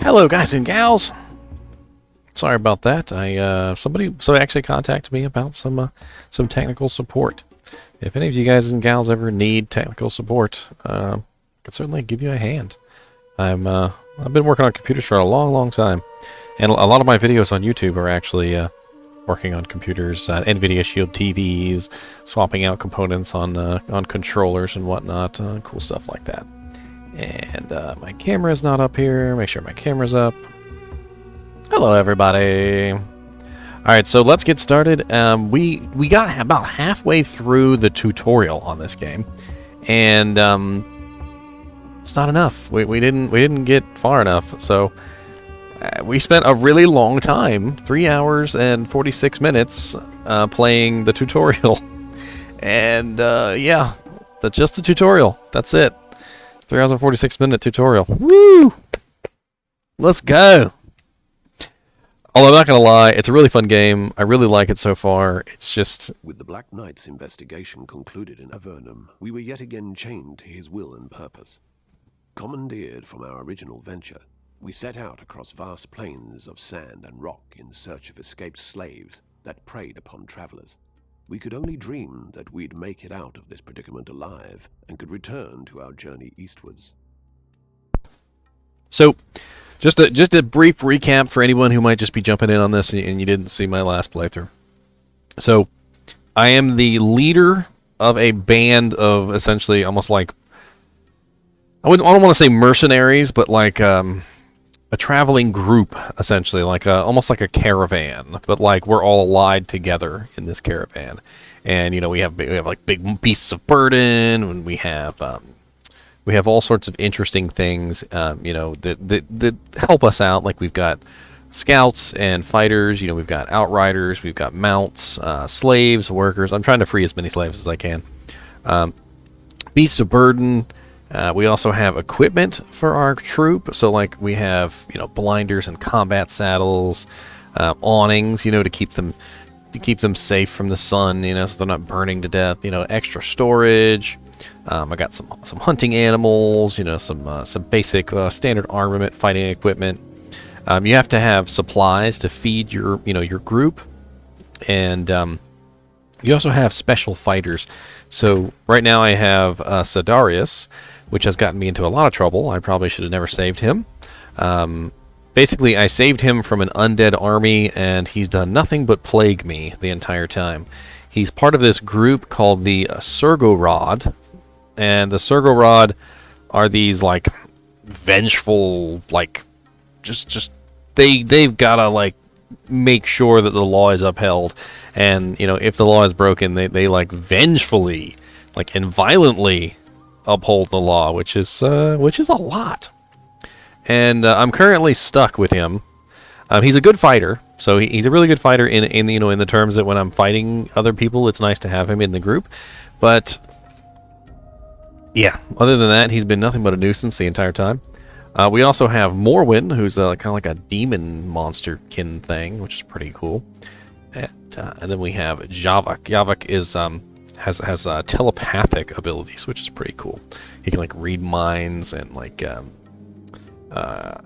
Hello, guys and gals. Sorry about that. Somebody actually contacted me about some technical support. If any of you guys and gals ever need technical support, I can certainly give you a hand. I've been working on computers for a long time, and a lot of my videos on YouTube are actually working on computers, NVIDIA Shield TVs, swapping out components on controllers and whatnot, cool stuff like that. And my camera's not up here. Make sure my camera's up. Hello, everybody. All right, so let's get started. We got about halfway through the tutorial on this game, and it's not enough. We didn't get far enough. So we spent a really long time, 3 hours and 46 minutes, playing the tutorial, and yeah, that's just the tutorial. That's it. 3 hours and 46-minute tutorial. Woo! Let's go! Although I'm not going to lie, it's a really fun game. I really like it so far. It's just... With the Black Knight's investigation concluded in Avernum, we were yet again chained to his will and purpose. Commandeered from our original venture, we set out across vast plains of sand and rock in search of escaped slaves that preyed upon travelers. We could only dream that we'd make it out of this predicament alive and could return to our journey eastwards. So, just a brief recap for anyone who might just be jumping in on this and you didn't see my last playthrough. So, I am the leader of a band of essentially almost like, I don't want to say mercenaries, but like a traveling group, essentially, like almost like a caravan, but like we're all allied together in this caravan. And you know, we have like big beasts of burden, and we have all sorts of interesting things, you know, that help us out. Like we've got scouts and fighters, you know, we've got outriders, we've got mounts, slaves, workers. I'm trying to free as many slaves as I can. Beasts of burden. We also have equipment for our troop, so like we have, you know, blinders and combat saddles, awnings, you know, to keep them safe from the sun, you know, so they're not burning to death. You know, extra storage. I got some hunting animals, you know, some basic standard armament, fighting equipment. You have to have supplies to feed your group, and you also have special fighters. So right now I have Sadarius, which has gotten me into a lot of trouble. I probably should have never saved him. Basically, I saved him from an undead army, and he's done nothing but plague me the entire time. He's part of this group called the Sergorod, and the Sergorod are these, like, vengeful, like, they've gotta, like, make sure that the law is upheld, and, you know, if the law is broken, they like, vengefully, like, and violently uphold the law, which is a lot. And I'm currently stuck with him. He's a good fighter, so he's a really good fighter in you know, in the terms that when I'm fighting other people, it's nice to have him in the group. But yeah, other than that, he's been nothing but a nuisance the entire time. We also have Morwen, who's kind of like a demon monster kin thing, which is pretty cool. And then we have Javak. Javak is has telepathic abilities, which is pretty cool. He can like read minds, and like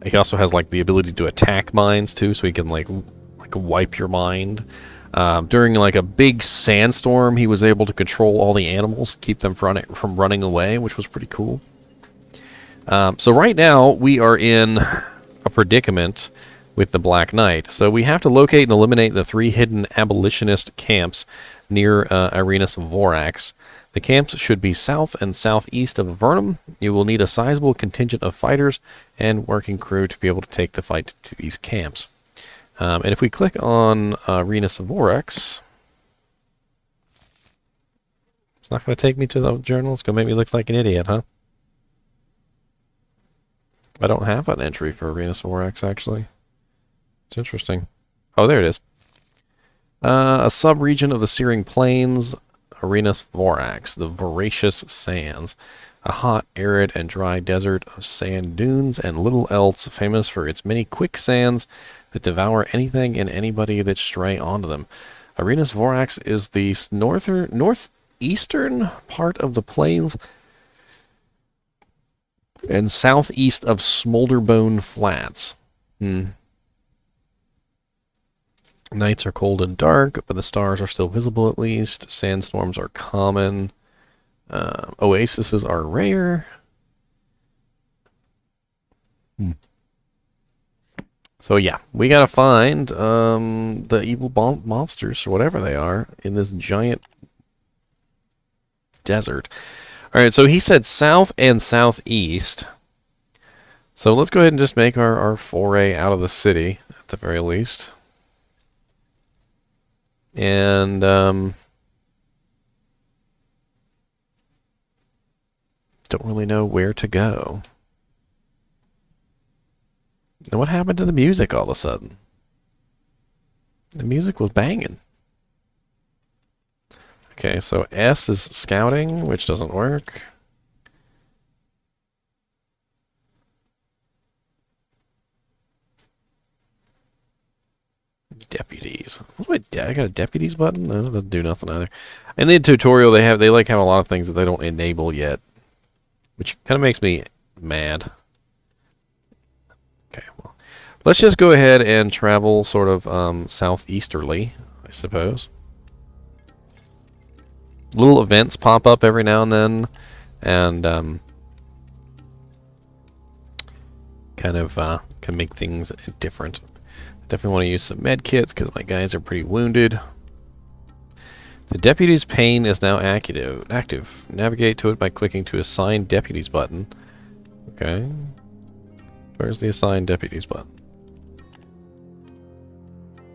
he also has like the ability to attack minds too, so he can like wipe your mind. During like a big sandstorm, he was able to control all the animals, keep them from running away, which was pretty cool. So right now we are in a predicament with the Black Knight. So we have to locate and eliminate the 3 hidden abolitionist camps near Arenas Vorax. The camps should be south and southeast of Avernum. You will need a sizable contingent of fighters and working crew to be able to take the fight to these camps. And if we click on Arenas Vorax, it's not going to take me to the journal. It's going to make me look like an idiot, huh? I don't have an entry for Arenas Vorax, actually. It's interesting. Oh, there it is. A sub-region of the Searing Plains, Arenas Vorax, the Voracious Sands. A hot, arid, and dry desert of sand dunes and little else, famous for its many quicksands that devour anything and anybody that stray onto them. Arenas Vorax is the northeastern part of the plains and southeast of Smolderbone Flats. Nights are cold and dark, but the stars are still visible at least. Sandstorms are common. Oases are rare. So yeah, we gotta find the evil monsters or whatever they are in this giant desert. All right, so he said south and southeast. So let's go ahead and just make our foray out of the city at the very least. And don't really know where to go. And what happened to the music all of a sudden? The music was banging. Okay, so S is scouting, which doesn't work. Deputies. I got a deputies button? No, it doesn't do nothing either. In the tutorial, they like have a lot of things that they don't enable yet, which kind of makes me mad. Okay, well, let's just go ahead and travel sort of southeasterly, I suppose. Little events pop up every now and then, and kind of can make things different. Definitely want to use some med kits because my guys are pretty wounded. The deputy's pane is now active. Navigate to it by clicking to assign deputies button. Okay. Where's the assign deputies button?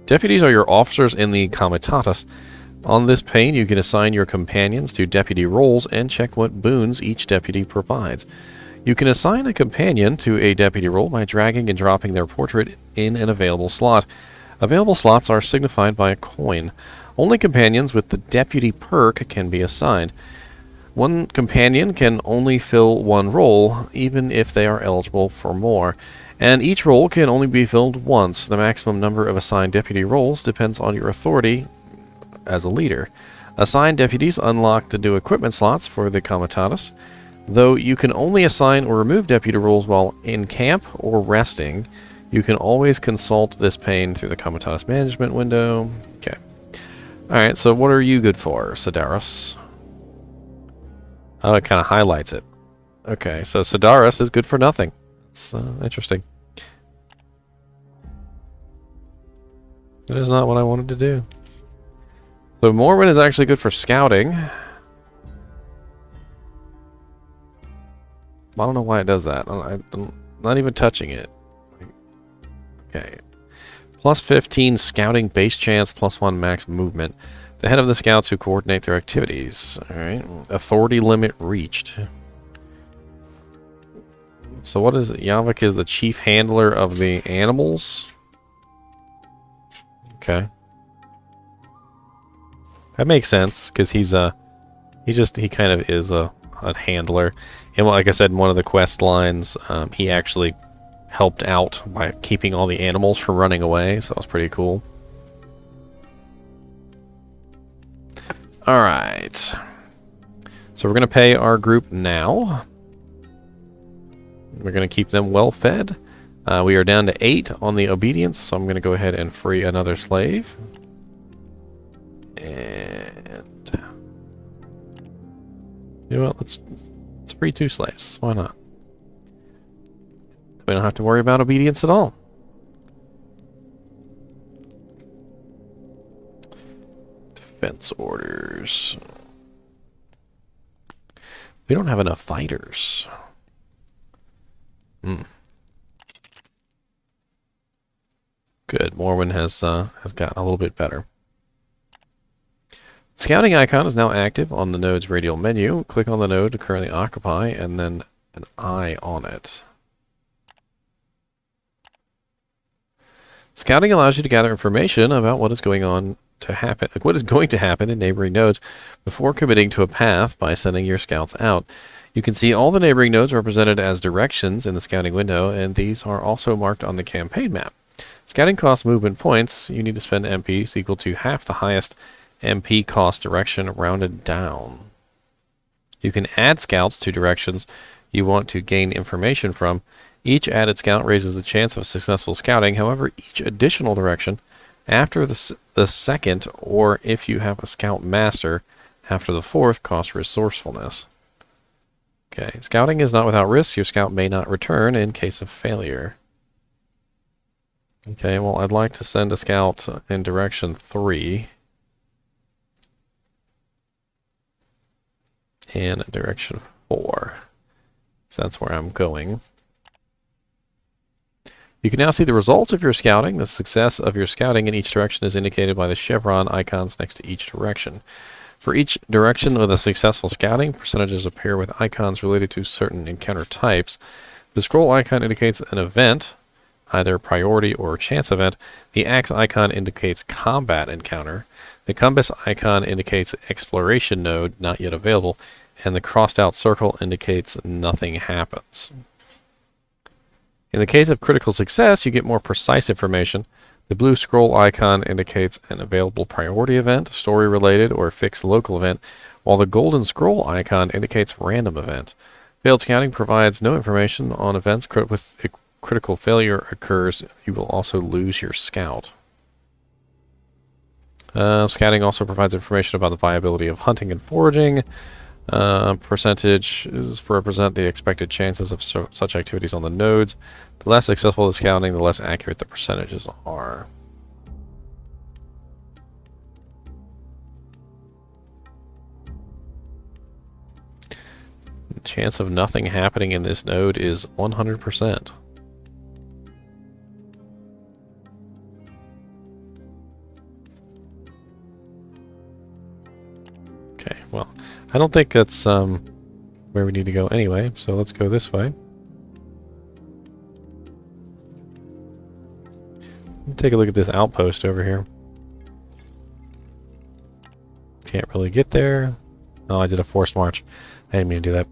Deputies are your officers in the comitatus. On this pane, you can assign your companions to deputy roles and check what boons each deputy provides. You can assign a companion to a deputy role by dragging and dropping their portrait in an available slot. Available slots are signified by a coin. Only companions with the deputy perk can be assigned. One companion can only fill one role, even if they are eligible for more. And each role can only be filled once. The maximum number of assigned deputy roles depends on your authority as a leader. Assigned deputies unlock the new equipment slots for the comitatus. Though you can only assign or remove deputy roles while in camp or resting, you can always consult this pane through the comitatus management window. Okay. Alright, so what are you good for, Sidaris? Oh, it kind of highlights it. Okay, so Sidaris is good for nothing. It's interesting. That is not what I wanted to do. So Morwen is actually good for scouting. I don't know why it does that. I'm not even touching it. Okay. Plus 15 scouting base chance, plus 1 max movement. The head of the scouts who coordinate their activities. Alright. Authority limit reached. So what is it? Yavik is the chief handler of the animals? Okay. That makes sense, because he kind of is a handler. And like I said in one of the quest lines, he actually helped out by keeping all the animals from running away, so that was pretty cool. Alright. So we're going to pay our group now. We're going to keep them well fed. We are down to 8 on the obedience, so I'm going to go ahead and free another slave. And you know what, let's free 2 slaves. Why not? We don't have to worry about obedience at all. Defense orders. We don't have enough fighters. Good. Morwen has gotten a little bit better. Scouting icon is now active on the node's radial menu. Click on the node to currently occupy, and then an eye on it. Scouting allows you to gather information about what is going to happen in neighboring nodes before committing to a path by sending your scouts out. You can see all the neighboring nodes represented as directions in the scouting window, and these are also marked on the campaign map. Scouting costs movement points. You need to spend MPs equal to half the highest MP cost direction rounded down. You can add scouts to directions you want to gain information from Each added scout raises the chance of successful scouting. However, each additional direction after the second, or if you have a scout master after the fourth, costs resourcefulness. Okay, scouting is not without risk. Your scout may not return in case of failure. Okay, well, I'd like to send a scout in direction 3. And direction 4. So that's where I'm going. You can now see the results of your scouting. The success of your scouting in each direction is indicated by the chevron icons next to each direction. For each direction with a successful scouting, percentages appear with icons related to certain encounter types. The scroll icon indicates an event, either priority or chance event. The axe icon indicates combat encounter. The compass icon indicates exploration node, not yet available. And the crossed out circle indicates nothing happens. In the case of critical success, you get more precise information. The blue scroll icon indicates an available priority event, story related, or fixed local event, while the golden scroll icon indicates random event. Failed scouting provides no information on events with critical failure occurs. You will also lose your scout. Scouting also provides information about the viability of hunting and foraging. Percentages represent the expected chances of such activities on the nodes. The less successful the scouting, the less accurate the percentages are. The chance of nothing happening in this node is 100%. Okay, well, I don't think that's where we need to go anyway, so let's go this way. Take a look at this outpost over here. Can't really get there. Oh, I did a forced march. I didn't mean to do that.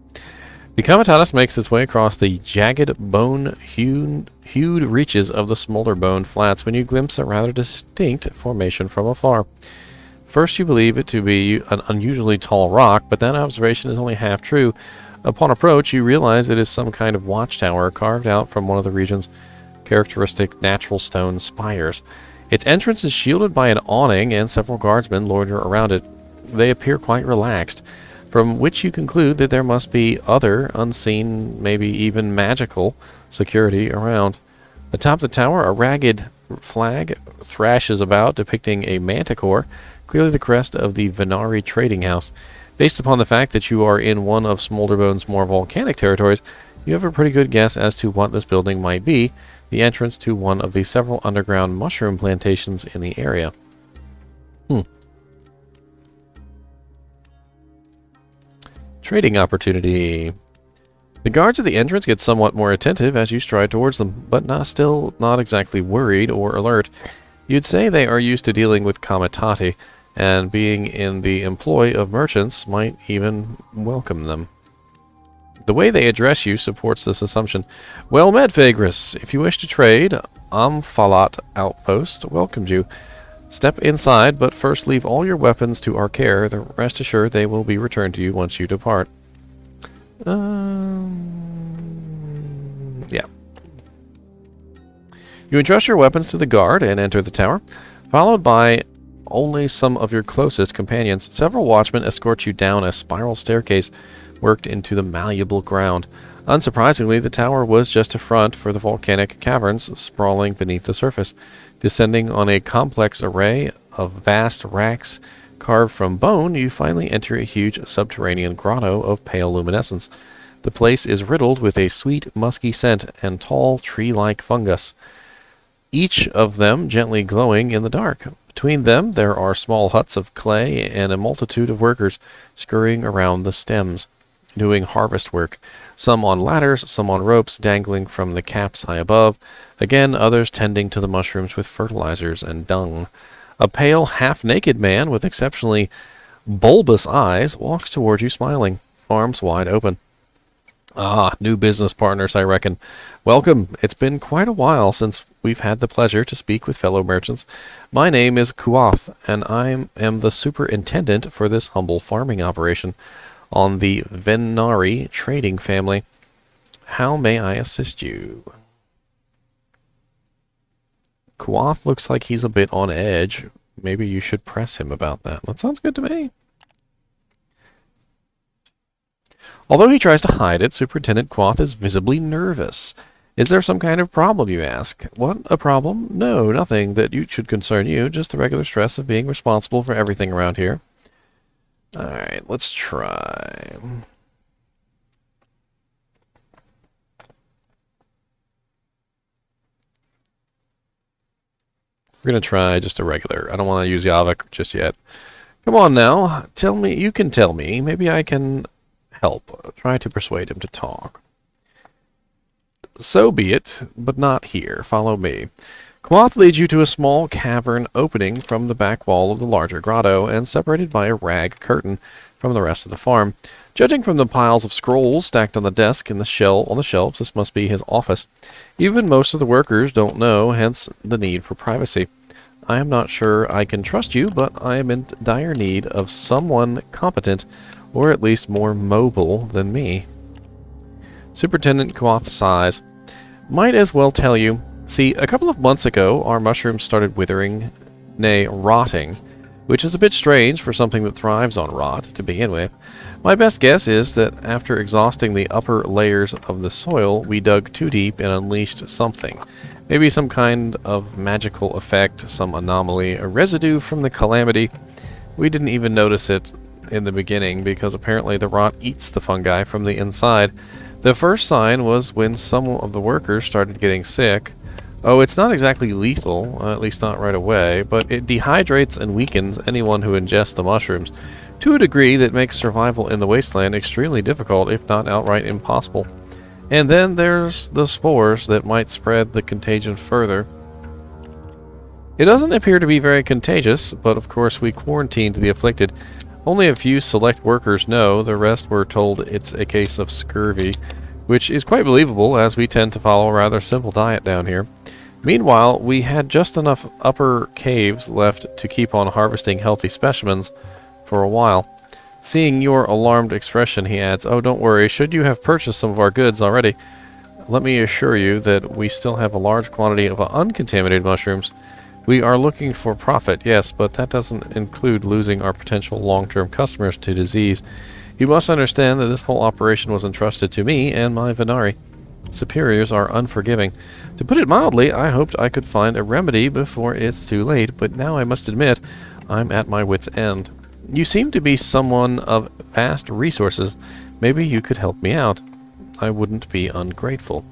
The Comitatus makes its way across the jagged, bone-hued reaches of the Smolder Bone Flats when you glimpse a rather distinct formation from afar. First, you believe it to be an unusually tall rock, but that observation is only half true. Upon approach, you realize it is some kind of watchtower carved out from one of the region's characteristic natural stone spires. Its entrance is shielded by an awning, and several guardsmen loiter around it. They appear quite relaxed, from which you conclude that there must be other, unseen, maybe even magical, security around. Atop the tower, a ragged flag thrashes about, depicting a manticore, clearly the crest of the Venari trading house. Based upon the fact that you are in one of Smolderbone's more volcanic territories, you have a pretty good guess as to what this building might be, the entrance to one of the several underground mushroom plantations in the area. Trading opportunity. The guards at the entrance get somewhat more attentive as you stride towards them, but still not exactly worried or alert. You'd say they are used to dealing with Comitati, and being in the employ of merchants might even welcome them. The way they address you supports this assumption. Well met, Vagrus. If you wish to trade, Amphalat Outpost welcomes you. Step inside, but first leave all your weapons to our care. Rest assured they will be returned to you once you depart. Yeah. You entrust your weapons to the guard and enter the tower, followed by only some of your closest companions. Several watchmen escort you down a spiral staircase worked into the malleable ground. Unsurprisingly, the tower was just a front for the volcanic caverns sprawling beneath the surface. Descending on a complex array of vast racks carved from bone, you finally enter a huge subterranean grotto of pale luminescence. The place is riddled with a sweet, musky scent and tall, tree-like fungus, each of them gently glowing in the dark. Between them, there are small huts of clay and a multitude of workers scurrying around the stems, doing harvest work, some on ladders, some on ropes dangling from the caps high above, again others tending to the mushrooms with fertilizers and dung. A pale, half-naked man with exceptionally bulbous eyes walks toward you smiling, arms wide open. Ah, new business partners, I reckon. Welcome. It's been quite a while since we've had the pleasure to speak with fellow merchants. My name is Kuath, and I am the superintendent for this humble farming operation on the Venari trading family. How may I assist you? Quoth looks like he's a bit on edge. Maybe you should press him about that. That sounds good to me. Although he tries to hide it, Superintendent Quoth is visibly nervous. Is there some kind of problem, you ask? What, a problem? No, nothing that should concern you, just the regular stress of being responsible for everything around here. Alright, let's try. We're going to try just a regular. I don't want to use Yavik just yet. Come on now, tell me, you can tell me. Maybe I can help. Try to persuade him to talk. So be it, but not here. Follow me. Quoth leads you to a small cavern opening from the back wall of the larger grotto and separated by a rag curtain from the rest of the farm. Judging from the piles of scrolls stacked on the desk and on the shelves, this must be his office. Even most of the workers don't know, hence the need for privacy. I am not sure I can trust you, but I am in dire need of someone competent, or at least more mobile than me. Superintendent Quoth sighs. Might as well tell you. See, a couple of months ago, our mushrooms started withering, nay, rotting, which is a bit strange for something that thrives on rot to begin with. My best guess is that after exhausting the upper layers of the soil, we dug too deep and unleashed something. Maybe some kind of magical effect, some anomaly, a residue from the calamity. We didn't even notice it in the beginning because apparently the rot eats the fungi from the inside. The first sign was when some of the workers started getting sick. Oh, it's not exactly lethal, at least not right away, but it dehydrates and weakens anyone who ingests the mushrooms to a degree that makes survival in the wasteland extremely difficult, if not outright impossible. And then there's the spores that might spread the contagion further. It doesn't appear to be very contagious, but of course we quarantined the afflicted. Only a few select workers know, the rest were told it's a case of scurvy, which is quite believable as we tend to follow a rather simple diet down here. Meanwhile, we had just enough upper caves left to keep on harvesting healthy specimens for a while. Seeing your alarmed expression, he adds, oh, don't worry, should you have purchased some of our goods already, let me assure you that we still have a large quantity of uncontaminated mushrooms. We are looking for profit, yes, but that doesn't include losing our potential long-term customers to disease. You must understand that this whole operation was entrusted to me and my Venari. Superiors are unforgiving. To put it mildly, I hoped I could find a remedy before it's too late, but now I must admit I'm at my wit's end. You seem to be someone of vast resources. Maybe you could help me out. I wouldn't be ungrateful.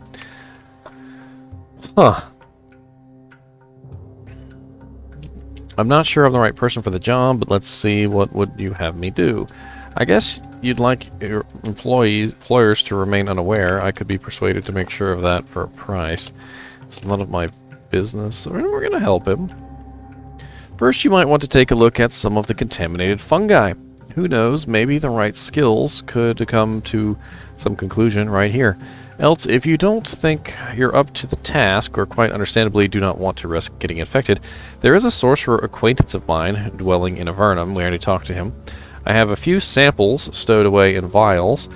Huh. I'm not sure I'm the right person for the job, but let's see, what would you have me do? I guess you'd like your employers to remain unaware. I could be persuaded to make sure of that for a price. It's none of my business. We're going to help him. First, you might want to take a look at some of the contaminated fungi. Who knows, maybe the right skills could come to some conclusion right here. Else, if you don't think you're up to the task, or quite understandably do not want to risk getting infected, there is a sorcerer acquaintance of mine dwelling in Avernum. We already talked to him. I have a few samples stowed away in vials,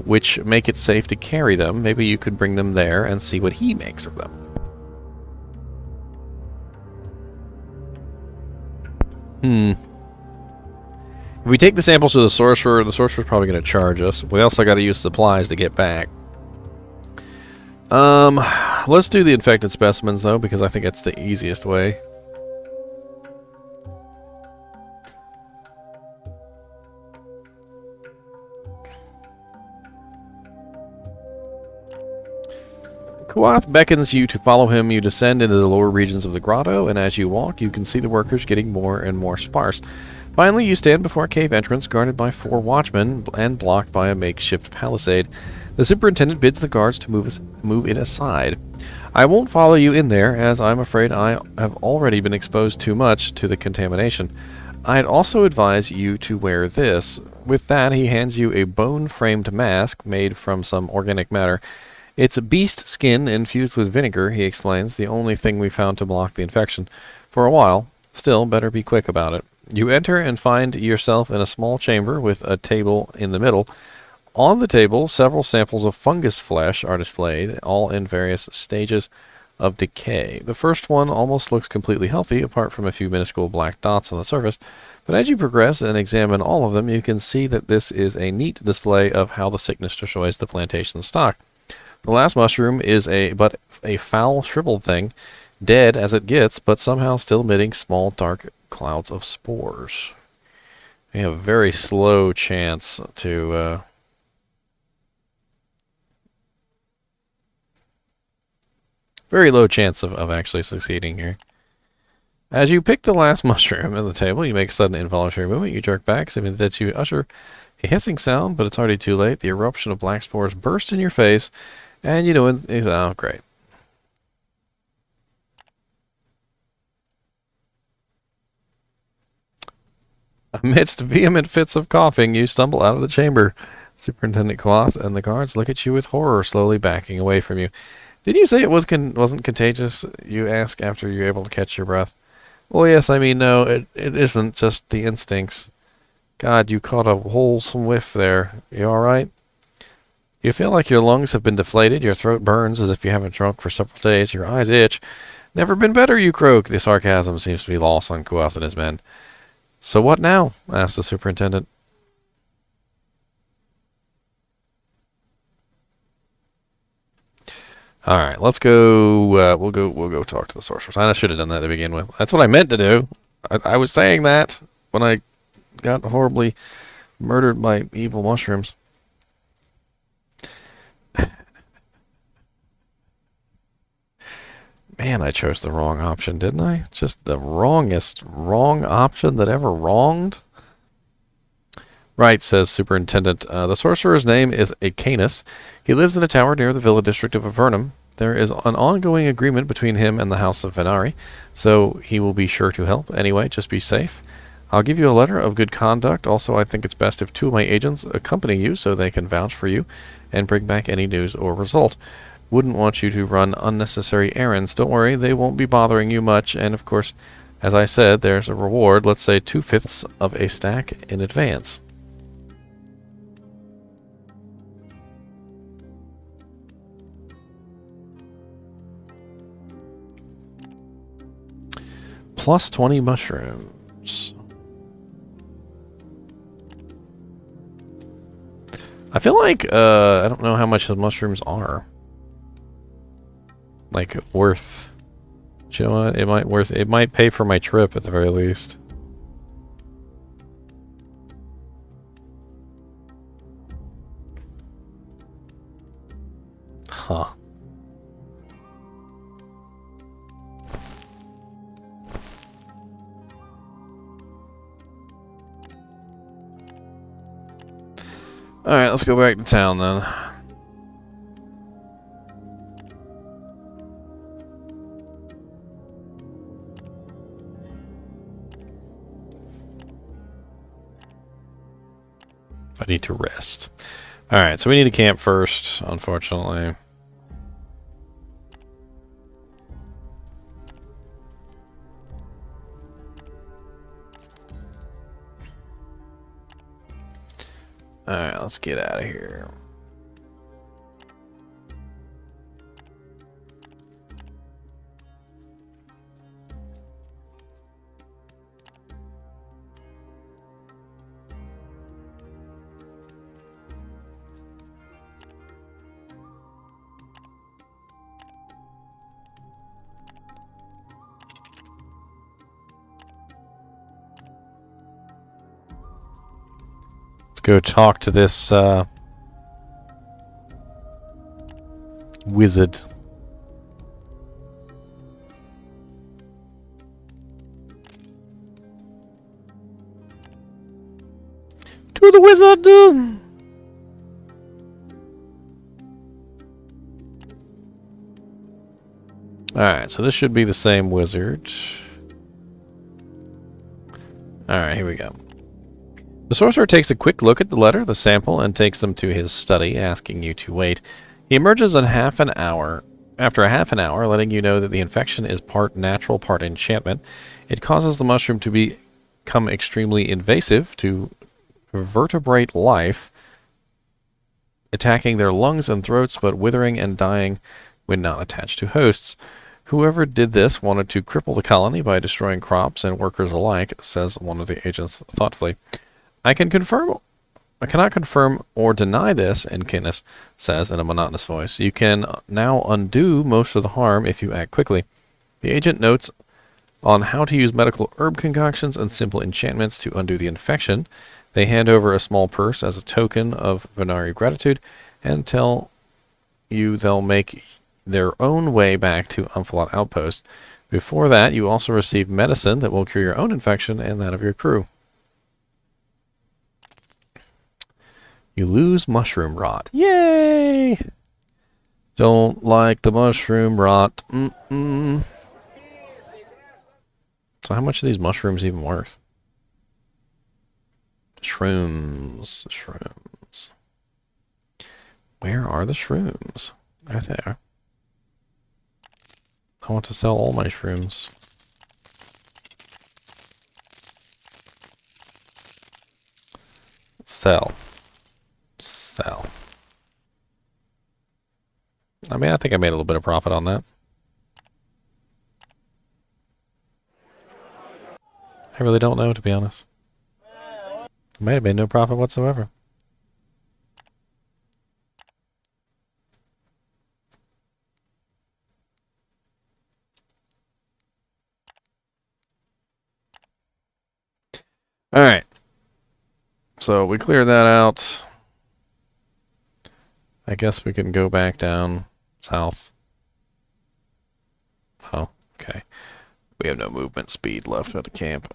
which make it safe to carry them. Maybe you could bring them there and see what he makes of them. If we take the samples to the sorcerer's probably going to charge us. We also got to use supplies to get back. Let's do the infected specimens, though, because I think it's the easiest way. Quoth beckons you to follow him. You descend into the lower regions of the grotto, and as you walk, you can see the workers getting more and more sparse. Finally, you stand before a cave entrance guarded by 4 watchmen and blocked by a makeshift palisade. The superintendent bids the guards to move it aside. I won't follow you in there, as I'm afraid I have already been exposed too much to the contamination. I'd also advise you to wear this. With that, he hands you a bone-framed mask made from some organic matter. It's a beast skin infused with vinegar, he explains, the only thing we found to block the infection. For a while. Still, better be quick about it. You enter and find yourself in a small chamber with a table in the middle. On the table, several samples of fungus flesh are displayed, all in various stages of decay. The first one almost looks completely healthy, apart from a few minuscule black dots on the surface, but as you progress and examine all of them, you can see that this is a neat display of how the sickness destroys the plantation stock. The last mushroom is but a foul, shriveled thing, dead as it gets, but somehow still emitting small, dark clouds of spores. We have a very slow chance to... very low chance of actually succeeding here. As you pick the last mushroom at the table, you make a sudden involuntary movement. You jerk back, something that you usher a hissing sound, but it's already too late. The eruption of black spores burst in your face, and you know it's oh great. Amidst vehement fits of coughing, you stumble out of the chamber. Superintendent Quoth and the guards look at you with horror, slowly backing away from you. Did you say it wasn't contagious? You ask after you're able to catch your breath. Well, yes, I mean, no, it isn't just the instincts. God, you caught a whole whiff there. You all right? You feel like your lungs have been deflated, your throat burns as if you haven't drunk for several days, your eyes itch. Never been better, you croak. The sarcasm seems to be lost on Quoth and his men. So what now? Asked the superintendent. All right, let's go. We'll go talk to the sorceress. I should have done that to begin with. That's what I meant to do. I was saying that when I got horribly murdered by evil mushrooms. Man, I chose the wrong option, didn't I? Just the wrong option that ever wronged. Right, says Superintendent. The sorcerer's name is Acanus. He lives in a tower near the Villa District of Avernum. There is an ongoing agreement between him and the House of Venari, so he will be sure to help. Anyway, just be safe. I'll give you a letter of good conduct. Also, I think it's best if 2 of my agents accompany you so they can vouch for you and bring back any news or result. Wouldn't want you to run unnecessary errands. Don't worry, they won't be bothering you much, and of course, as I said, there's a reward, let's say 2/5 of a stack in advance. Plus 20 mushrooms. I feel like, I don't know how much the mushrooms are. Like, worth. But you know what? It might pay for my trip at the very least. Huh. Alright, let's go back to town then. I need to rest. Alright, so we need to camp first, unfortunately. Alright, let's get out of here. Go talk to this wizard. To the wizard! Alright, so this should be the same wizard. Alright, here we go. The sorcerer takes a quick look at the letter, the sample, and takes them to his study, asking you to wait. He emerges in after a half an hour, letting you know that the infection is part natural, part enchantment. It causes the mushroom to become extremely invasive, to vertebrate life. attacking their lungs and throats, but withering and dying when not attached to hosts. Whoever did this wanted to cripple the colony by destroying crops and workers alike, says one of the agents thoughtfully. I cannot confirm or deny this, Enkinus says in a monotonous voice. You can now undo most of the harm if you act quickly. The agent notes on how to use medical herb concoctions and simple enchantments to undo the infection. They hand over a small purse as a token of Venari gratitude and tell you they'll make their own way back to Umfalot Outpost. Before that, you also receive medicine that will cure your own infection and that of your crew. You lose mushroom rot. Yay! Don't like the mushroom rot. So how much are these mushrooms even worth? Shrooms. Shrooms. Where are the shrooms? Right there. I want to sell all my shrooms. Sell. Sell. I mean, I think I made a little bit of profit on that. I really don't know, to be honest. I might have made no profit whatsoever. Alright. So we cleared that out. I guess we can go back down south. Oh, okay. We have no movement speed left at the camp.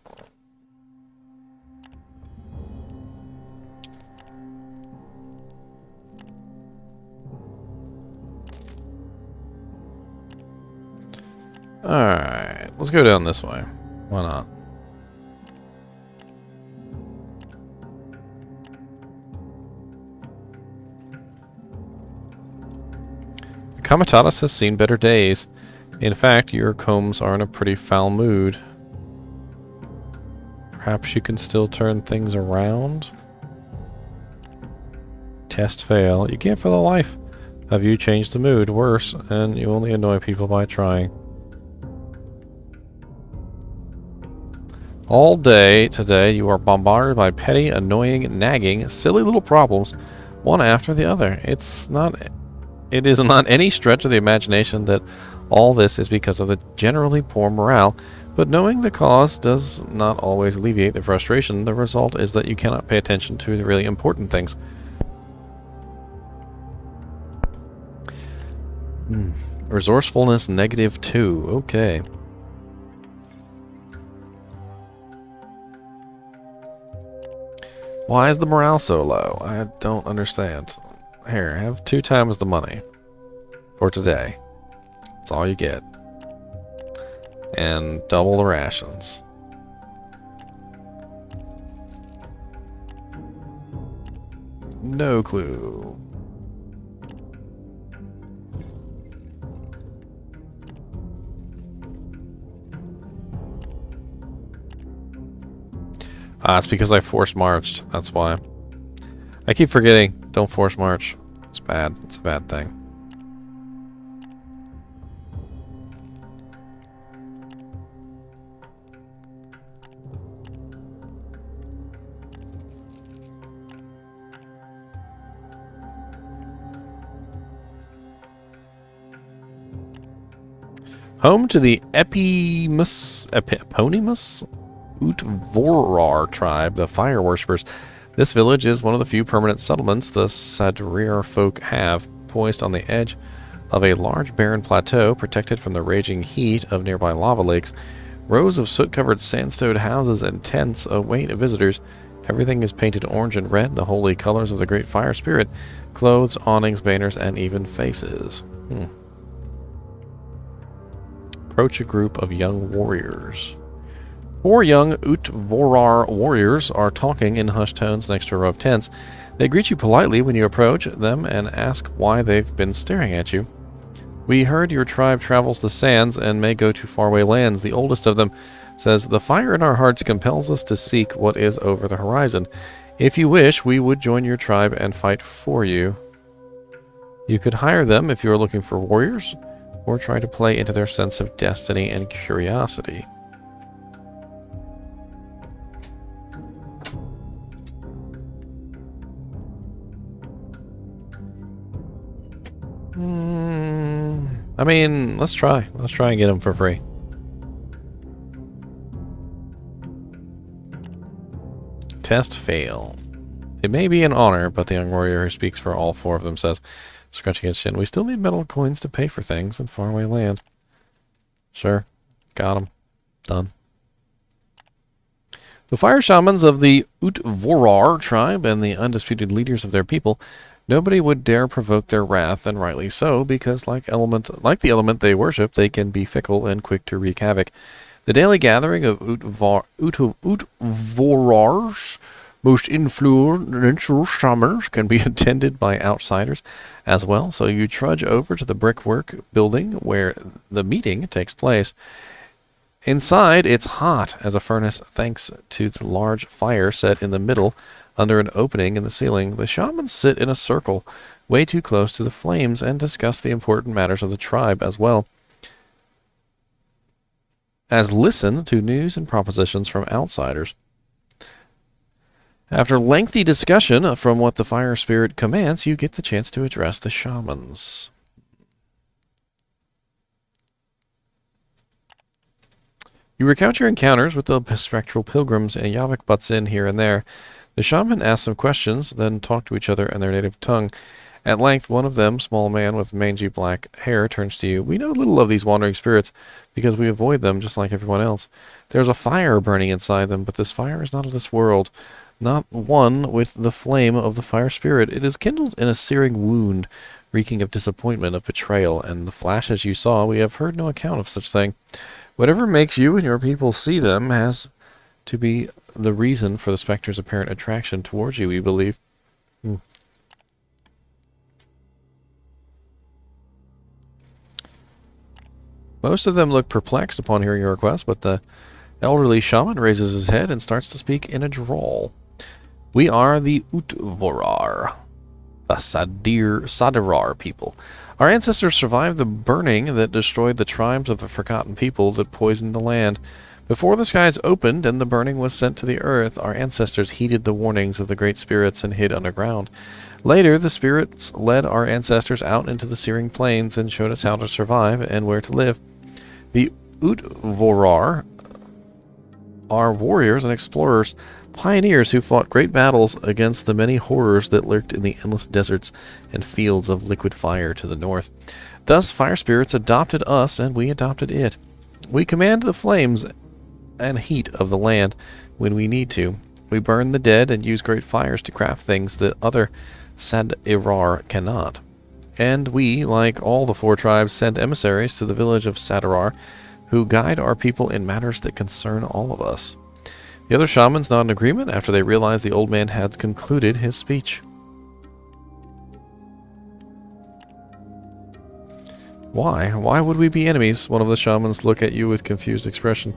Alright, let's go down this way. Why not? The Comitatus has seen better days. In fact, your combs are in a pretty foul mood. Perhaps you can still turn things around? Test fail. You can't for the life of you change the mood. Worse, and you only annoy people by trying. All day today, you are bombarded by petty, annoying, nagging, silly little problems, one after the other. It is not any stretch of the imagination that all this is because of the generally poor morale, but knowing the cause does not always alleviate the frustration. The result is that you cannot pay attention to the really important things. Resourcefulness -2. Okay. Why is the morale so low? I don't understand. Here, have 2 times the money for today. That's all you get. And double the rations. No clue. It's because I forced marched. That's why. I keep forgetting. Don't force march. It's bad. It's a bad thing. Home to the Eponymous Utvorar tribe, the fire worshippers. This village is one of the few permanent settlements the Sadrir folk have, poised on the edge of a large barren plateau, protected from the raging heat of nearby lava lakes. Rows of soot-covered sandstone houses and tents await visitors. Everything is painted orange and red, the holy colors of the great fire spirit. Clothes, awnings, banners, and even faces. Approach a group of young warriors. 4 young Utvorar warriors are talking in hushed tones next to a row of tents. They greet you politely when you approach them and ask why they've been staring at you. We heard your tribe travels the sands and may go to faraway lands. The oldest of them says, the fire in our hearts compels us to seek what is over the horizon. If you wish, we would join your tribe and fight for you. You could hire them if you are looking for warriors, or try to play into their sense of destiny and curiosity. I mean, let's try. Let's try and get them for free. Test fail. It may be an honor, but the young warrior who speaks for all four of them says, scratching his chin, we still need metal coins to pay for things in faraway land. Sure. Got him. Done. The fire shamans of the Utvorar tribe and the undisputed leaders of their people, nobody would dare provoke their wrath, and rightly so, because like the element they worship, they can be fickle and quick to wreak havoc. The daily gathering of Utvorar's most influential shamans can be attended by outsiders as well, so you trudge over to the brickwork building where the meeting takes place. Inside, it's hot as a furnace thanks to the large fire set in the middle under an opening in the ceiling. The shamans sit in a circle, way too close to the flames, and discuss the important matters of the tribe as well as listen to news and propositions from outsiders. After lengthy discussion from what the fire spirit commands, you get the chance to address the shamans. You recount your encounters with the spectral pilgrims, and Yavik butts in here and there. The shaman asks some questions, then talk to each other in their native tongue. At length, one of them, small man with mangy black hair, turns to you. We know little of these wandering spirits, because we avoid them just like everyone else. There's a fire burning inside them, but this fire is not of this world. Not one with the flame of the fire spirit. It is kindled in a searing wound, reeking of disappointment, of betrayal, and the flashes you saw, we have heard no account of such thing. Whatever makes you and your people see them has to be the reason for the specter's apparent attraction towards you, we believe. Most of them look perplexed upon hearing your request, but the elderly shaman raises his head and starts to speak in a drawl. We are the Utvorar, the Sadirar people. Our ancestors survived the burning that destroyed the tribes of the forgotten people that poisoned the land. Before the skies opened and the burning was sent to the earth, our ancestors heeded the warnings of the great spirits and hid underground. Later, the spirits led our ancestors out into the searing plains and showed us how to survive and where to live. The Utvorar are warriors and explorers, pioneers who fought great battles against the many horrors that lurked in the endless deserts and fields of liquid fire to the north. Thus, fire spirits adopted us, and we adopted it. We command the flames and heat of the land when we need to. We burn the dead and use great fires to craft things that other Sadirar cannot. And we, like all the four tribes, send emissaries to the village of Sadirar, who guide our people in matters that concern all of us. The other shamans nod in agreement after they realized the old man had concluded his speech. Why? Why would we be enemies? One of the shamans look at you with confused expression.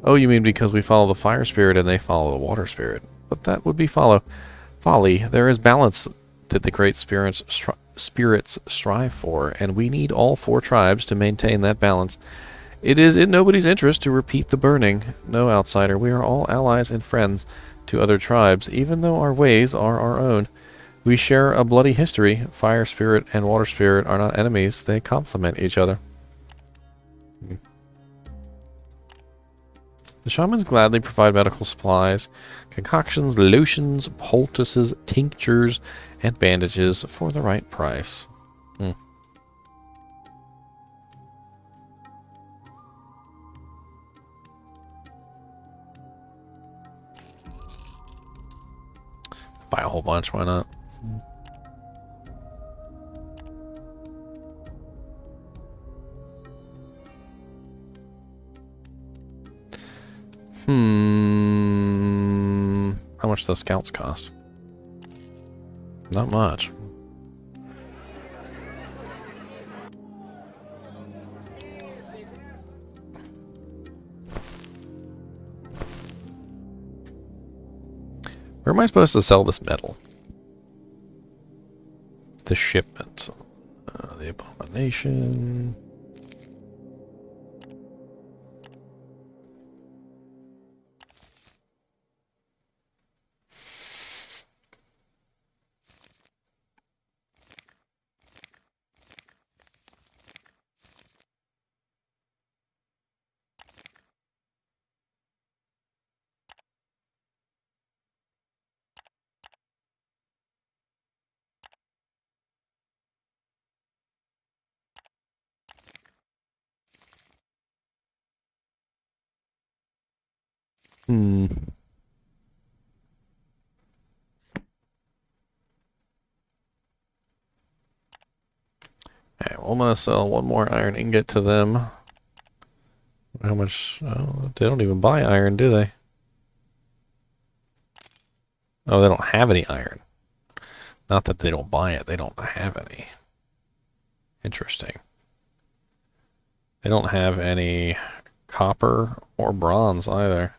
Oh, you mean because we follow the fire spirit and they follow the water spirit. But that would be folly. There is balance that the great spirits strive for, and we need all four tribes to maintain that balance. It is in nobody's interest to repeat the burning. No outsider. We are all allies and friends to other tribes, even though our ways are our own. We share a bloody history. Fire spirit and water spirit are not enemies. They complement each other. The shamans gladly provide medical supplies, concoctions, lotions, poultices, tinctures, and bandages for the right price. Buy a whole bunch, why not? How much do the scouts cost? Not much. Where am I supposed to sell this metal? The shipment. The abomination. Hmm. Alright, well, I'm gonna sell one more iron ingot to them. How much? Oh, they don't even buy iron, do they? Oh, they don't have any iron. Not that they don't buy it, they don't have any. Interesting. They don't have any copper or bronze either.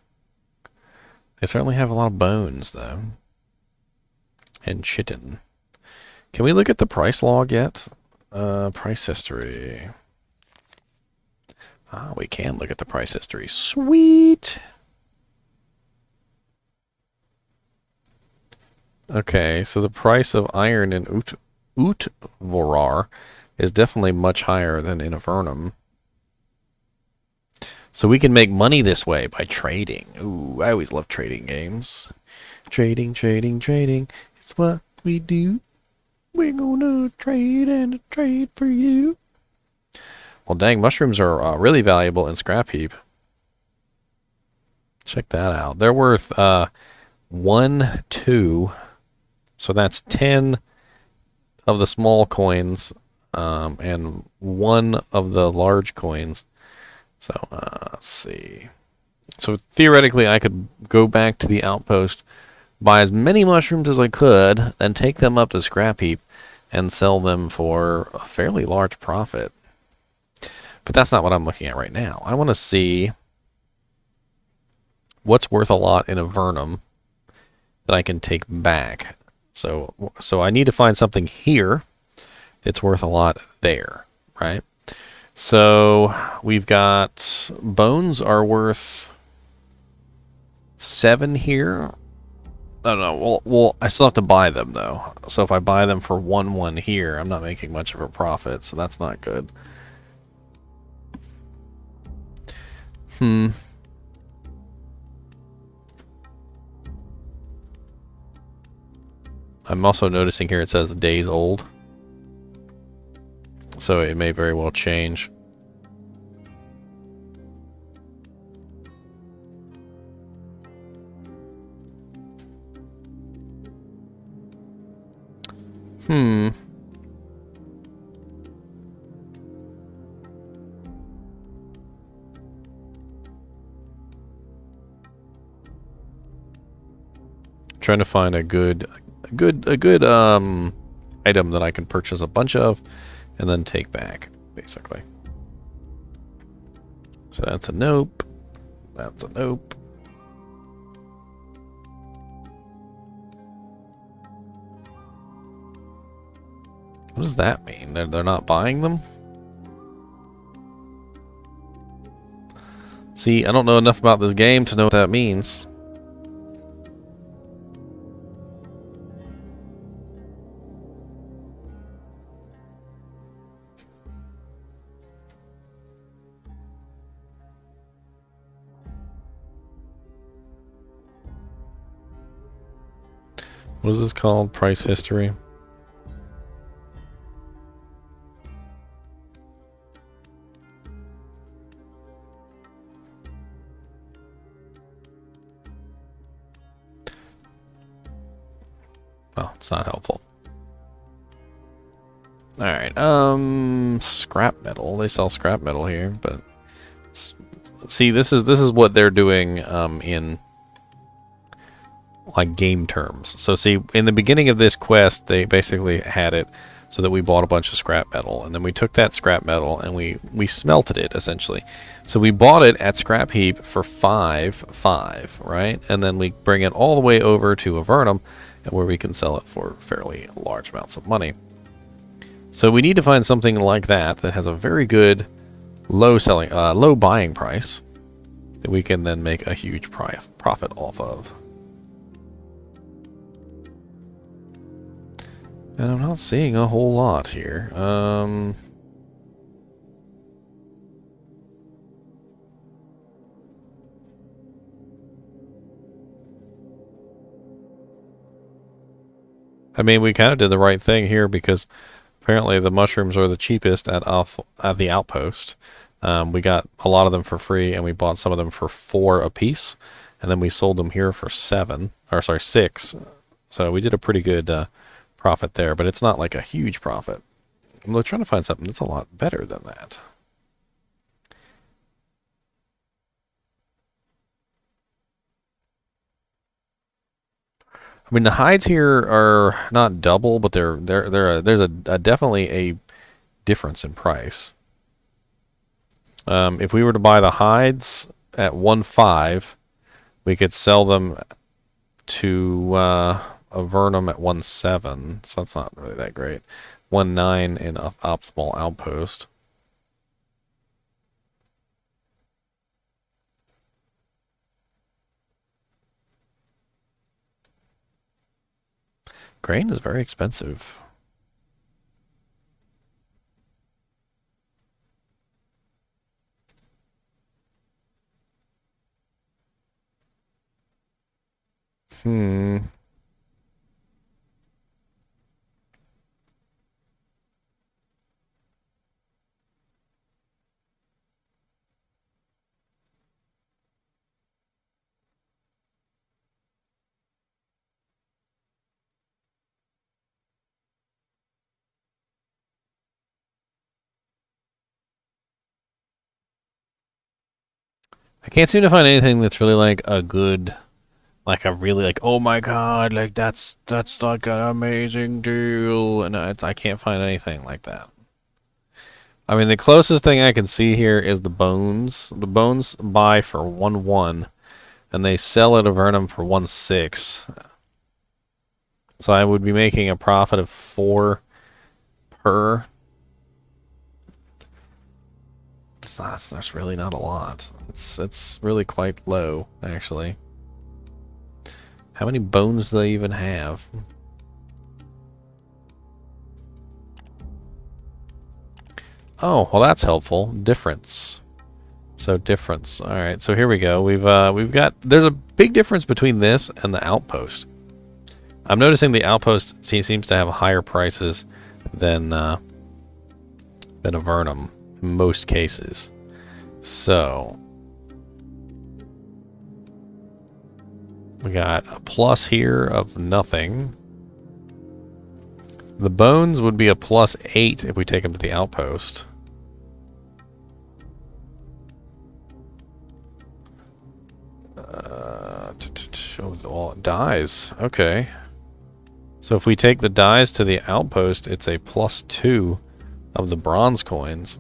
They certainly have a lot of bones, though. And chitin. Can we look at the price log yet? Price history. Ah, we can look at the price history. Sweet! Okay, so the price of iron in Utvorar is definitely much higher than in Avernum. So we can make money this way by trading. Ooh, I always love trading games. Trading, trading, trading. It's what we do. We're gonna trade and trade for you. Well, dang, mushrooms are really valuable in Scrap Heap. Check that out. They're worth 1, 2. So that's 10 of the small coins and 1 of the large coins. So let's see. So theoretically, I could go back to the outpost, buy as many mushrooms as I could, then take them up to Scrap Heap and sell them for a fairly large profit. But that's not what I'm looking at right now. I want to see what's worth a lot in Avernum that I can take back. So I need to find something here that's worth a lot there, right? So we've got bones are worth 7 here. I don't know. Well, I still have to buy them though. So if I buy them for 1 here, I'm not making much of a profit. So that's not good. I'm also noticing here it says days old. So it may very well change. Trying to find a good item that I can purchase a bunch of and then take back, basically. So that's a nope. That's a nope. What does that mean? They're not buying them? See, I don't know enough about this game to know what that means. What is this called? Price history? Oh, it's not helpful. Alright, scrap metal. They sell scrap metal here, but see, this is what they're doing in like game terms. So see, in the beginning of this quest, they basically had it so that we bought a bunch of scrap metal, and then we took that scrap metal and we smelted it essentially. So we bought it at Scrap Heap for 5, right? And then we bring it all the way over to Avernum, where we can sell it for fairly large amounts of money. So we need to find something like that that has a very good low buying price that we can then make a huge profit off of. And I'm not seeing a whole lot here. I mean, we kind of did the right thing here because apparently the mushrooms are the cheapest at the outpost. We got a lot of them for free, and we bought some of them for 4 apiece, and then we sold them here for 6. So we did a pretty good profit there, but it's not like a huge profit. I'm trying to find something that's a lot better than that. I mean, the hides here are not double, but there's a definitely a difference in price. If we were to buy the hides at 1.5, we could sell them to a Vernum at 1.7, so that's not really that great. 1.9 in optimal outpost. Grain is very expensive. I can't seem to find anything that's really like a good, like a really like, oh my god, like that's like an amazing deal, and I can't find anything like that. I mean, the closest thing I can see here is the bones. The bones buy for 1.1, and they sell at Avernum for 1.6. So I would be making a profit of 4 per. That's really not a lot. It's really quite low, actually. How many bones do they even have? Oh, well that's helpful. Difference. So difference. All right. So here we go. We've got, there's a big difference between this and the outpost. I'm noticing the outpost seems to have higher prices than a Vernum in most cases. So we got a plus here of nothing. The bones would be a +8 if we take them to the outpost. Oh, dies. Okay. So if we take the dies to the outpost, it's a +2 of the bronze coins.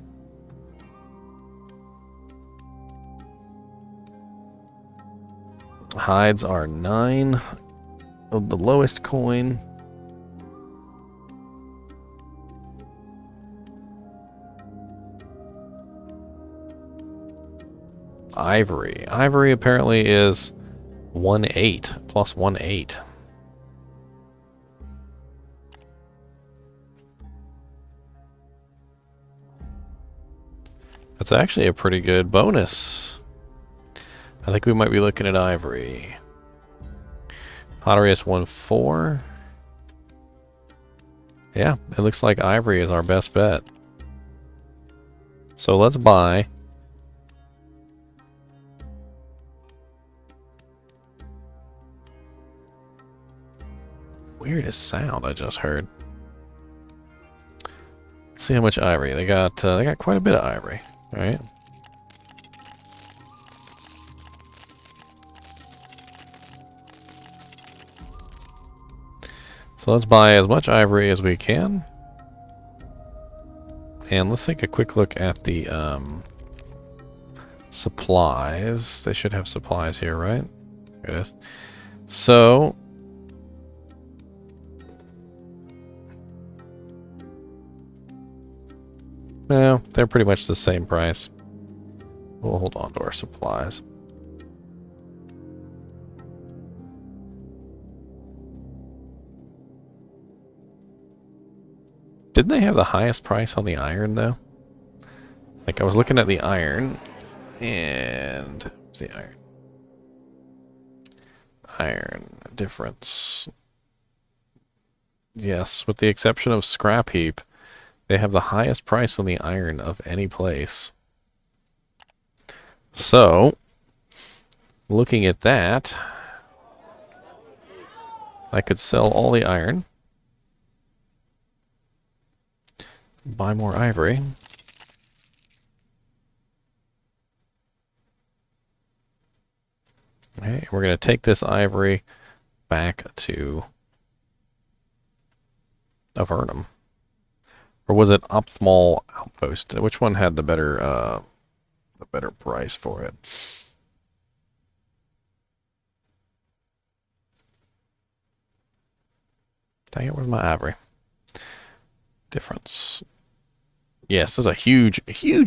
Hides are 9 of the lowest coin. Ivory. Ivory apparently is 1.8, +1.8. That's actually a pretty good bonus. I think we might be looking at ivory. Pottery is 1.4. Yeah, it looks like ivory is our best bet. So let's buy. Weirdest sound I just heard. Let's see how much ivory they got. They got quite a bit of ivory. All right. So let's buy as much ivory as we can. And let's take a quick look at the supplies. They should have supplies here, right? There it is. So No, they're pretty much the same price. We'll hold on to our supplies. Didn't they have the highest price on the iron, though? Like, I was looking at the iron, and... what's the iron? Iron difference. Yes, with the exception of Scrap Heap, they have the highest price on the iron of any place. So, looking at that, I could sell all the iron, buy more ivory, okay, we're going to take this ivory back to Avernum. Or was it Optimal Outpost? Which one had the better price for it? Dang it, where's my ivory? Difference. Yes, there's a huge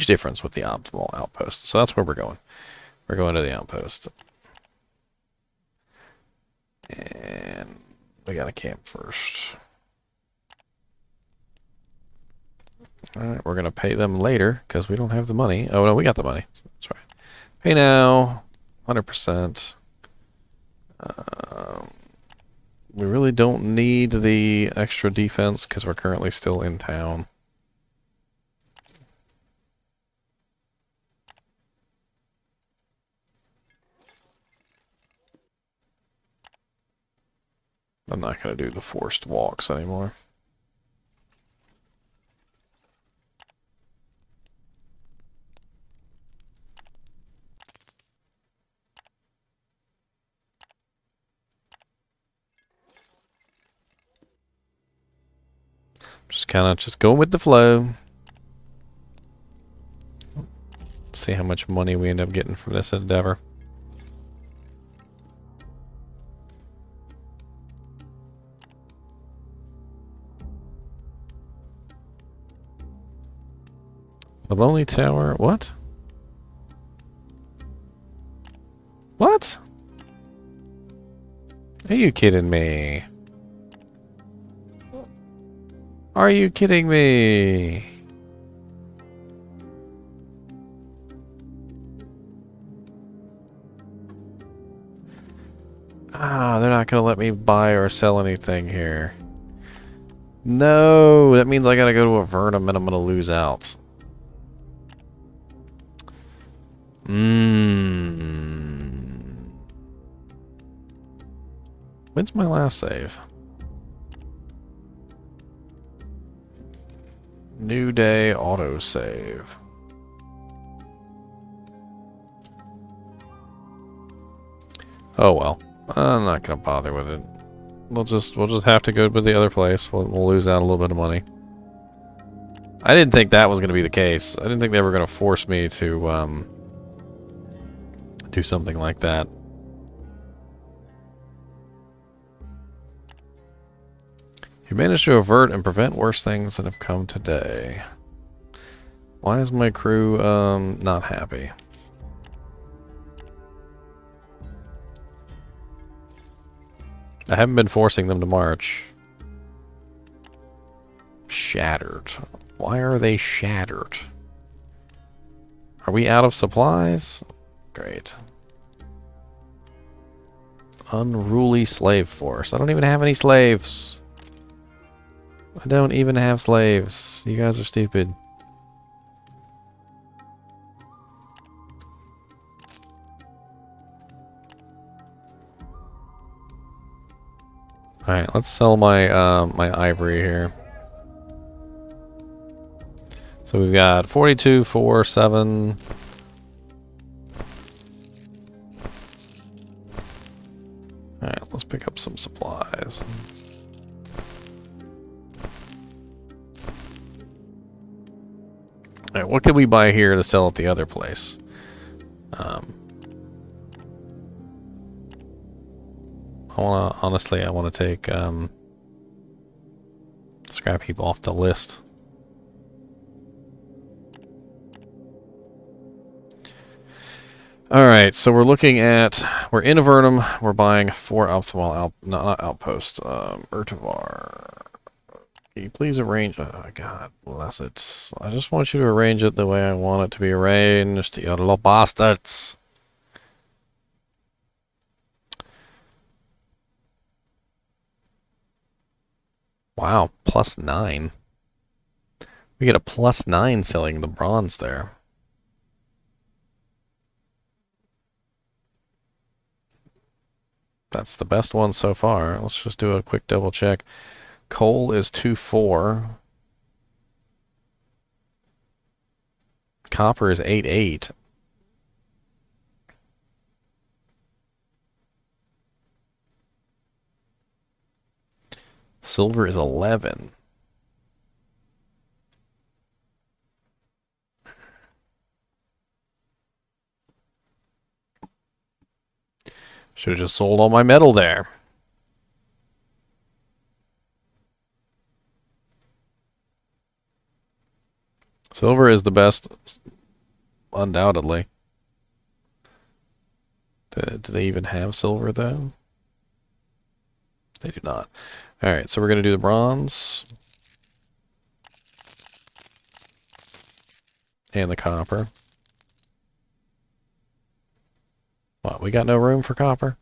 difference with the Optimal Outpost. So that's where we're going. We're going to the Outpost. And we gotta camp first. Alright, we're gonna pay them later because we don't have the money. Oh no, we got the money. That's right. Pay now, 100%. We really don't need the extra defense because we're currently still in town. I'm not going to do the forced walks anymore. Just kind of just going with the flow. See how much money we end up getting from this endeavor. The Lonely Tower, what? What? Are you kidding me? Are you kidding me? Ah, they're not gonna let me buy or sell anything here. No, that means I gotta go to Avernum and I'm gonna lose out. When's my last save? New day autosave. Oh well. I'm not gonna bother with it. We'll just have to go to the other place. We'll lose out a little bit of money. I didn't think that was gonna be the case. I didn't think they were gonna force me to do something like that. You managed to avert and prevent worse things that have come today. Why is my crew not happy? I haven't been forcing them to march. Shattered. Why are they shattered? Are we out of supplies? Great. Unruly slave force. I don't even have any slaves. I don't even have slaves. You guys are stupid. Alright, let's sell my my ivory here. So we've got 42, 4, 7. Alright, let's pick up some supplies. Alright, what can we buy here to sell at the other place? Honestly, I wanna take Scrap Heap off the list. Alright, so we're looking at... We're in Avernum. We're buying 4 not Outpost. Urtivar. Can you please arrange... Oh, God bless it. I just want you to arrange it the way I want it to be arranged. You little bastards. Wow, +9. We get a +9 selling the bronze there. That's the best one so far. Let's just do a quick double check. Coal is 2.4. Copper is 8.8. Silver is 11. Should have just sold all my metal there. Silver is the best, undoubtedly. Do they even have silver, though? They do not. Alright, so we're going to do the bronze. And the copper. What, we got no room for copper?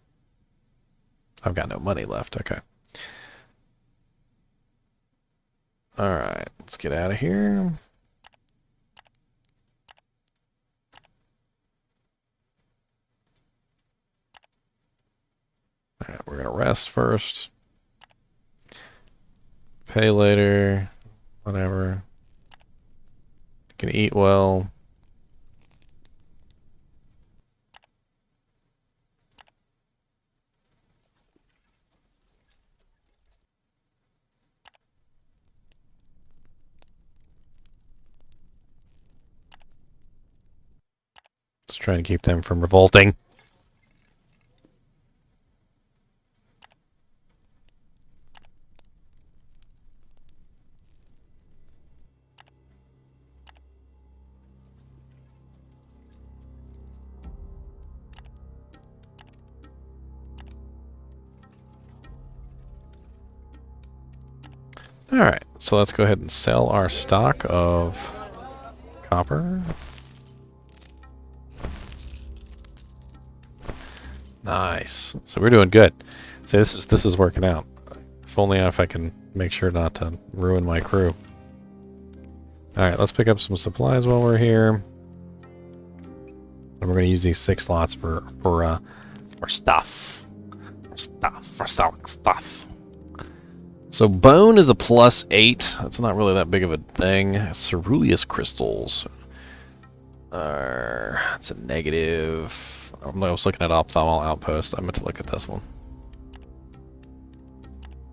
I've got no money left, okay. Alright, let's get out of here. Alright, we're gonna rest first. Pay later. Whatever. Can eat well. Let's try and keep them from revolting. Alright, so let's go ahead and sell our stock of copper. Nice. So we're doing good. So this is working out. If only if I can make sure not to ruin my crew. Alright, let's pick up some supplies while we're here. And we're gonna use these 6 slots for stuff. For selling stuff. So bone is a +8. That's not really that big of a thing. Ceruleus crystals. It's a negative. I was looking at Ophthalmal Outpost. I meant to look at this one.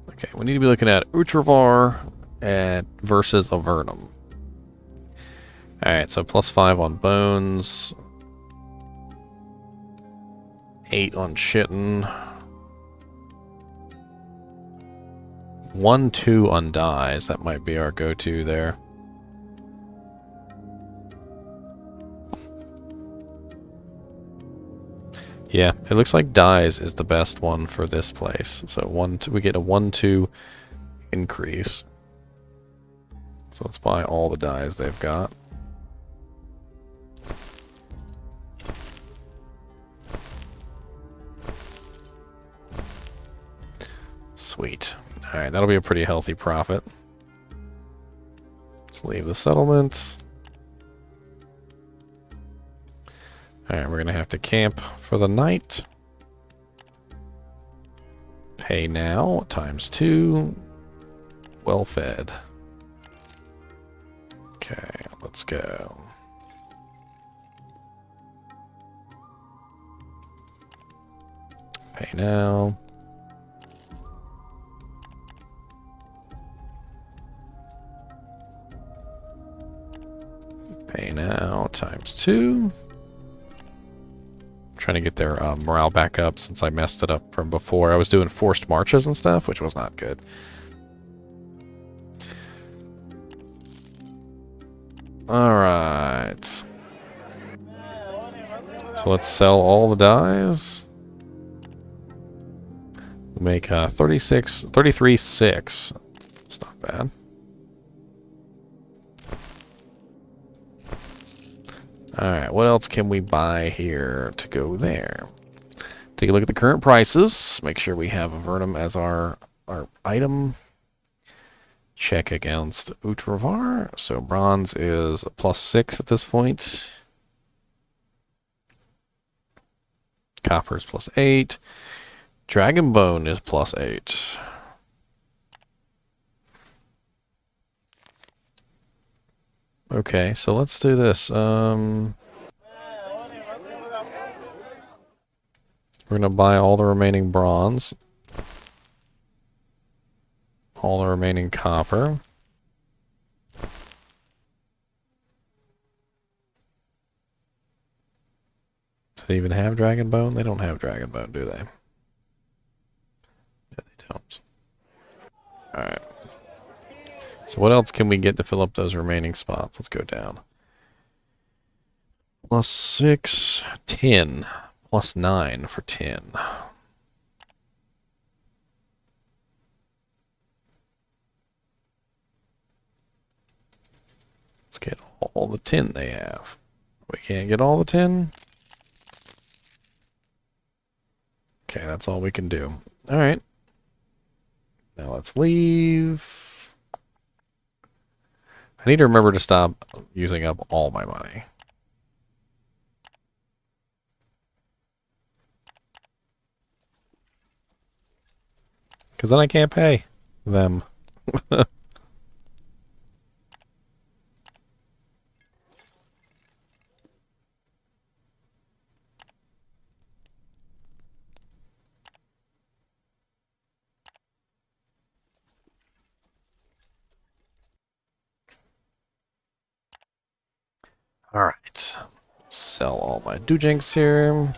Okay, we need to be looking at Utrivar versus Avernum. Alright, so +5 on bones. 8 on Chitin. 1-2 on dyes. That might be our go-to there. Yeah, it looks like dyes is the best one for this place. So we get a 1-2 increase. So let's buy all the dyes they've got. Sweet. Alright, that'll be a pretty healthy profit. Let's leave the settlements. Alright, we're gonna have to camp for the night. Pay now, ×2. Well fed. Okay, let's go. Pay now. Pay now, ×2. Trying to get their morale back up since I messed it up from before. I was doing forced marches and stuff, which was not good. Alright. So let's sell all the dyes. Make 33.6. It's not bad. Alright, what else can we buy here to go there? Take a look at the current prices. Make sure we have Avernum as our item. Check against Utravar. So bronze is +6 at this point. Copper is +8. Dragonbone is +8. Okay, so let's do this. We're gonna buy all the remaining bronze. All the remaining copper. Do they even have Dragonbone? They don't have Dragonbone, do they? Yeah, they don't. Alright. So what else can we get to fill up those remaining spots? Let's go down. +6, 10. +9 for 10. Let's get all the 10 they have. We can't get all the 10? Okay, that's all we can do. Alright. Now let's leave. I need to remember to stop using up all my money. Because then I can't pay them. Alright. Sell all my Dujinks here.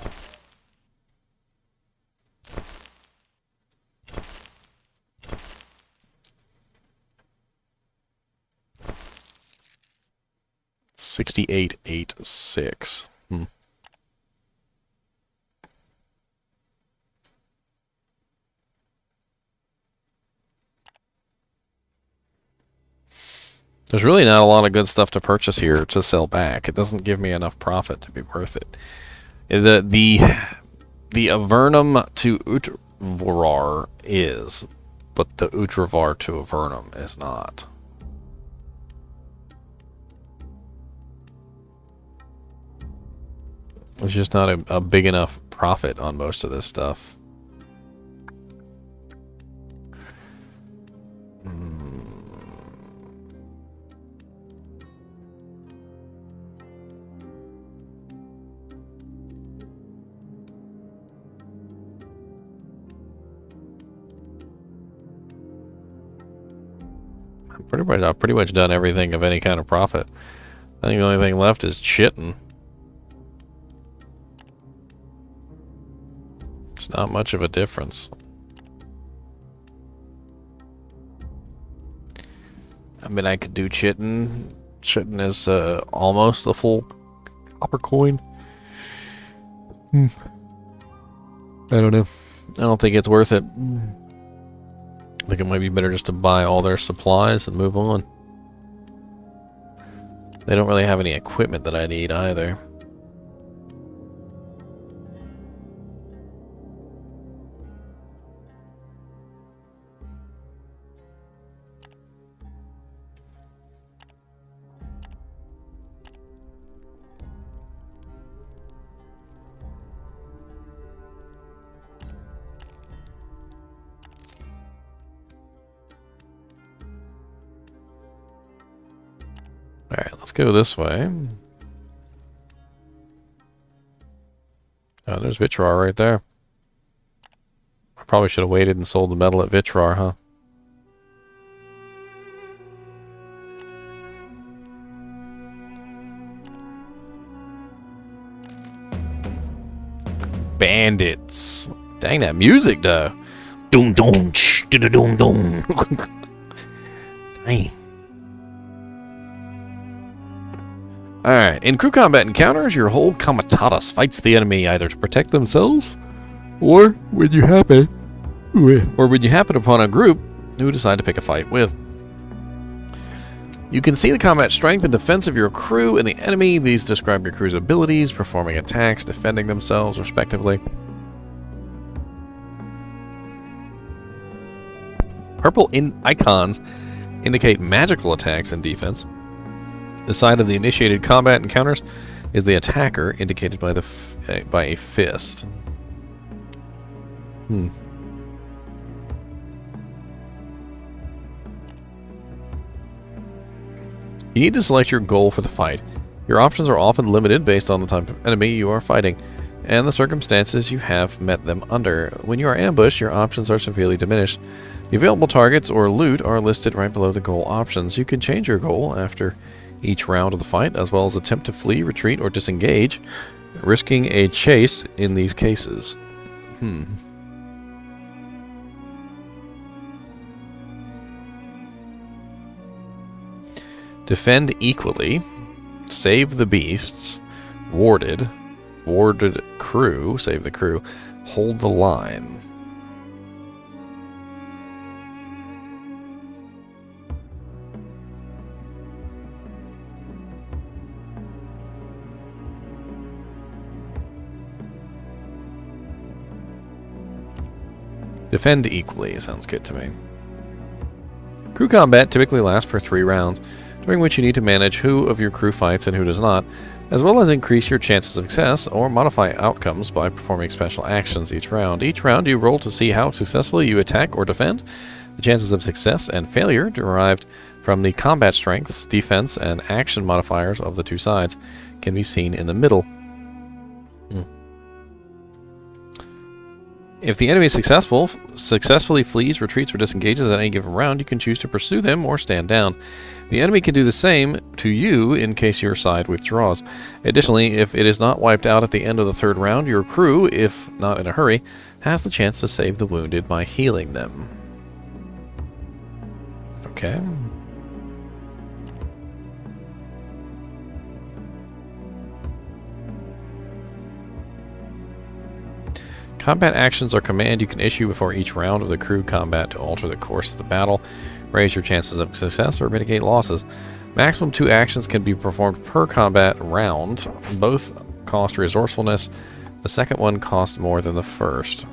$68.86. There's really not a lot of good stuff to purchase here to sell back. It doesn't give me enough profit to be worth it. The Avernum to Utravar is, but the Utravar to Avernum is not. There's just not a big enough profit on most of this stuff. I've pretty much done everything of any kind of profit. I think the only thing left is chitting. It's not much of a difference. I mean, I could do chitting. Chitting is almost a full copper coin. I don't know. I don't think it's worth it. I think it might be better just to buy all their supplies and move on. They don't really have any equipment that I need either. Alright, let's go this way. Oh, there's Vitrar right there. I probably should have waited and sold the metal at Vitrar, huh? Bandits. Dang, that music, though. Doom, doom, doom, doom. Dang. Alright, in crew combat encounters, your whole comitatus fights the enemy either to protect themselves, or when you happen upon a group who decide to pick a fight with. You can see the combat strength and defense of your crew and the enemy. These describe your crew's abilities, performing attacks, defending themselves, respectively. Purple icons indicate magical attacks and defense. The side of the initiated combat encounters is the attacker, indicated by by a fist. You need to select your goal for the fight. Your options are often limited based on the type of enemy you are fighting and the circumstances you have met them under. When you are ambushed, your options are severely diminished. The available targets or loot are listed right below the goal options. You can change your goal after each round of the fight, as well as attempt to flee, retreat, or disengage, risking a chase in these cases. Defend equally, save the beasts, warded crew, save the crew, hold the line. Defend equally sounds good to me. Crew combat typically lasts for 3 rounds, during which you need to manage who of your crew fights and who does not, as well as increase your chances of success or modify outcomes by performing special actions each round. Each round you roll to see how successfully you attack or defend. The chances of success and failure derived from the combat strengths, defense, and action modifiers of the 2 sides can be seen in the middle. If the enemy is successfully flees, retreats, or disengages at any given round, you can choose to pursue them or stand down. The enemy can do the same to you in case your side withdraws. Additionally, if it is not wiped out at the end of the 3rd round, your crew, if not in a hurry, has the chance to save the wounded by healing them. Okay. Combat actions are command you can issue before each round of the crew combat to alter the course of the battle, raise your chances of success, or mitigate losses. Maximum 2 actions can be performed per combat round. Both cost resourcefulness. The second one costs more than the first.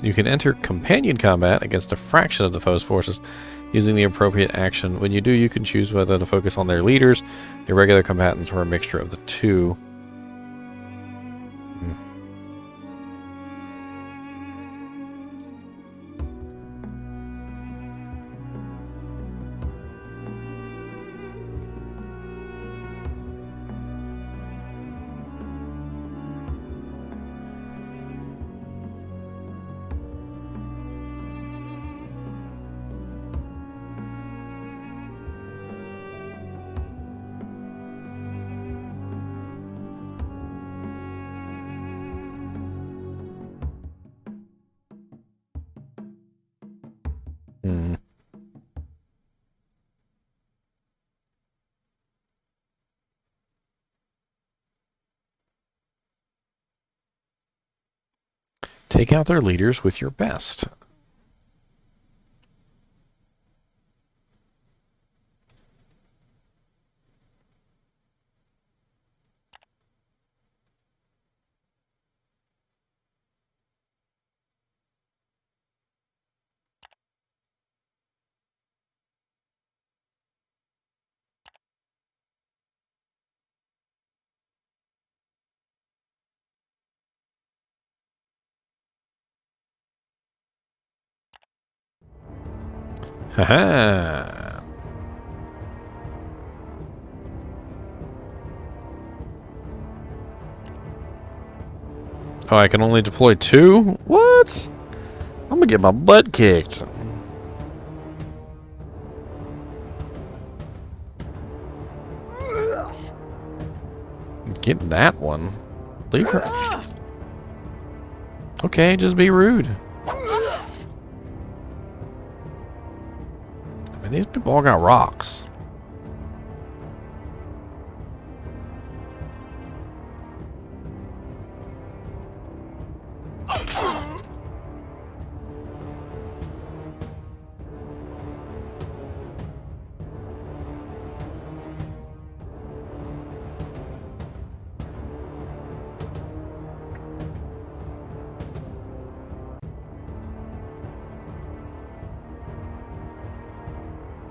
You can enter companion combat against a fraction of the foe's forces using the appropriate action. When you do, you can choose whether to focus on their leaders, irregular combatants, or a mixture of the 2. Take out their leaders with your best. Haha. Oh, I can only deploy 2? What? I'm gonna get my butt kicked. Get that one. Leave her. Okay, just be rude. And these people all got rocks.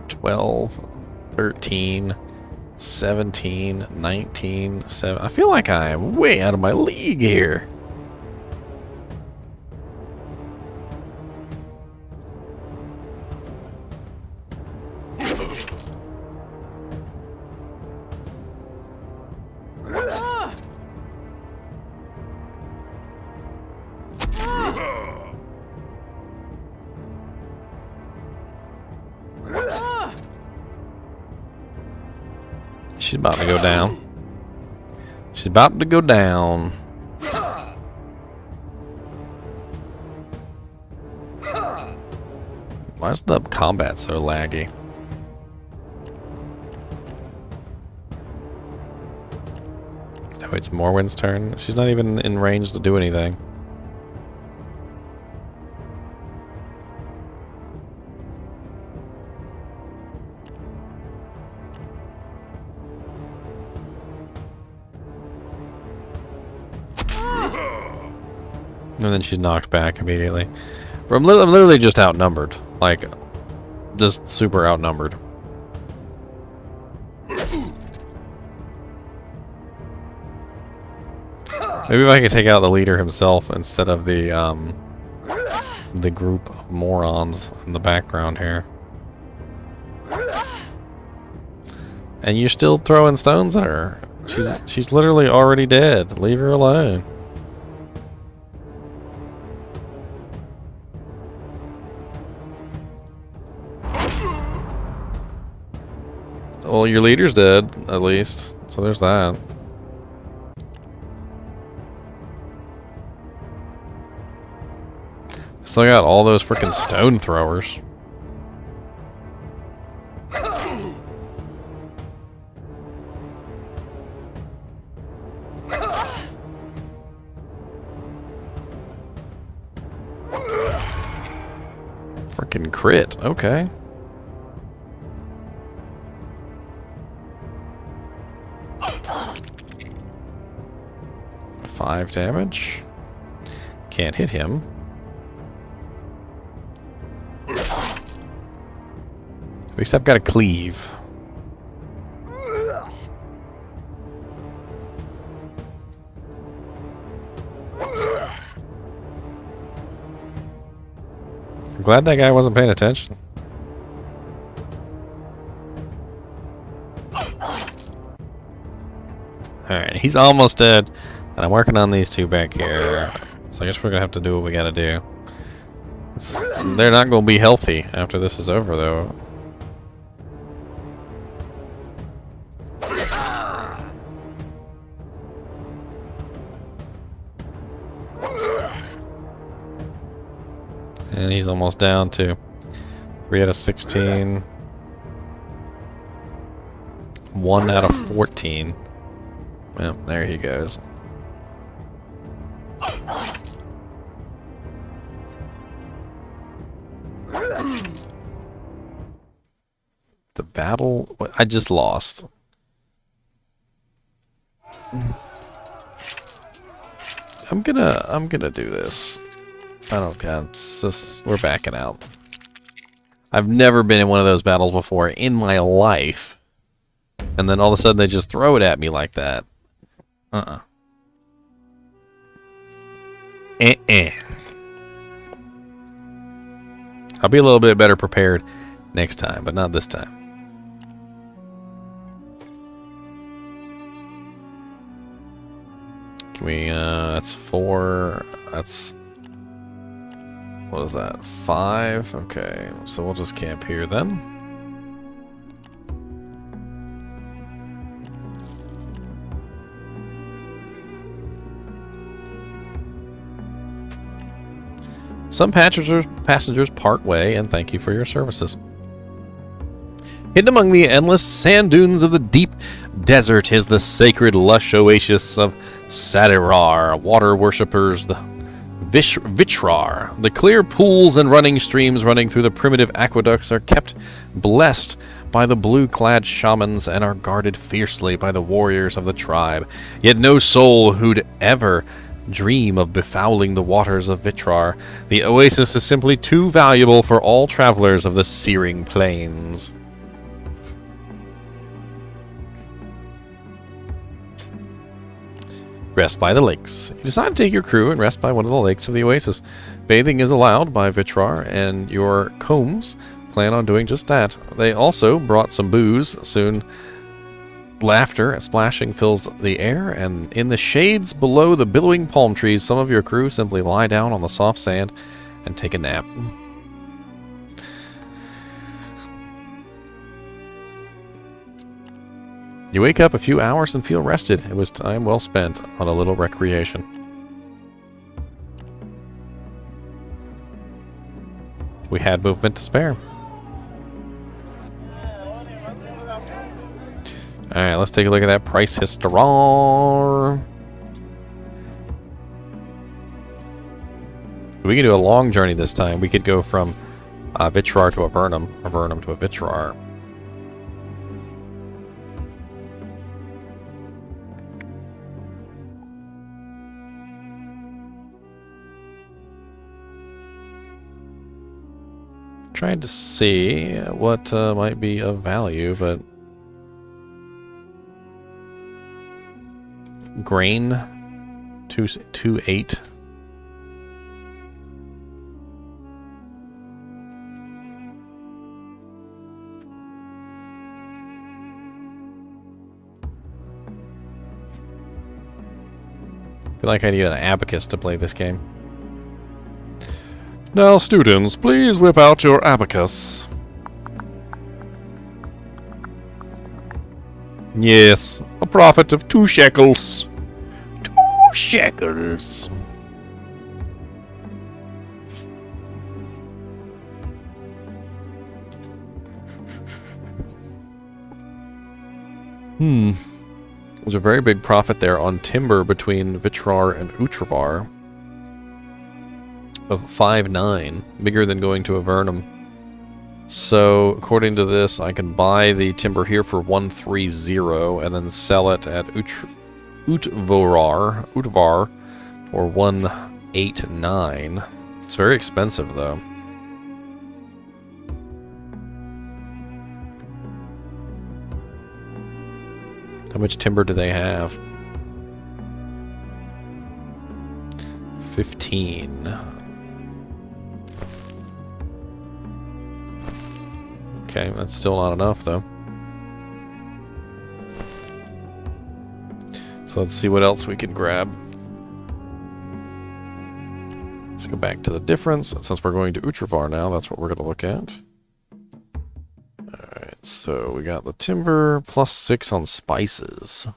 Twelve, 13, 17, 19, 7. I feel like I am way out of my league here. She's about to go down. She's about to go down. Why is the combat so laggy? Oh, it's Morwen's turn. She's not even in range to do anything. And then she's knocked back immediately. I'm literally just outnumbered. Like, just super outnumbered. Maybe if I could take out the leader himself instead of the group of morons in the background here. And you're still throwing stones at her. She's literally already dead. Leave her alone. Well, your leader's dead, at least. So there's that. Still got all those freaking stone throwers. Freaking crit. Okay. 5 damage. Can't hit him. At least I've got a cleave. I'm glad that guy wasn't paying attention. Alright, he's almost dead. And I'm working on these two back here. So I guess we're gonna have to do what we gotta do. They're not gonna be healthy after this is over, though. And he's almost down to 3 out of 16. 1 out of 14. Well, there he goes. The battle, I just lost. I'm gonna do this. I don't care. We're backing out. I've never been in one of those battles before in my life. And then all of a sudden they just throw it at me like that. I'll be a little bit better prepared next time, but not this time. Can we, that's 4, that's, what is that, 5? Okay, so we'll just camp here then. Some passengers part way, and thank you for your services. Hidden among the endless sand dunes of the deep desert is the sacred lush oasis of Sadirar, water worshippers, the Vitrar. The clear pools and running streams running through the primitive aqueducts are kept blessed by the blue-clad shamans and are guarded fiercely by the warriors of the tribe. Yet no soul who'd ever dream of befouling the waters of Vitrar. The oasis is simply too valuable for all travelers of the searing plains. Rest by the lakes. You decide to take your crew and rest by one of the lakes of the oasis. Bathing is allowed by Vitrar, and your combs plan on doing just that. They also brought some booze. Soon, laughter and splashing fills the air, and in the shades below the billowing palm trees, some of your crew simply lie down on the soft sand and take a nap. You wake up a few hours and feel rested. It was time well spent on a little recreation. We had movement to spare. Alright, let's take a look at that price history. We can do a long journey this time. We could go from Vitrar to Avernum, Avernum to a Vitrar. Trying to see what might be of value, but grain 2.8. I feel like I need an abacus to play this game. Now, students, please whip out your abacus. Yes, a profit of 2 shekels. 2 shekels. There's a very big profit there on timber between Vitrar and Utravar of 5.9, bigger than going to Avernum. So, according to this, I can buy the timber here for 130 and then sell it at Utvar for 189. It's very expensive, though. How much timber do they have? 15. Okay, that's still not enough, though. So let's see what else we can grab. Let's go back to the difference. Since we're going to Utravar now, that's what we're going to look at. Alright, so we got the timber, plus 6 on spices.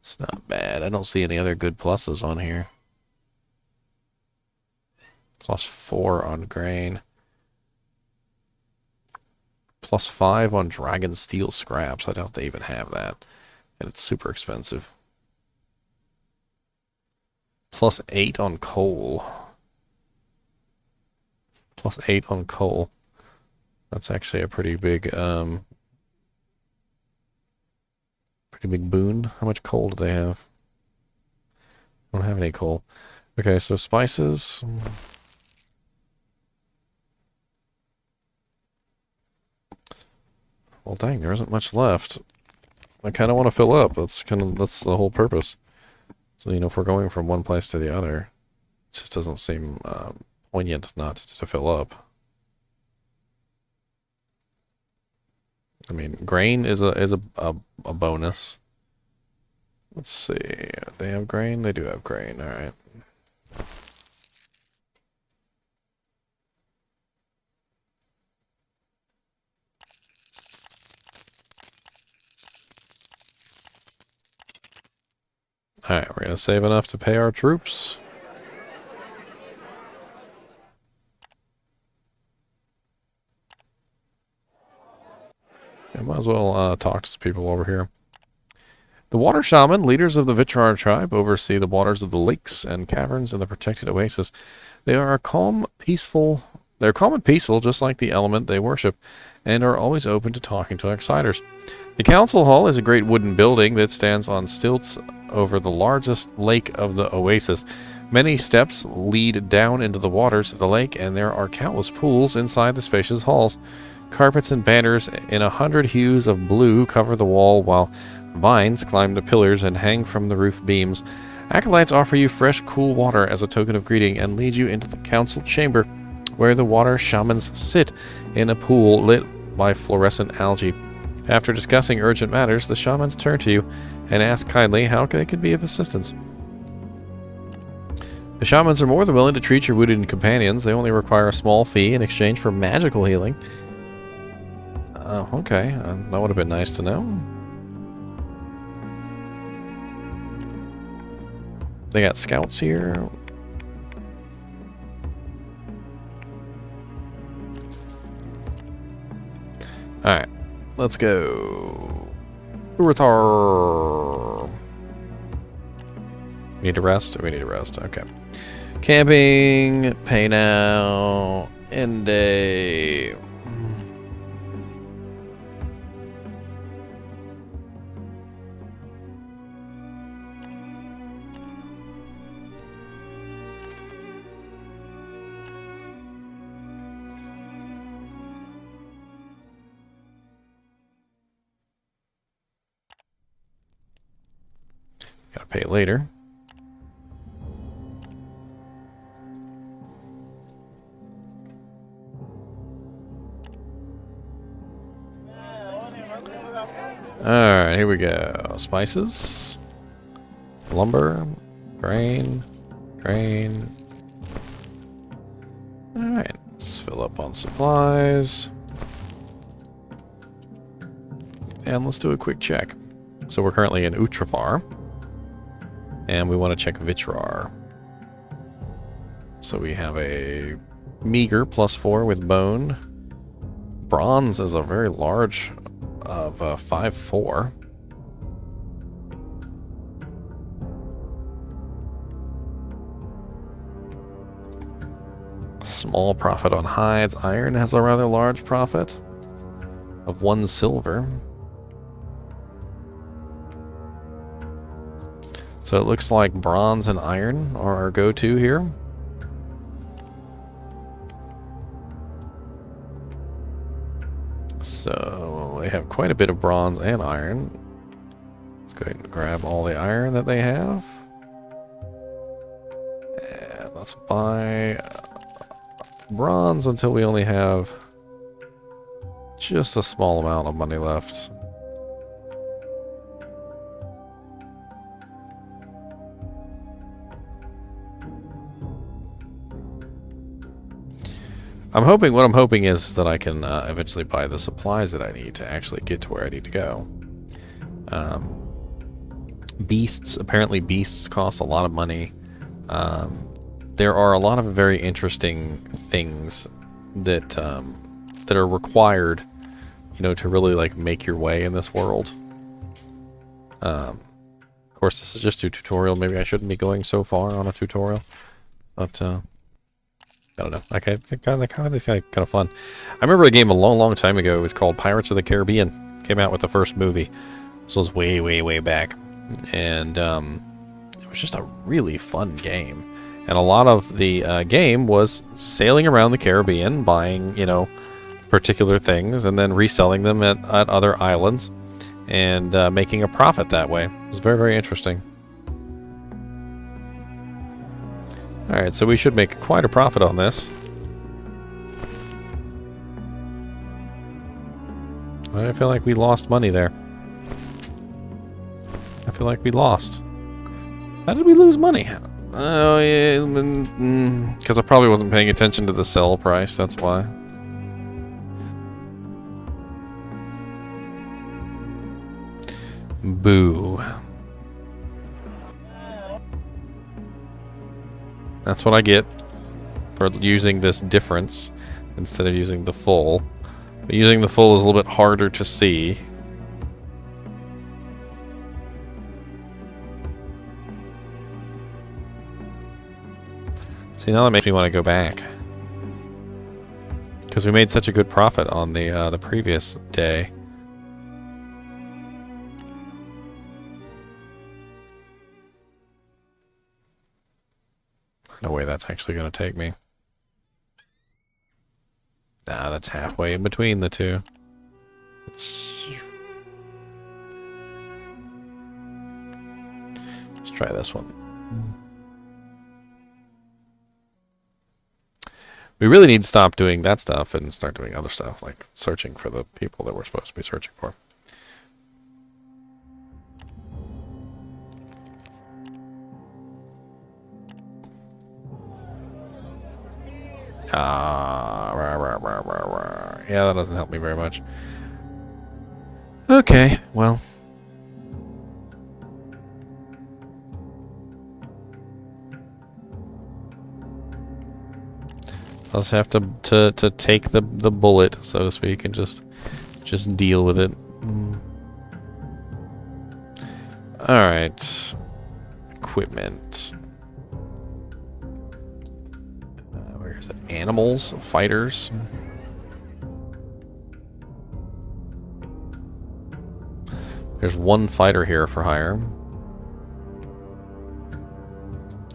It's not bad. I don't see any other good pluses on here. Plus 4 on grain. Plus 5 on dragon steel scraps. I doubt they even have that. And it's super expensive. Plus 8 on coal. Plus 8 on coal. That's actually a pretty big boon. How much coal do they have? I don't have any coal. Okay, so spices. Well, dang, there isn't much left. I kind of want to fill up. That's the whole purpose. So, you know, if we're going from one place to the other, it just doesn't seem poignant not to fill up. I mean, grain is a bonus. Let's see. They have grain? They do have grain. All right. Alright, we're going to save enough to pay our troops. I might as well talk to some people over here. The water shaman, leaders of the Vitrar tribe, oversee the waters of the lakes and caverns in the protected oasis. They are calm, peaceful. They're calm and peaceful, just like the element they worship, and are always open to talking to outsiders. The council hall is a great wooden building that stands on stilts over the largest lake of the oasis. Many steps lead down into the waters of the lake, and there are countless pools inside the spacious halls. Carpets and banners in 100 hues of blue cover the wall, while vines climb the pillars and hang from the roof beams. Acolytes offer you fresh, cool water as a token of greeting and lead you into the council chamber, where the water shamans sit in a pool lit by fluorescent algae. After discussing urgent matters, the shamans turn to you and ask kindly how they could be of assistance. The shamans are more than willing to treat your wounded companions. They only require a small fee in exchange for magical healing. Okay. That would have been nice to know. They got scouts here. Alright. Let's go. Urthar. Need to rest? We need to rest. Okay. Camping. Pay now. End day. Gotta pay later. Alright, here we go. Spices. Lumber. Grain. Alright, let's fill up on supplies. And let's do a quick check. So we're currently in Utrafar. And we want to check Vitrar. So we have a meager +4 with bone. Bronze is a very large of 5-4. Small profit on hides. Iron has a rather large profit of 1 silver. So it looks like bronze and iron are our go-to here. So they have quite a bit of bronze and iron. Let's go ahead and grab all the iron that they have. And let's buy bronze until we only have just a small amount of money left. What I'm hoping is that I can eventually buy the supplies that I need to actually get to where I need to go. Apparently beasts cost a lot of money. There are a lot of very interesting things that that are required, to really like make your way in this world. Of course, this is just a tutorial. Maybe I shouldn't be going so far on a tutorial, but I don't know. Okay, kind of fun. I remember a game a long time ago. It was called Pirates of the Caribbean. Came out with the first movie. This was way back, and it was just a really fun game. And a lot of the game was sailing around the Caribbean, buying particular things, and then reselling them at other islands, and making a profit that way. It was very interesting. Alright, so we should make quite a profit on this. I feel like we lost money there. I feel like we lost. How did we lose money? Oh, yeah, because I probably wasn't paying attention to the sell price, that's why. Boo. That's what I get for using this difference instead of using the full. But using the full is a little bit harder to see. See, now that makes me want to go back. Because we made such a good profit on the previous day. No way that's actually going to take me. Nah, that's halfway in between the two. Let's try this one. We really need to stop doing that stuff and start doing other stuff, like searching for the people that we're supposed to be searching for. Yeah, that doesn't help me very much. Okay, well. I'll just have to take the bullet, so to speak, and just deal with it. Alright. Equipment. Where is it? Animals? Fighters? There's one fighter here for hire.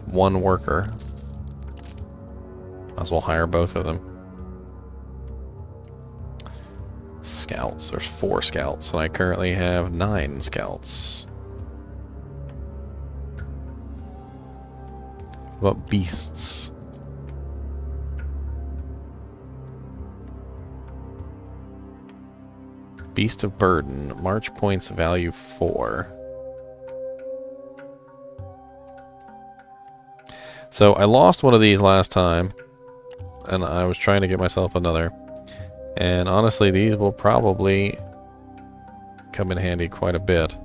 One worker. Might as well hire both of them. Scouts. There's 4 scouts, and I currently have 9 scouts. What about beasts? Beast of Burden. March points value 4. So I lost one of these last time, and I was trying to get myself another. And honestly, these will probably come in handy quite a bit.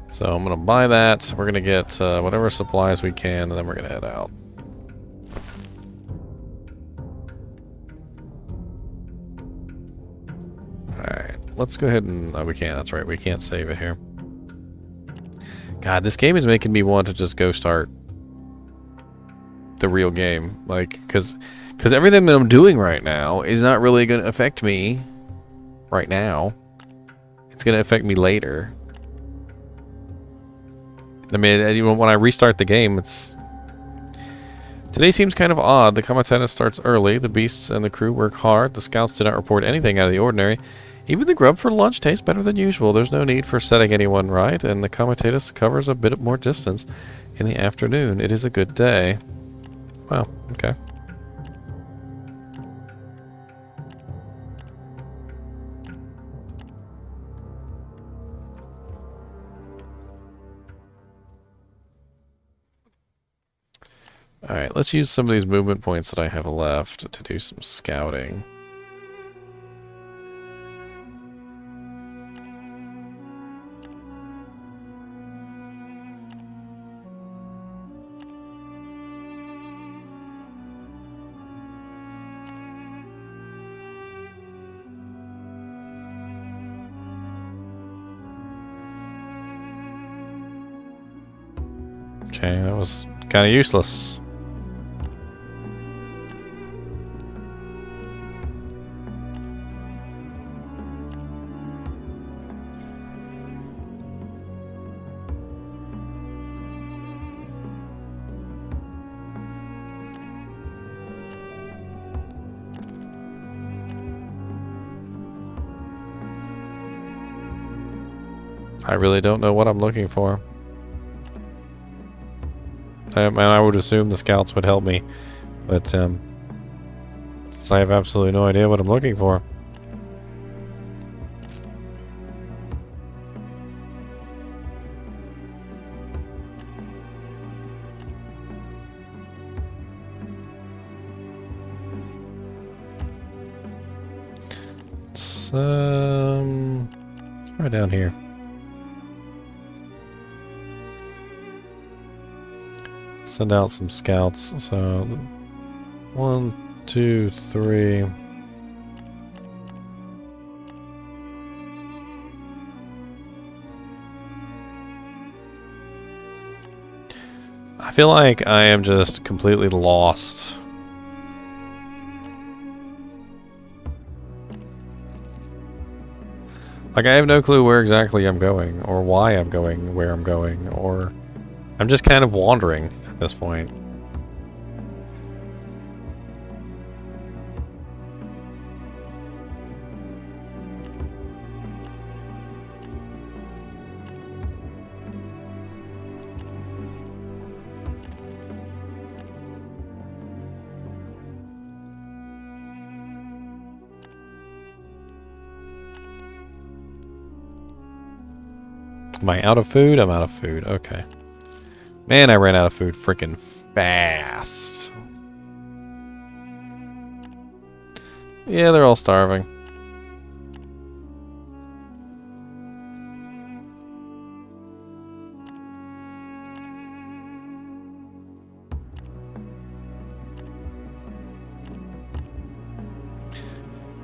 So I'm going to buy that. We're going to get whatever supplies we can, and then we're going to head out. Alright, let's go ahead and... Oh, we can't. That's right. We can't save it here. God, this game is making me want to just go start the real game. Like, because everything that I'm doing right now is not really going to affect me right now. It's going to affect me later. I mean, even when I restart the game, it's... Today seems kind of odd. The combat starts early. The beasts and the crew work hard. The scouts did not report anything out of the ordinary. Even the grub for lunch tastes better than usual. There's no need for setting anyone right, and the comitatus covers a bit more distance in the afternoon. It is a good day. Wow, okay. Alright, let's use some of these movement points that I have left to do some scouting. Okay, that was kind of useless. I really don't know what I'm looking for. I would assume the scouts would help me, but I have absolutely no idea what I'm looking for. Let's try down here. Send out some scouts. So 1, 2, 3. I feel like I am just completely lost. Like, I have no clue where exactly I'm going, or why I'm going where I'm going, or... I'm just kind of wandering at this point. Am I out of food? I'm out of food. Okay. Man, I ran out of food freaking fast. Yeah, they're all starving.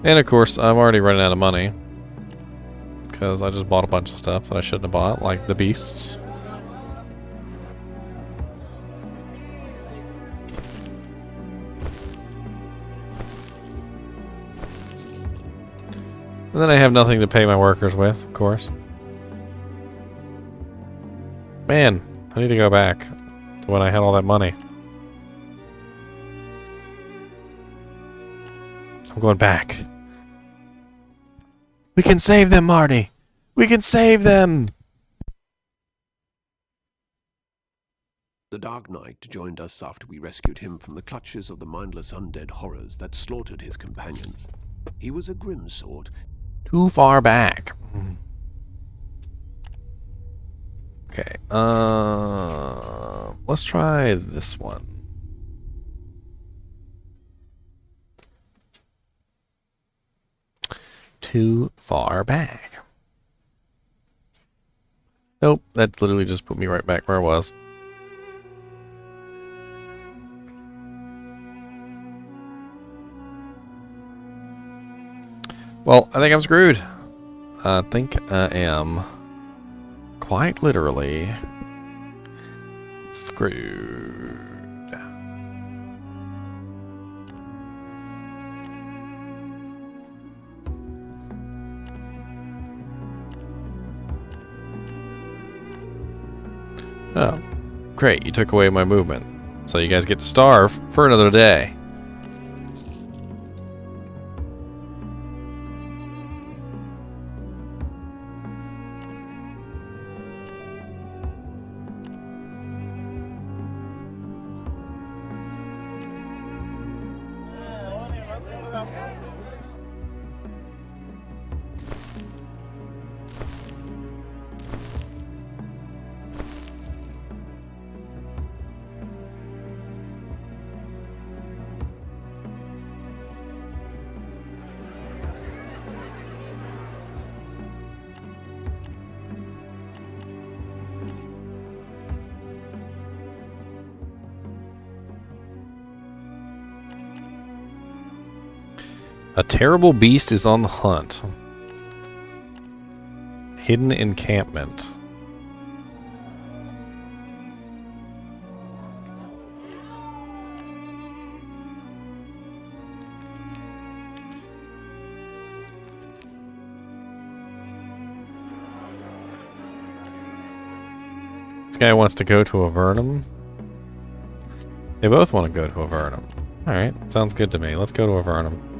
And of course, I'm already running out of money. Because I just bought a bunch of stuff that I shouldn't have bought, like the beasts. And then I have nothing to pay my workers with, of course. Man, I need to go back to when I had all that money. I'm going back. We can save them, Marty! We can save them! The Dark Knight joined us after we rescued him from the clutches of the mindless undead horrors that slaughtered his companions. He was a grim sort. Too far back. Okay, let's try this one. Too far back. Nope, that literally just put me right back where I was. Well, I think I'm screwed. I think I am quite literally screwed. Oh, great, you took away my movement. So you guys get to starve for another day. A terrible beast is on the hunt. Hidden encampment. This guy wants to go to Avernum. They both want to go to Avernum. Alright, sounds good to me. Let's go to Avernum.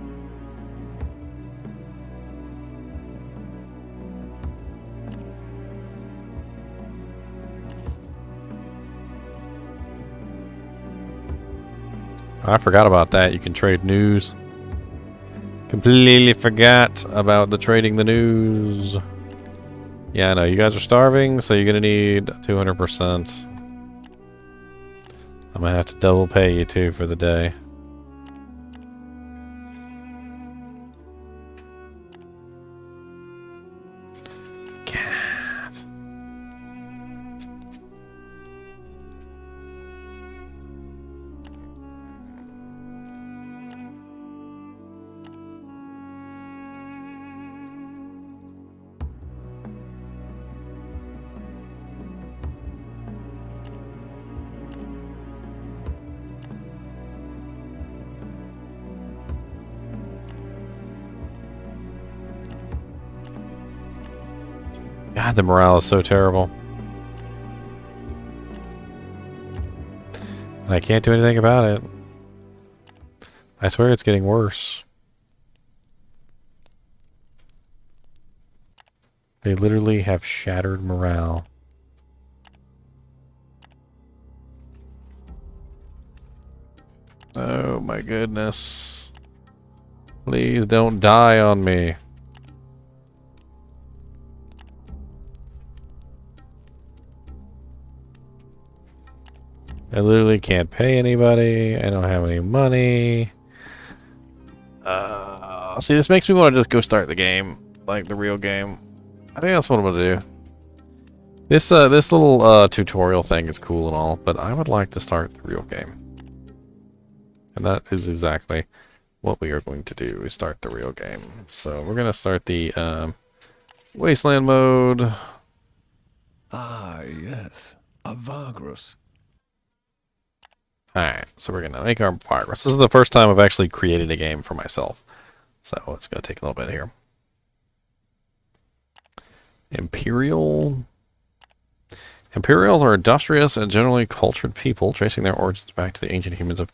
I forgot about that. You can trade news. Completely forgot about the trading the news. Yeah, I know. You guys are starving, so you're going to need 200%. I'm going to have to double pay you, too, for the day. God, the morale is so terrible. And I can't do anything about it. I swear it's getting worse. They literally have shattered morale. Oh my goodness. Please don't die on me. I literally can't pay anybody. I don't have any money. See, this makes me want to just go start the game. Like the real game. I think that's what I'm gonna do. This little tutorial thing is cool and all, but I would like to start the real game. And that is exactly what we are going to do, is start the real game. So we're gonna start the Wasteland mode. Ah, yes. A Vagrus. Alright, so we're gonna make our Vagrus. This is the first time I've actually created a game for myself. So it's gonna take a little bit here. Imperial. Imperials are industrious and generally cultured people, tracing their origins back to the ancient humans of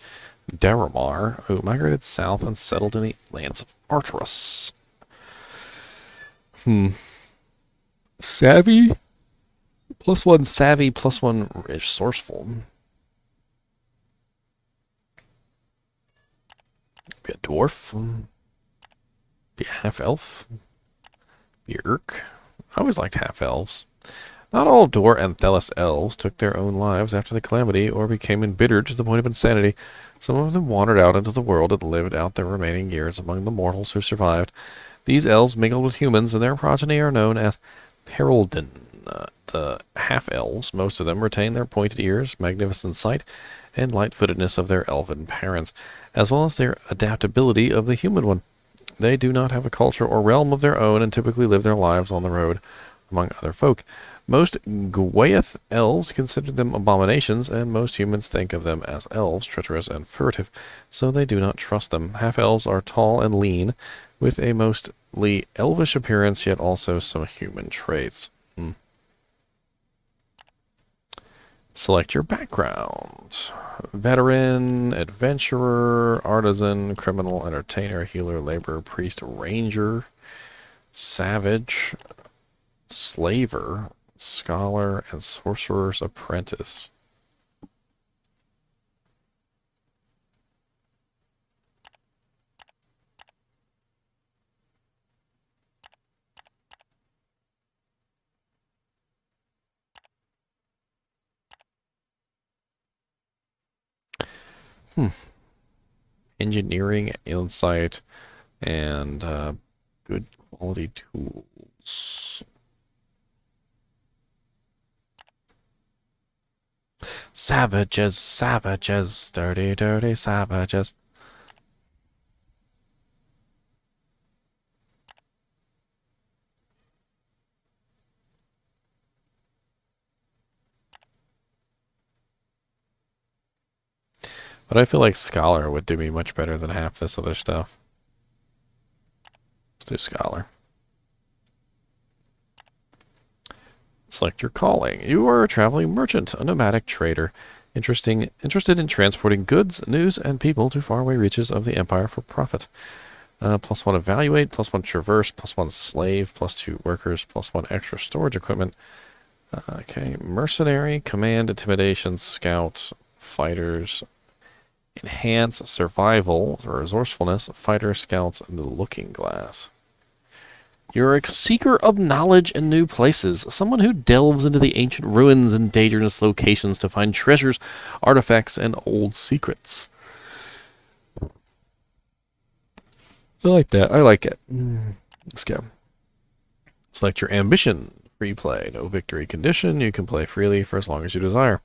Daramar, who migrated south and settled in the lands of Arturus. Savvy? +1 savvy, +1 resourceful. Be a dwarf. Be a half-elf. Be a Urk. I always liked half-elves. Not all Dor and Thelis elves took their own lives after the calamity or became embittered to the point of insanity. Some of them wandered out into the world and lived out their remaining years among the mortals who survived. These elves mingled with humans, and their progeny are known as Perildin. The half-elves, most of them, retain their pointed ears, magnificent sight, and light-footedness of their elven parents, as well as their adaptability of the human one. They do not have a culture or realm of their own and typically live their lives on the road among other folk. Most Gwaith elves consider them abominations, and most humans think of them as elves, treacherous and furtive, so they do not trust them. Half-elves are tall and lean, with a mostly elvish appearance, yet also some human traits. Select your background. Veteran, adventurer, artisan, criminal, entertainer, healer, laborer, priest, ranger, savage, slaver, scholar, and sorcerer's apprentice. Engineering, insight, and good quality tools. Savages, savages, dirty, dirty savages. But I feel like Scholar would do me much better than half this other stuff. Let's do Scholar. Select your calling. You are a traveling merchant, a nomadic trader, interested in transporting goods, news, and people to faraway reaches of the Empire for profit. +1 evaluate, +1 traverse, +1 slave, +2 workers, +1 extra storage equipment. Okay, mercenary, command, intimidation, scout, fighters, enhance survival, resourcefulness, fighter, scouts, and the looking glass. You're a seeker of knowledge and new places, someone who delves into the ancient ruins and dangerous locations to find treasures, artifacts, and old secrets. I like that. I like it. Let's go. Select your ambition. Free play. No victory condition. You can play freely for as long as you desire.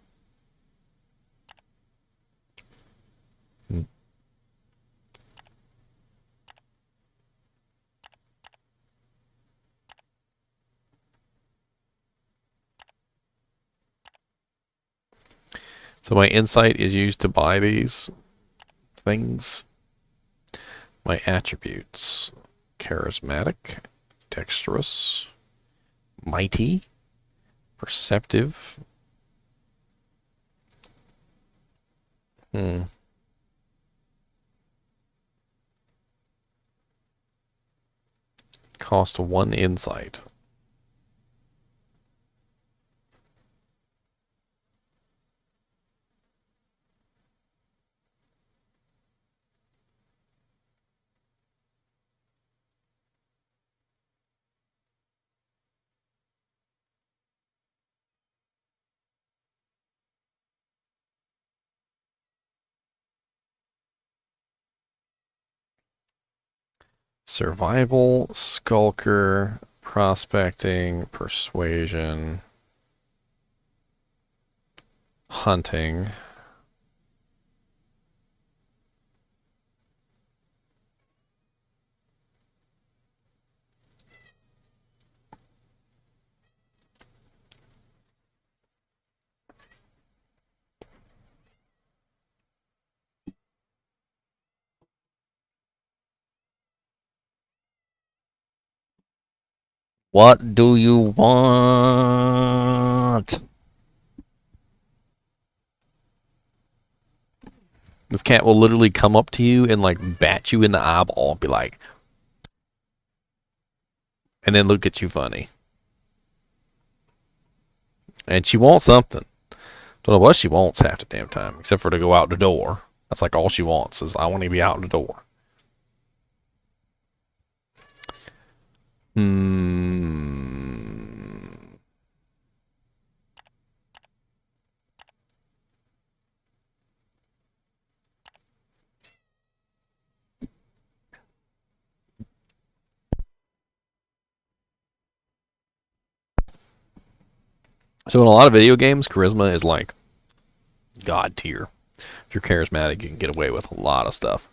So my insight is used to buy these things. My attributes: charismatic, dexterous, Mighty. Perceptive. Cost 1 insight. Survival, Skulker, Prospecting, Persuasion, Hunting. What do you want? This cat will literally come up to you and like bat you in the eyeball, be like, and then look at you funny. And she wants something. Don't know what she wants half the damn time, except for to go out the door. That's like all she wants is I want to be out the door. So in a lot of video games, charisma is like god tier. If you're charismatic, you can get away with a lot of stuff.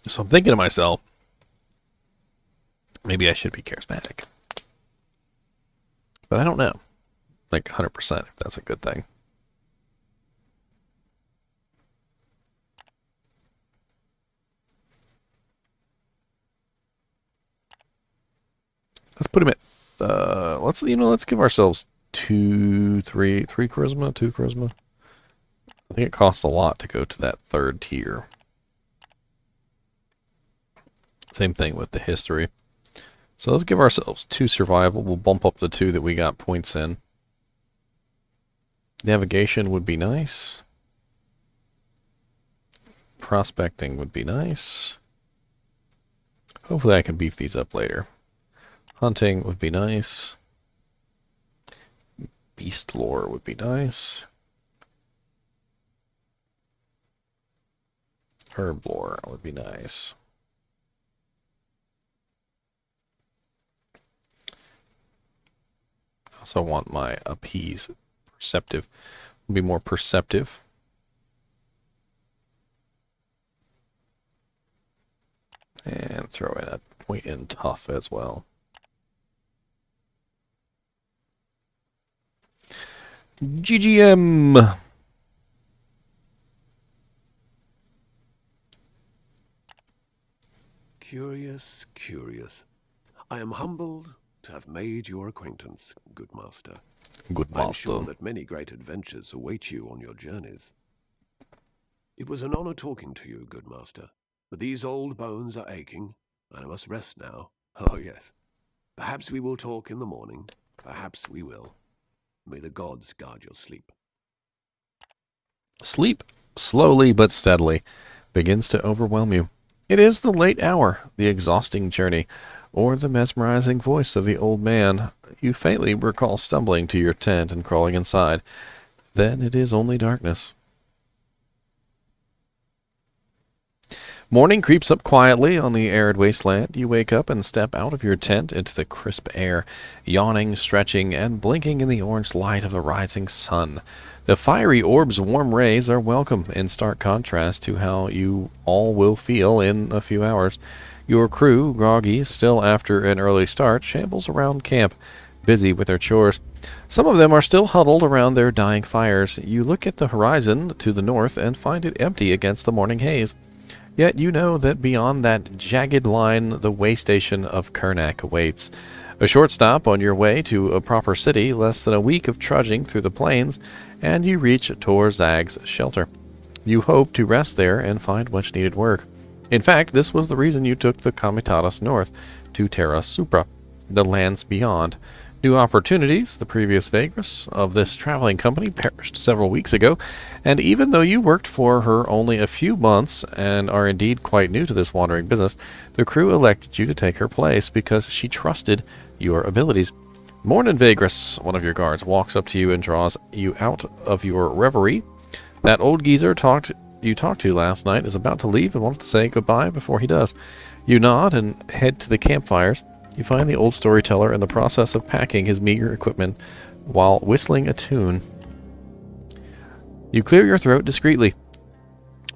So I'm thinking to myself, maybe I should be charismatic. But I don't know. Like 100% if that's a good thing. Let's put him at let's give ourselves three charisma, 2 charisma. I think it costs a lot to go to that 3rd tier. Same thing with the history. So let's give ourselves 2 survival. We'll bump up the 2 that we got points in. Navigation would be nice. Prospecting would be nice. Hopefully I can beef these up later. Hunting would be nice. Beast lore would be nice. Herb lore would be nice. I also want my appease. Perceptive would be more perceptive. And throw in a point in tough as well. GGM. Curious, curious. I am humbled to have made your acquaintance, good master. Good I'm master. sure that many great adventures await you on your journeys. It was an honor talking to you, good master, but these old bones are aching, and I must rest now. Oh, yes. Perhaps we will talk in the morning. Perhaps we will. May the gods guard your sleep. Sleep, slowly but steadily, begins to overwhelm you. It is the late hour, the exhausting journey, or the mesmerizing voice of the old man. You faintly recall stumbling to your tent and crawling inside. Then it is only darkness. Morning creeps up quietly on the arid wasteland. You wake up and step out of your tent into the crisp air, yawning, stretching, and blinking in the orange light of the rising sun. The fiery orb's warm rays are welcome, in stark contrast to how you all will feel in a few hours. Your crew, groggy, still after an early start, shambles around camp, busy with their chores. Some of them are still huddled around their dying fires. You look at the horizon to the north and find it empty against the morning haze. Yet you know that beyond that jagged line the way station of Kernak awaits. A short stop on your way to a proper city, less than a week of trudging through the plains, and you reach Tor Zag's shelter. You hope to rest there and find much needed work. In fact, this was the reason you took the Comitatus north to Terra Supra, the lands beyond. New opportunities, the previous Vagrus of this traveling company perished several weeks ago, and even though you worked for her only a few months and are indeed quite new to this wandering business, the crew elected you to take her place because she trusted your abilities. Mornin Vagrus, one of your guards, walks up to you and draws you out of your reverie. That old geezer you talked to last night is about to leave and wanted to say goodbye before he does. You nod and head to the campfires. You find the old storyteller in the process of packing his meager equipment while whistling a tune. You clear your throat discreetly.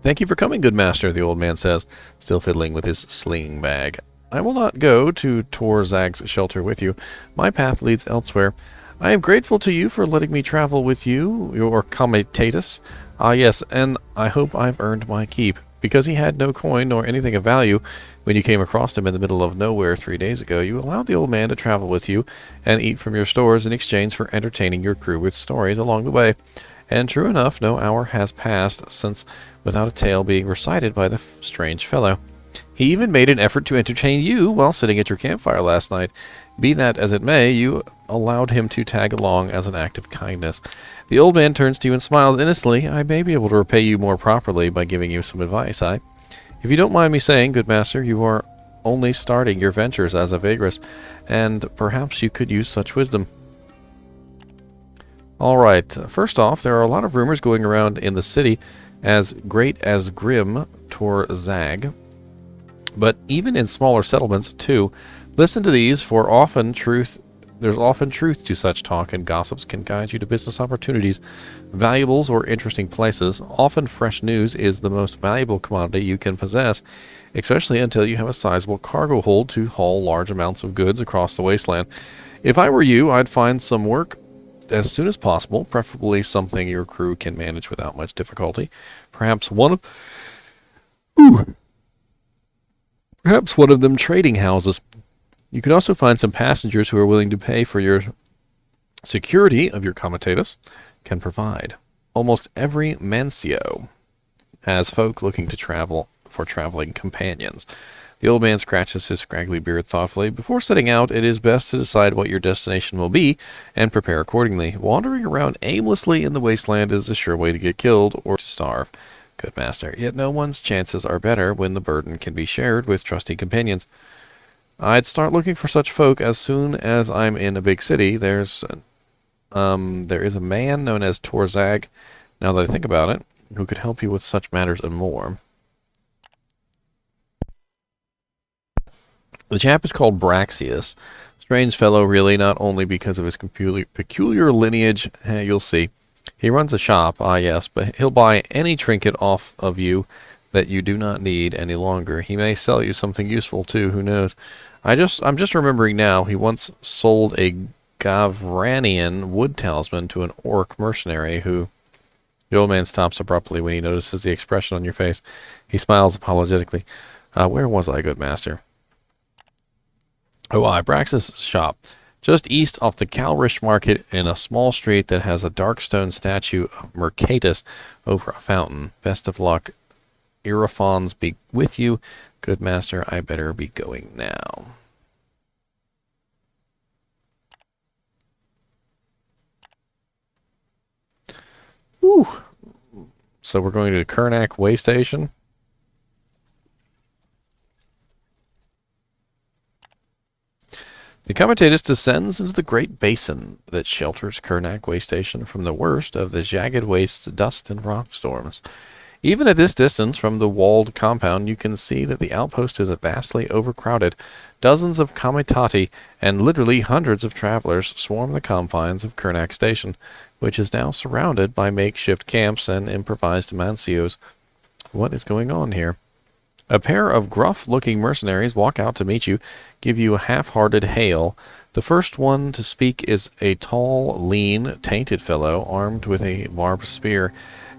Thank you for coming, good master, the old man says, still fiddling with his sling bag. I will not go to Tor Zag's shelter with you. My path leads elsewhere. I am grateful to you for letting me travel with you, your comitatus. Ah, yes, and I hope I've earned my keep. Because he had no coin nor anything of value, when you came across him in the middle of nowhere 3 days ago, you allowed the old man to travel with you and eat from your stores in exchange for entertaining your crew with stories along the way. And true enough, no hour has passed since without a tale being recited by the strange fellow. He even made an effort to entertain you while sitting at your campfire last night. Be that as it may, you allowed him to tag along as an act of kindness. The old man turns to you and smiles innocently. I may be able to repay you more properly by giving you some advice. If you don't mind me saying, good master, you are only starting your ventures as a Vagrus, and perhaps you could use such wisdom. Alright, first off, there are a lot of rumors going around in the city as great as Grim Tor Zag, but even in smaller settlements too. Listen to these, for there's often truth to such talk, and gossips can guide you to business opportunities, valuables, or interesting places. Often fresh news is the most valuable commodity you can possess, especially until you have a sizable cargo hold to haul large amounts of goods across the wasteland. If I were you, I'd find some work as soon as possible, preferably something your crew can manage without much difficulty. Perhaps one of them trading houses. You could also find some passengers who are willing to pay for your security of your comitatus can provide. Almost every Mancio has folk looking to travel for traveling companions. The old man scratches his scraggly beard thoughtfully. Before setting out, it is best to decide what your destination will be and prepare accordingly. Wandering around aimlessly in the wasteland is a sure way to get killed or to starve. Good master, yet no one's chances are better when the burden can be shared with trusty companions. I'd start looking for such folk as soon as I'm in a big city. There is a man known as Tor Zag, now that I think about it, who could help you with such matters and more. The chap is called Braxius. Strange fellow, really, not only because of his peculiar lineage, you'll see. He runs a shop, ah yes, but he'll buy any trinket off of you that you do not need any longer. He may sell you something useful too, who knows. I'm just remembering now, he once sold a Gavranian wood talisman to an orc mercenary who... The old man stops abruptly when he notices the expression on your face. He smiles apologetically. Where was I, good master? Oh, Braxis' shop. Just east off the Calrish Market in a small street that has a dark stone statue of Mercatus over a fountain. Best of luck. Irafons be with you. Good master, I better be going now. Whew. So we're going to Kernak Way Station. The Comitatus descends into the great basin that shelters Kernak Way Station from the worst of the jagged waste, dust, and rock storms. Even at this distance from the walled compound, you can see that the outpost is vastly overcrowded. Dozens of comitati and literally hundreds of travelers swarm the confines of Kernak Station, which is now surrounded by makeshift camps and improvised mancios. What is going on here? A pair of gruff-looking mercenaries walk out to meet you, give you a half-hearted hail. The first one to speak is a tall, lean, tainted fellow armed with a barbed spear.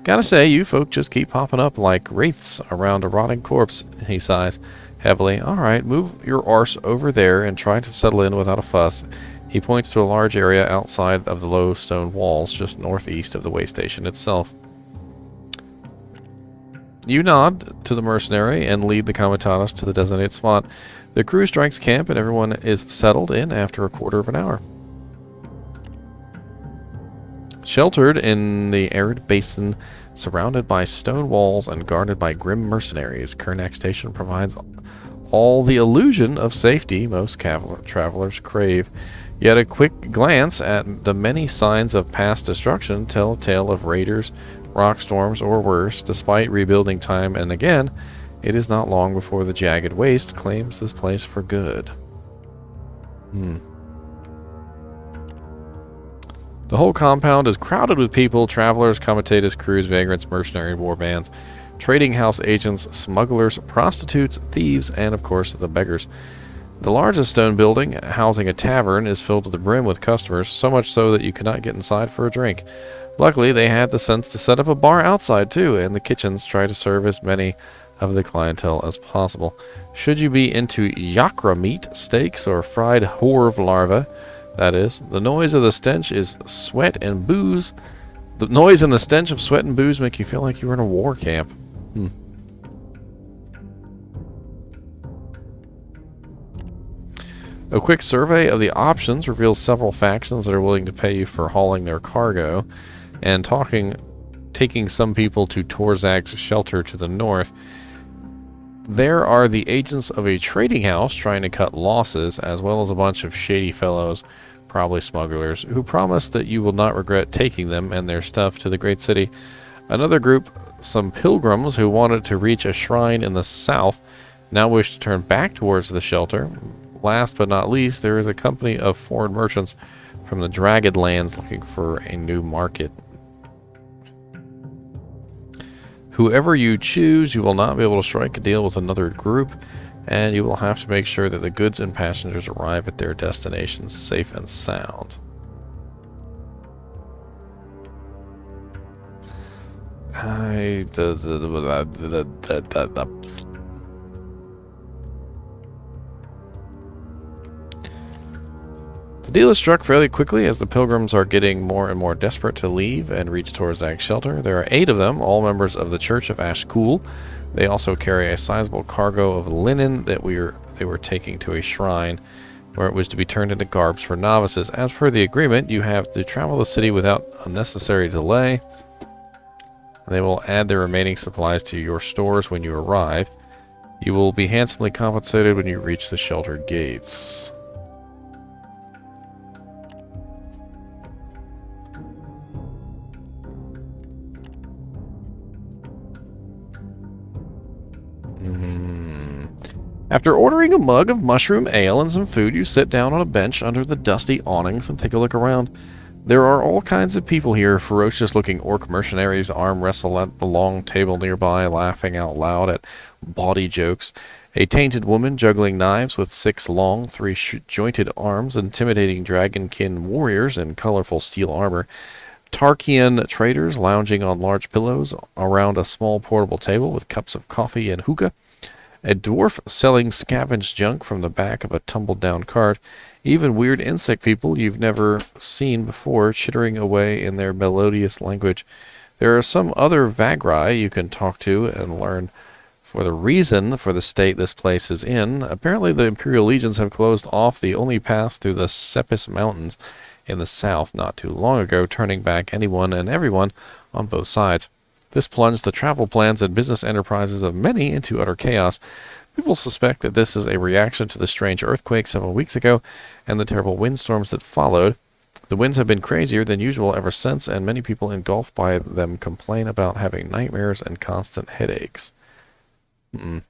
Gotta say, you folk just keep popping up like wraiths around a rotting corpse, he sighs heavily. Alright, move your arse over there and try to settle in without a fuss. He points to a large area outside of the low stone walls, just northeast of the way station itself. You nod to the mercenary and lead the comitatus to the designated spot. The crew strikes camp and everyone is settled in after a quarter of an hour. Sheltered in the arid basin, surrounded by stone walls and guarded by grim mercenaries, Kernak Station provides all the illusion of safety most travelers crave. Yet a quick glance at the many signs of past destruction tell a tale of raiders, rock storms, or worse. Despite rebuilding time and again, it is not long before the jagged waste claims this place for good. The whole compound is crowded with people, travelers, comitatus, crews, vagrants, mercenary war bands, trading house agents, smugglers, prostitutes, thieves, and of course the beggars. The largest stone building, housing a tavern, is filled to the brim with customers, so much so that you cannot get inside for a drink. Luckily, they had the sense to set up a bar outside too, and the kitchens try to serve as many of the clientele as possible. Should you be into yakra meat, steaks, or fried horv larvae, that is, the noise of the stench is sweat and booze. The noise and the stench of sweat and booze make you feel like you were in a war camp. A quick survey of the options reveals several factions that are willing to pay you for hauling their cargo, and taking some people to Torzag's shelter to the north. There are the agents of a trading house trying to cut losses, as well as a bunch of shady fellows, probably smugglers, who promise that you will not regret taking them and their stuff to the great city. Another group, some pilgrims who wanted to reach a shrine in the south, now wish to turn back towards the shelter. Last but not least, there is a company of foreign merchants from the Dragged Lands looking for a new market. Whoever you choose, you will not be able to strike a deal with another group, and you will have to make sure that the goods and passengers arrive at their destinations safe and sound. The deal is struck fairly quickly as the pilgrims are getting more and more desperate to leave and reach Torzag's shelter. There are 8 of them, all members of the Church of Ashkul. They also carry a sizable cargo of linen that they were taking to a shrine where it was to be turned into garbs for novices. As per the agreement, you have to travel the city without unnecessary delay. They will add their remaining supplies to your stores when you arrive. You will be handsomely compensated when you reach the shelter gates. After ordering a mug of mushroom ale and some food, you sit down on a bench under the dusty awnings and take a look around. There are all kinds of people here. Ferocious-looking orc mercenaries arm wrestle at the long table nearby, laughing out loud at bawdy jokes. A tainted woman juggling knives with 6 long, 3-jointed arms, intimidating dragonkin warriors in colorful steel armor. Tarkian traders lounging on large pillows around a small portable table with cups of coffee and hookah. A dwarf selling scavenged junk from the back of a tumbled-down cart. Even weird insect people you've never seen before chittering away in their melodious language. There are some other Vagri you can talk to and learn for the reason for the state this place is in. Apparently the Imperial Legions have closed off the only pass through the Sepis Mountains in the south not too long ago, turning back anyone and everyone on both sides. This plunged the travel plans and business enterprises of many into utter chaos. People suspect that this is a reaction to the strange earthquake several weeks ago and the terrible windstorms that followed. The winds have been crazier than usual ever since, and many people engulfed by them complain about having nightmares and constant headaches. You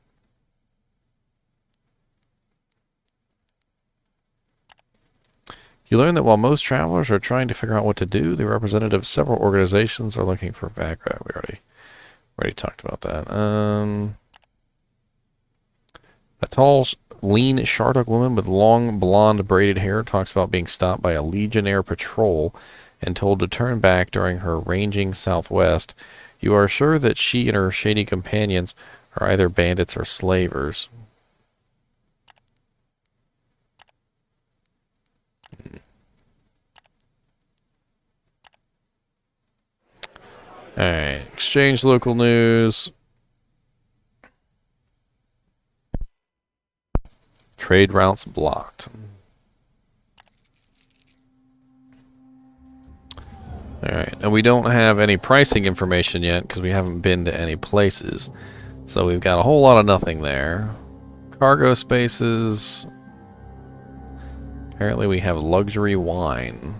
learn that while most travelers are trying to figure out what to do, the representatives of several organizations are looking for background. We already talked about that. A tall, lean Shartuk woman with long, blonde, braided hair talks about being stopped by a Legionnaire patrol and told to turn back during her ranging southwest. You are sure that she and her shady companions are either bandits or slavers. Alright, exchange local news. Trade routes blocked. Alright, and we don't have any pricing information yet because we haven't been to any places. So we've got a whole lot of nothing there. Cargo spaces. Apparently we have luxury wine.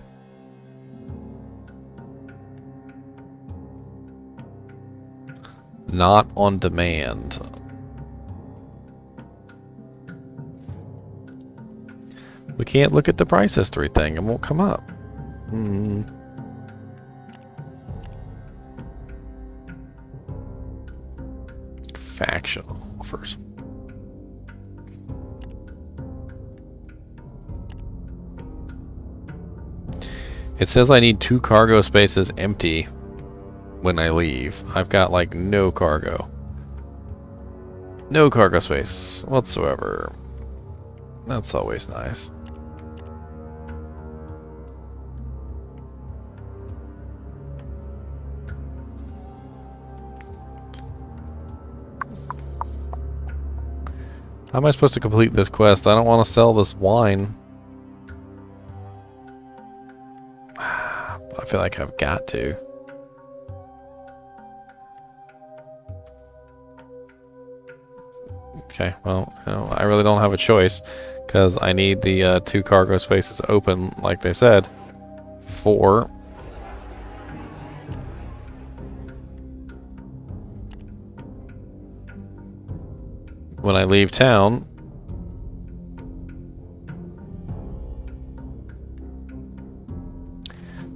Not on demand. We can't look at the price history thing. It won't come up. Faction offers. It says I need 2 cargo spaces empty when I leave. I've got like no cargo. No cargo space whatsoever. That's always nice. How am I supposed to complete this quest? I don't want to sell this wine. I feel like I've got to. Okay, well, I really don't have a choice because I need the 2 cargo spaces open, like they said, for when I leave town.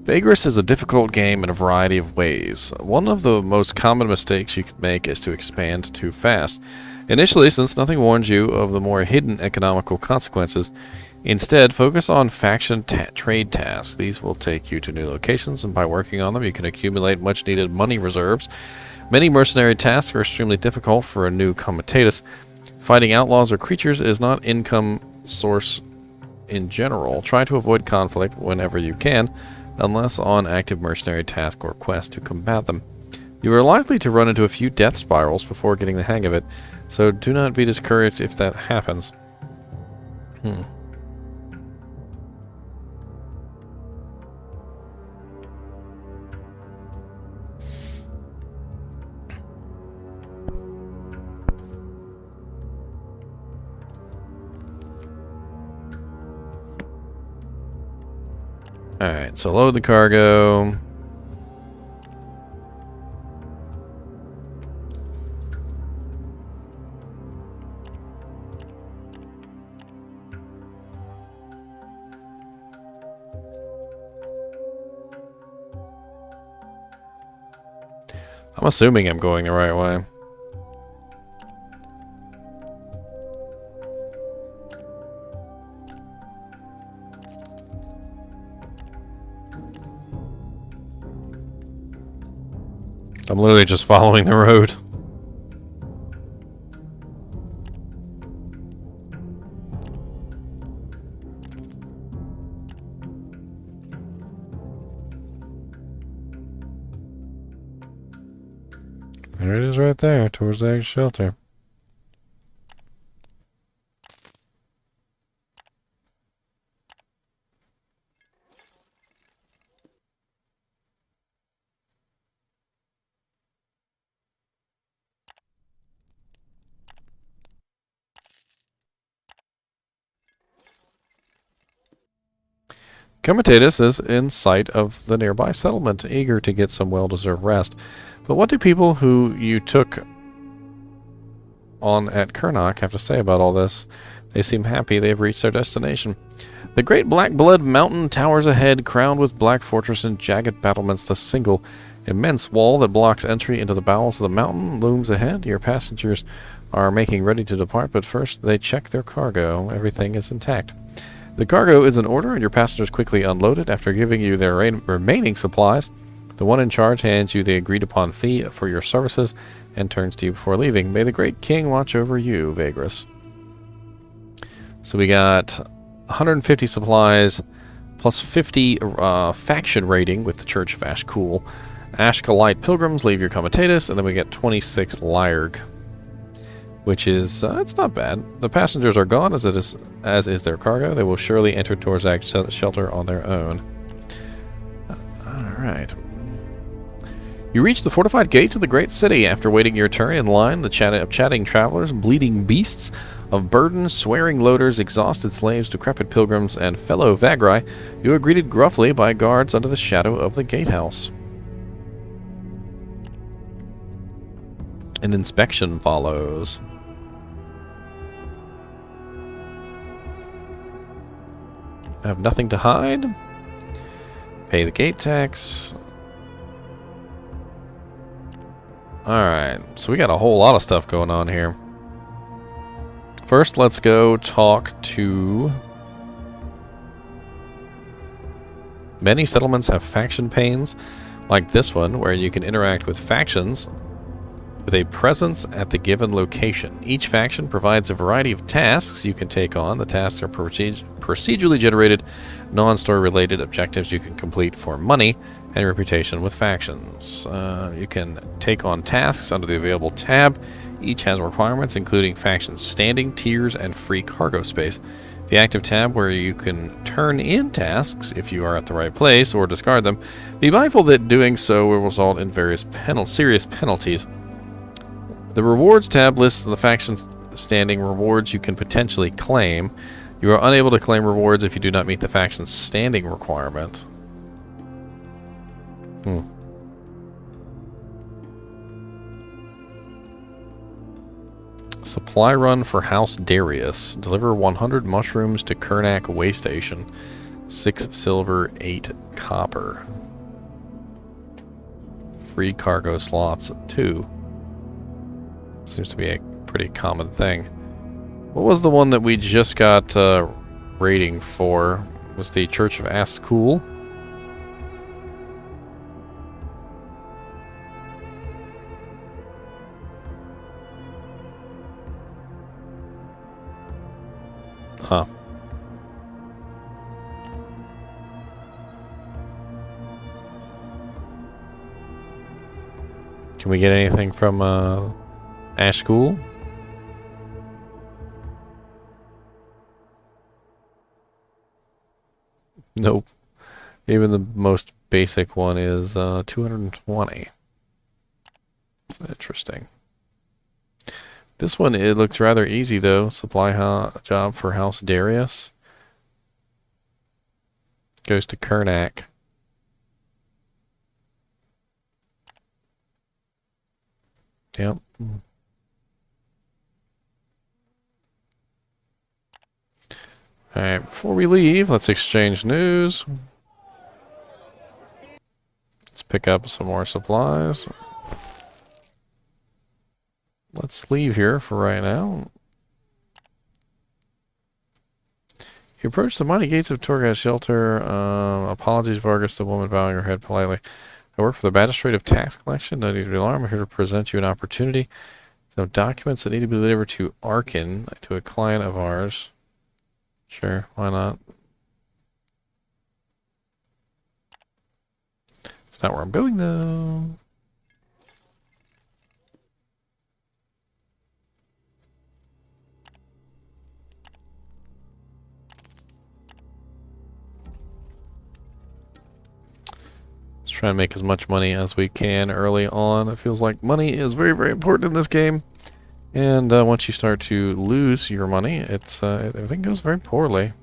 Vagrus is a difficult game in a variety of ways. One of the most common mistakes you can make is to expand too fast. Initially, since nothing warns you of the more hidden economical consequences, instead focus on faction trade tasks. These will take you to new locations, and by working on them you can accumulate much needed money reserves. Many mercenary tasks are extremely difficult for a new comitatus. Fighting outlaws or creatures is not income source in general. Try to avoid conflict whenever you can, unless on active mercenary task or quest to combat them. You are likely to run into a few death spirals before getting the hang of it, so do not be discouraged if that happens. Alright, so load the cargo. I'm assuming I'm going the right way. I'm literally just following the road. There it is right there, towards the shelter. Comitatus is in sight of the nearby settlement, eager to get some well-deserved rest. But what do people who you took on at Kernok have to say about all this? They seem happy they have reached their destination. The great Black Blood Mountain towers ahead, crowned with black fortress and jagged battlements. The single immense wall that blocks entry into the bowels of the mountain looms ahead. Your passengers are making ready to depart, but first they check their cargo. Everything is intact. The cargo is in order, and your passengers quickly unload it after giving you their remaining supplies. The one in charge hands you the agreed-upon fee for your services and turns to you before leaving. May the great king watch over you, Vagrus. So we got 150 supplies, plus 50 faction rating with the Church of Ashkul. Ashkalite pilgrims, leave your comitatus, and then we get 26 Lyurg, which is, it's not bad. The passengers are gone, as is their cargo. They will surely enter Torzak's shelter on their own. Alright. You reach the fortified gates of the great city. After waiting your turn in line, the chatting travelers, bleeding beasts of burden, swearing loaders, exhausted slaves, decrepit pilgrims, and fellow Vagri, you are greeted gruffly by guards under the shadow of the gatehouse. An inspection follows. I have nothing to hide. Pay the gate tax. Alright, so we got a whole lot of stuff going on here. First, let's go talk to... Many settlements have faction panes, like this one, where you can interact with factions with a presence at the given location. Each faction provides a variety of tasks you can take on. The tasks are procedurally generated, non-story related objectives you can complete for money and reputation with factions. You can take on tasks under the available tab. Each has requirements, including faction standing, tiers, and free cargo space. The active tab, where you can turn in tasks if you are at the right place or discard them. Be mindful that doing so will result in various serious penalties. The rewards tab lists the faction's standing rewards you can potentially claim. You are unable to claim rewards if you do not meet the faction's standing requirement. Supply run for House Darius. Deliver 100 mushrooms to Kernak Way Station. 6 silver, 8 copper. Free cargo slots 2. Seems to be a pretty common thing. What was the one that we just got rating for? Was the Church of Ashkul? Huh. Can we get anything from Ashkul? Nope. Even the most basic one is 220. That's interesting. This one, it looks rather easy though. Supply job for House Darius. Goes to Kernak. Yep. Alright, before we leave, let's exchange news. Let's pick up some more supplies. Let's leave here for right now. You approach the mighty gates of Torghast Shelter. Apologies, Vagrus, the woman bowing her head politely. I work for the Magistrate of Tax Collection. No need to be alarmed. I'm here to present you an opportunity. Some documents that need to be delivered to Arkin, to a client of ours. Sure, why not? It's not where I'm going, though. Let's try and make as much money as we can early on. It feels like money is very, very important in this game. And once you start to lose your money, it's everything goes very poorly.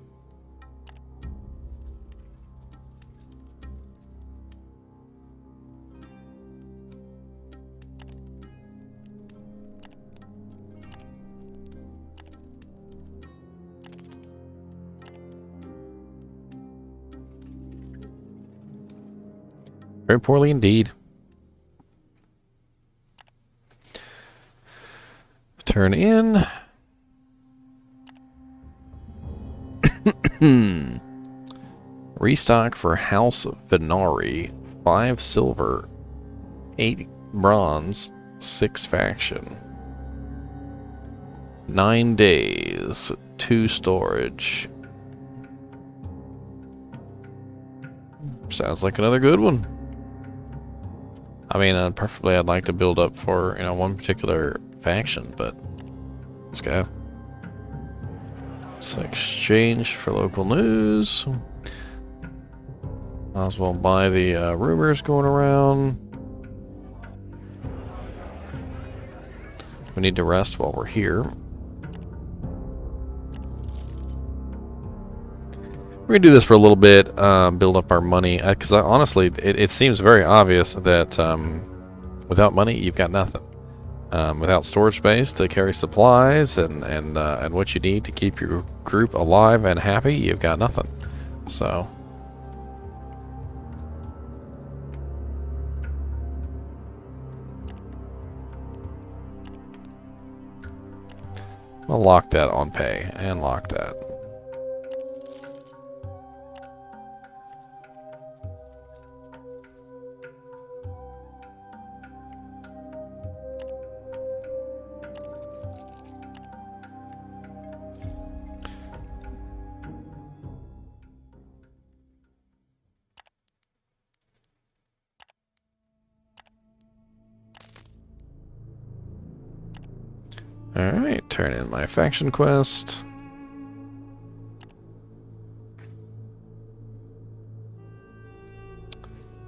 Very poorly indeed. Turn in. Restock for House Venari. 5 silver, 8 bronze, 6 faction. 9 days, 2 storage. Sounds like another good one. I mean, preferably I'd like to build up for, one particular faction, but let's go. Let's exchange for local news. Might as well buy the rumors going around. We need to rest while we're here. We're going to do this for a little bit, build up our money, because honestly, it seems very obvious that without money, you've got nothing. Without storage space to carry supplies and what you need to keep your group alive and happy, you've got nothing. So... I'll lock that on pay, and lock that. Alright, turn in my faction quest.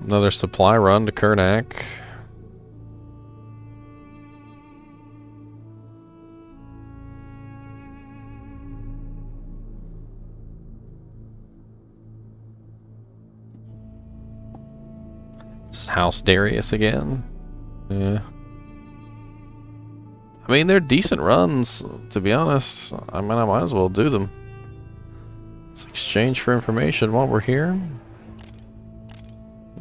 Another supply run to Kernak. This is House Darius again. Yeah. I mean, they're decent runs, to be honest. I mean, I might as well do them. Let's exchange for information while we're here.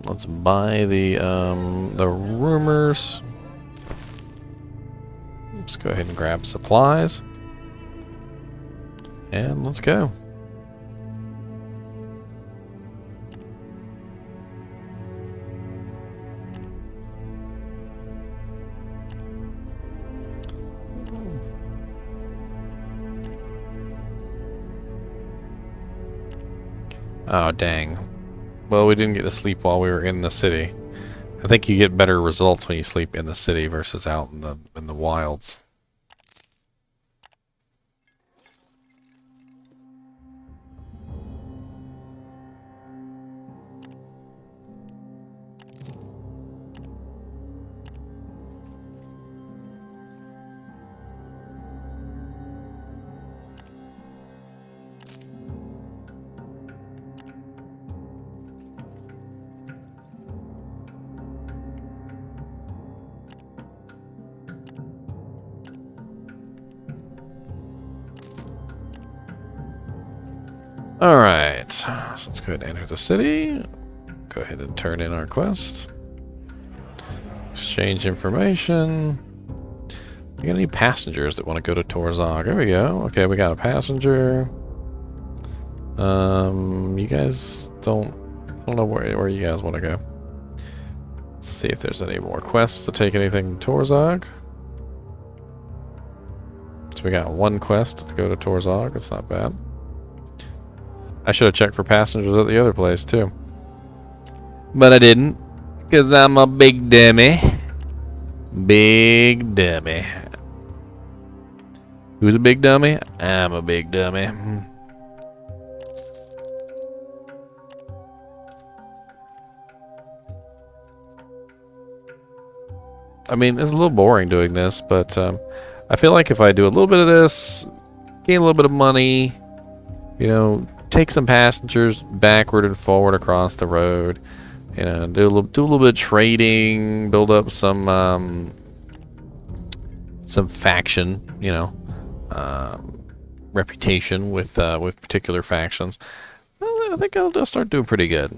Let's buy the rumors. Let's go ahead and grab supplies. And let's go. Oh, dang. Well, we didn't get to sleep while we were in the city. I think you get better results when you sleep in the city versus out in the wilds. Alright, so let's go ahead and enter the city. Go ahead and turn in our quest. Exchange information. We got any passengers that want to go to Torzog? There we go. Okay, we got a passenger. You guys I don't know where you guys want to go. Let's see if there's any more quests to take anything to Torzog. So we got 1 quest to go to Torzog. That's not bad. I should have checked for passengers at the other place, too. But I didn't. Because I'm a big dummy. Big dummy. Who's a big dummy? I'm a big dummy. I mean, it's a little boring doing this, but I feel like if I do a little bit of this, gain a little bit of money, take some passengers backward and forward across the road, do a little bit of trading, build up some faction, reputation with particular factions. Well, I think I'll start doing pretty good.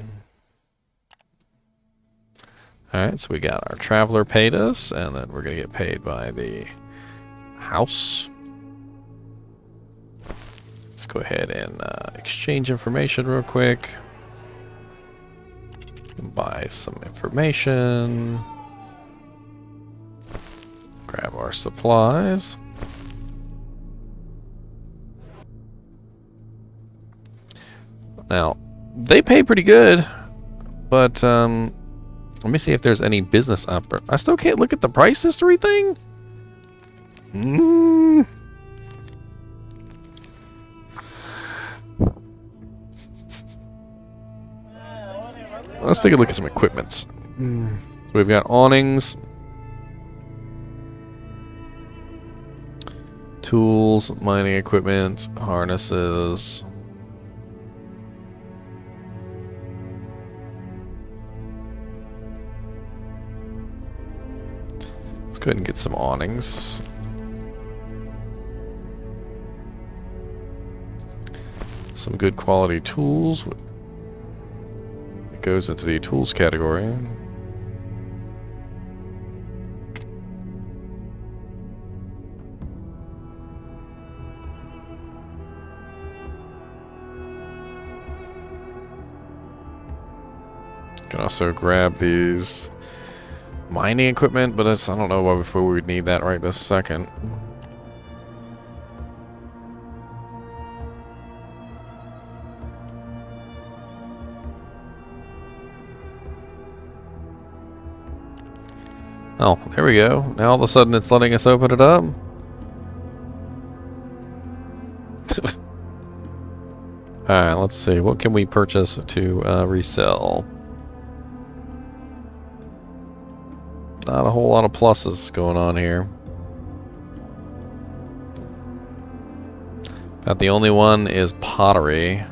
All right, so we got our traveler paid us, and then we're gonna get paid by the house. Let's go ahead and exchange information real quick. Buy some information. Grab our supplies. Now, they pay pretty good, but let me see if there's any business up. I still can't look at the price history thing. Let's take a look at some equipments. So we've got awnings, tools, mining equipment, harnesses. Let's go ahead and get some awnings. Some good quality tools. It goes into the tools category. Can also grab these mining equipment, but I don't know why before we would need that right this second. Oh, there we go. Now all of a sudden it's letting us open it up. Alright, let's see. What can we purchase to resell? Not a whole lot of pluses going on here. About the only one is pottery.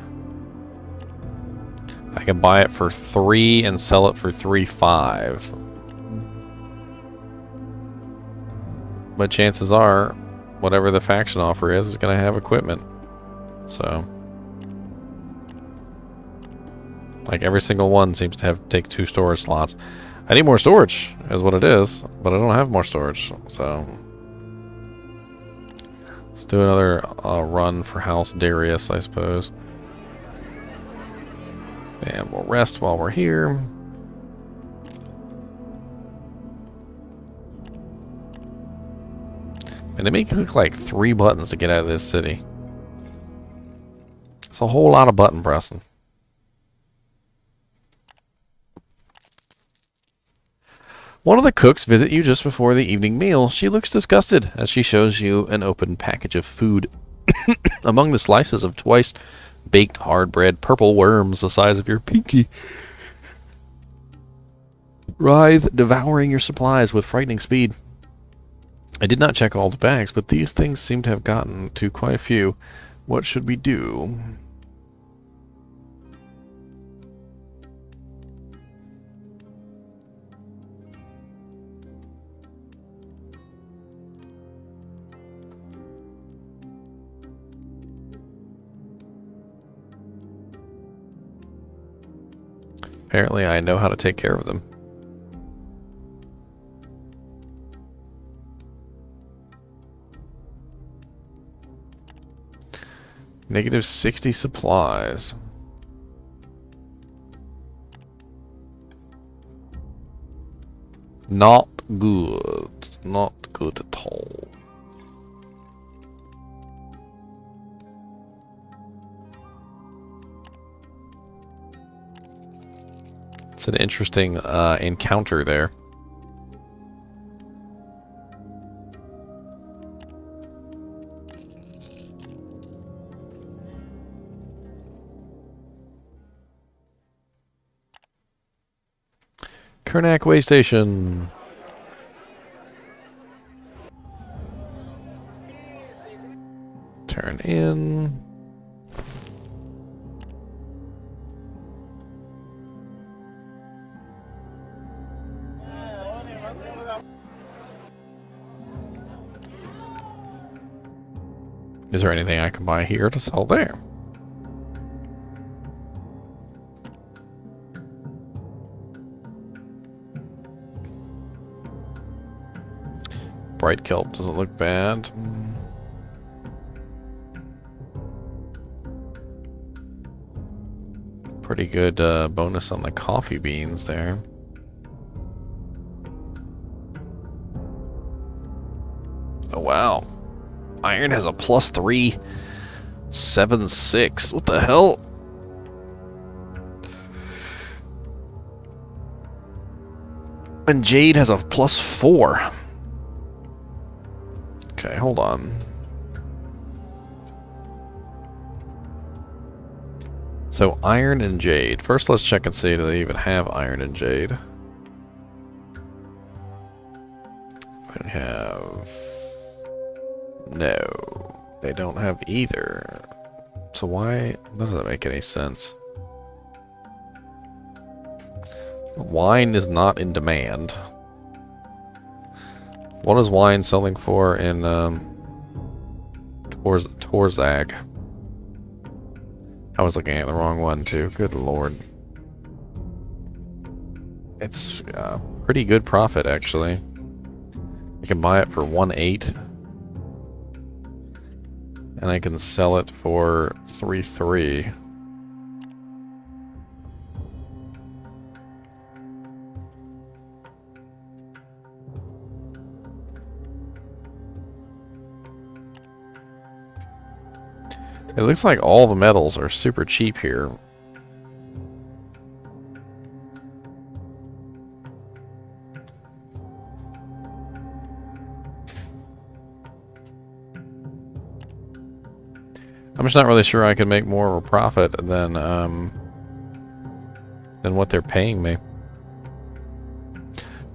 I can buy it for 3 and sell it for 3.5. But chances are, whatever the faction offer is going to have equipment. So, like every single one seems to take 2 storage slots. I need more storage, is what it is, but I don't have more storage, so let's do another run for House Darius, I suppose. And we'll rest while we're here. And they make it look like 3 buttons to get out of this city. It's a whole lot of button pressing. One of the cooks visit you just before the evening meal. She looks disgusted as she shows you an open package of food. Among the slices of twice baked hard bread, purple worms the size of your pinky writhe, devouring your supplies with frightening speed. I did not check all the bags, but these things seem to have gotten to quite a few. What should we do? Apparently I know how to take care of them. Negative 60 supplies. Not good. Not good at all. It's an interesting encounter there. Karnak Way Station. Turn in. Is there anything I can buy here to sell there? Bright kelp doesn't look bad. Pretty good bonus on the coffee beans there. Oh wow. Iron has a +3, 7, 6. What the hell? And Jade has a +4. Okay, hold on. So iron and jade. First, let's check and see do they even have iron and jade. We have... No, they don't have either. So why doesn't that make any sense? Wine is not in demand. What is wine selling for in Torzag? I was looking at the wrong one too. Good lord. It's pretty good profit actually. I can buy it for 1.8. And I can sell it for 3.3. It looks like all the metals are super cheap here. I'm just not really sure I could make more of a profit than what they're paying me.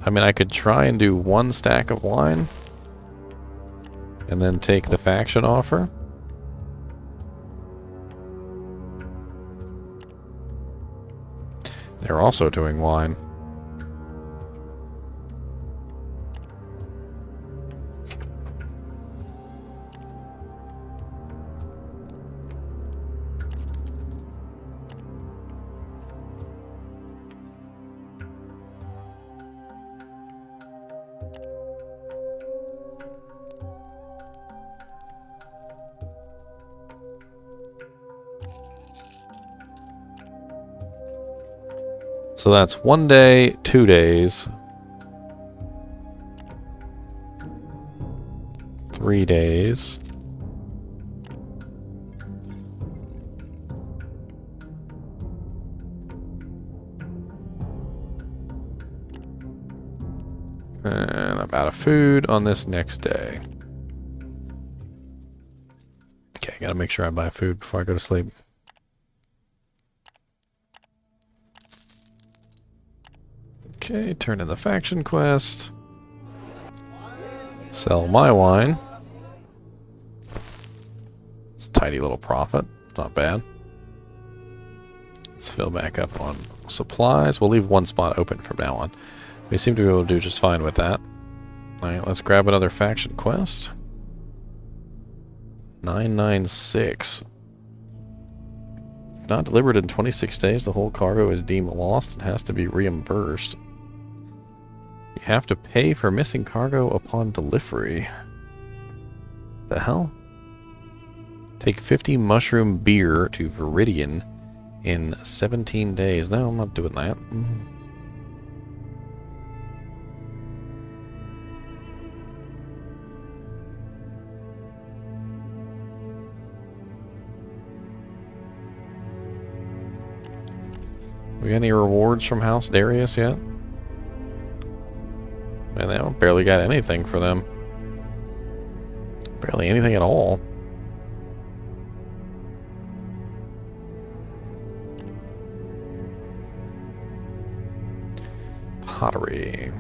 I mean, I could try and do 1 stack of wine and then take the faction offer. They're also doing wine. So that's 1 day, 2 days, 3 days. And I'm out of food on this next day. Okay, gotta make sure I buy food before I go to sleep. Okay, turn in the faction quest. Sell my wine. It's a tidy little profit. Not bad. Let's fill back up on supplies. We'll leave 1 spot open from now on. We seem to be able to do just fine with that. Alright, let's grab another faction quest. 996. If not delivered in 26 days, the whole cargo is deemed lost and has to be reimbursed. You have to pay for missing cargo upon delivery. The hell? Take 50 mushroom beer to Viridian in 17 days. No, I'm not doing that. We got any rewards from House Darius yet? Man, they haven't barely got anything for them. Barely anything at all. Pottery.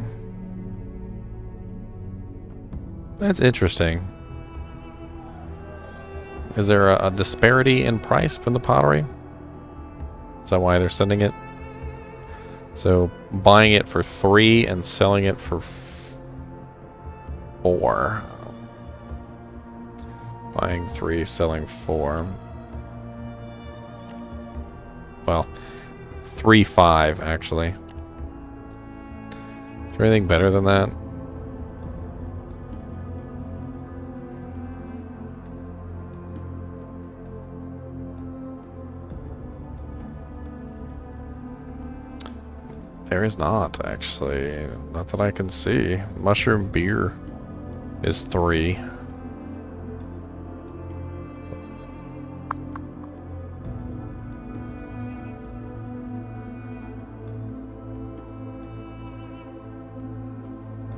That's interesting. Is there a disparity in price from the pottery? Is that why they're sending it? So, buying it for 3 and selling it for 4. Buying 3, selling 4. Well, 3.5 actually. Is there anything better than that? There is not, actually. Not that I can see. Mushroom beer is 3.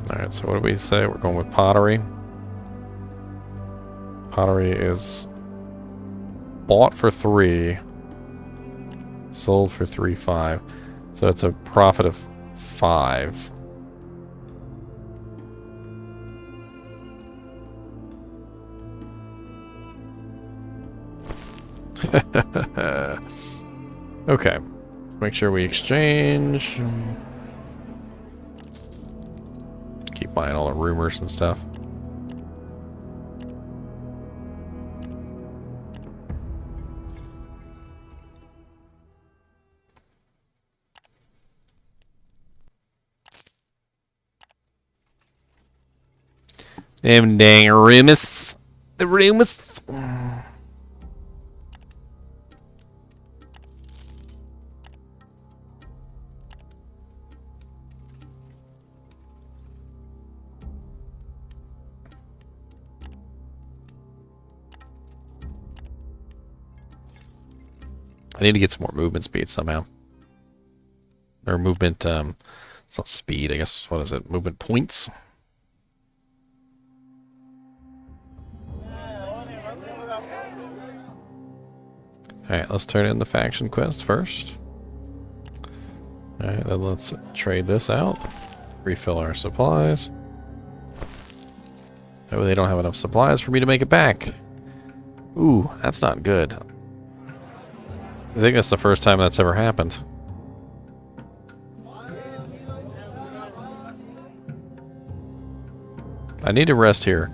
Alright, so what do we say? We're going with pottery. Pottery is bought for 3, sold for 3.5. So it's a profit of 5. Okay. Make sure we exchange. Keep buying all the rumors and stuff. Them dang rumors. The rumors. I need to get some more movement speed somehow. Or movement, it's not speed, I guess. What is it? Movement points? Alright, let's turn in the faction quest first. Alright, then let's trade this out. Refill our supplies. Oh, they don't have enough supplies for me to make it back. Ooh, that's not good. I think that's the first time that's ever happened. I need to rest here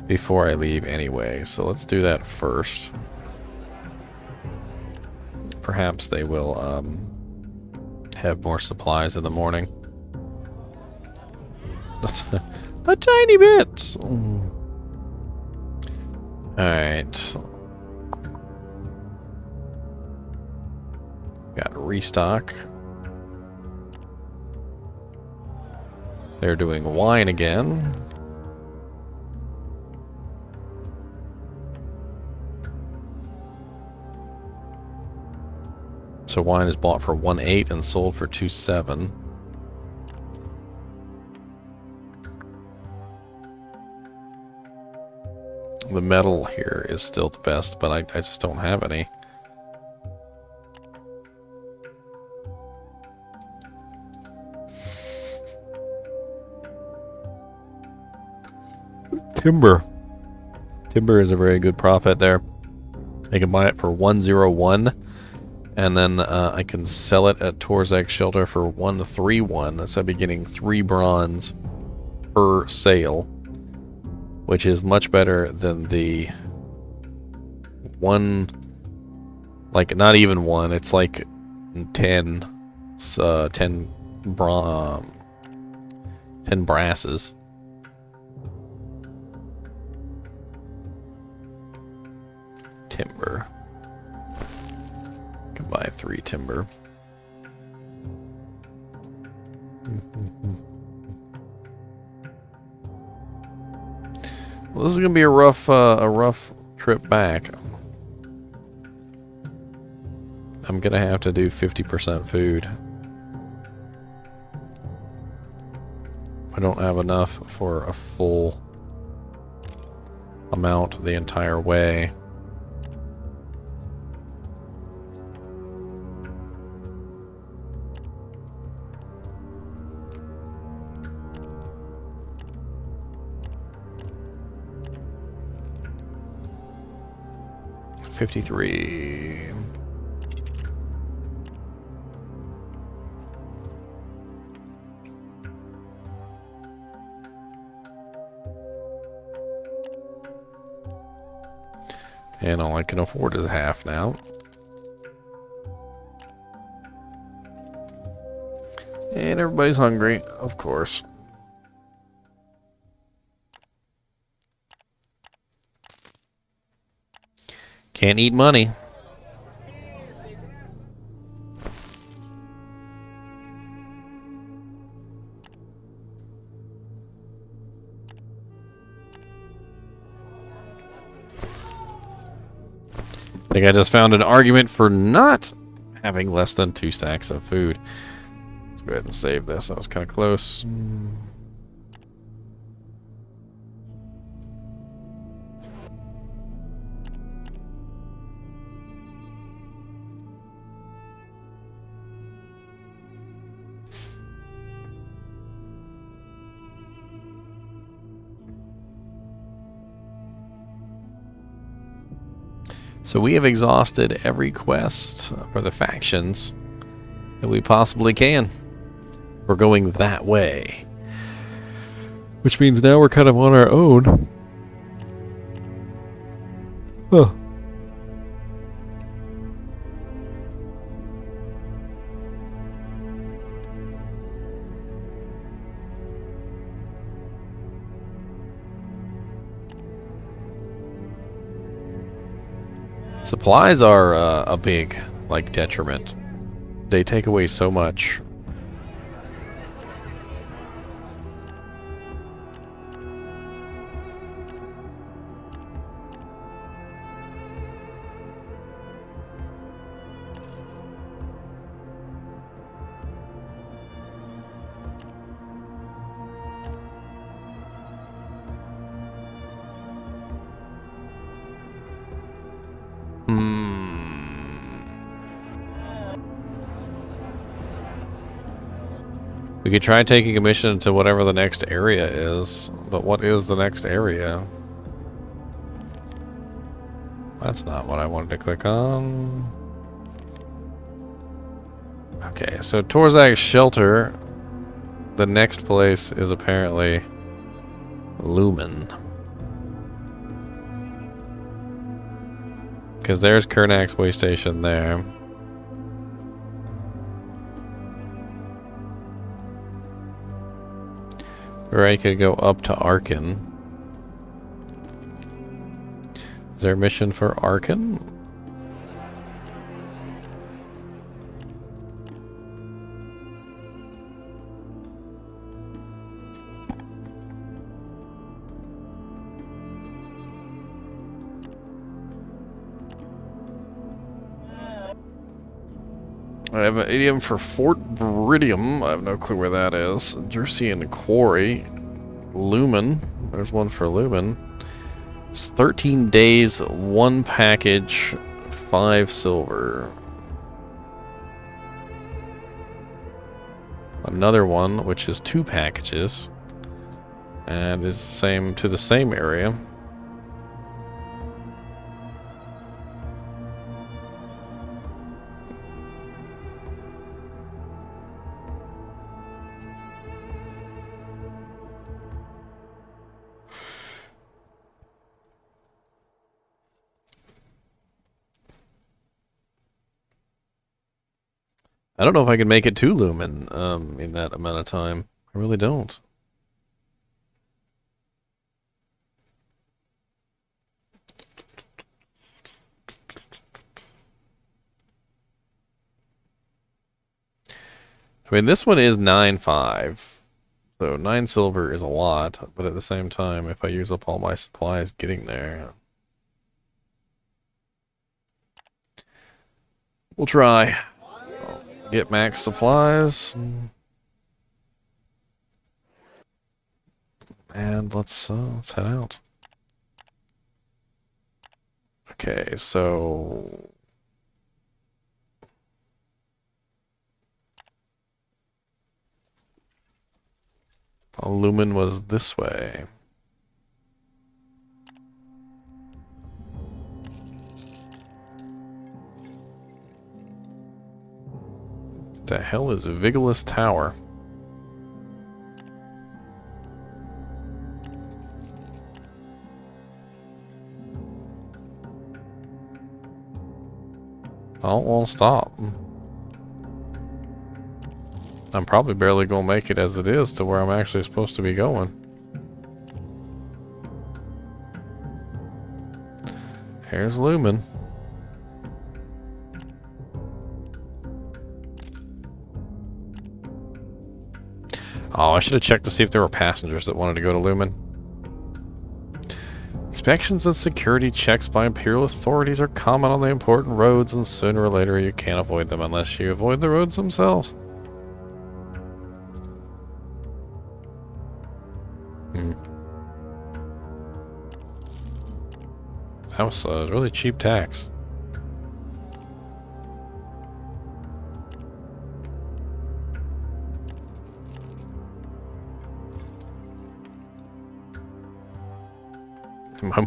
before I leave anyway, so let's do that first. Perhaps they will have more supplies in the morning. A tiny bit. Alright. Got a restock. They're doing wine again. So wine is bought for 1.8 and sold for 2.7. The metal here is still the best, but I just don't have any. Timber. Timber is a very good profit there. I can buy it for 101, and then I can sell it at Torzak's shelter for 131. So I'd be getting 3 bronze per sale, which is much better than the 1, like not even 1. It's like 10 brasses. Timber. Can buy 3 timber. Well, this is gonna be a rough trip back. I'm gonna have to do 50% food. I don't have enough for a full amount the entire way. $53. And all I can afford is half now. And everybody's hungry, of course. Can't eat money. I think I just found an argument for not having less than 2 stacks of food. Let's go ahead and save this. That was kind of close. So we have exhausted every quest for the factions that we possibly can. We're going that way. Which means now we're kind of on our own. Huh. Supplies are a big, like, detriment. They take away so much. We could try taking a mission to whatever the next area is, but what is the next area? That's not what I wanted to click on. Okay, so Torzak's shelter, the next place is apparently Lumen. Because there's Kernak's way station there. Or I could go up to Arkan. Is there a mission for Arkan? I have an idiom for Fort Viridium. I have no clue where that is. Jerseyan Quarry. Lumen. There's one for Lumen. It's 13 days, 1 package, 5 silver. Another one, which is 2 packages. And is same to the same area. I don't know if I can make it to Lumen in that amount of time. I really don't. I mean, this one is 9.5. So 9 silver is a lot, but at the same time, if I use up all my supplies getting there... We'll try. Get max supplies. And let's head out. Okay, so... Lumen was this way. The hell is Vagrus Tower? Oh, well, stop. I'm probably barely gonna make it as it is to where I'm actually supposed to be going. Here's Lumen. Oh, I should have checked to see if there were passengers that wanted to go to Lumen. Inspections and security checks by Imperial authorities are common on the important roads, and sooner or later you can't avoid them unless you avoid the roads themselves. That was a really cheap tax.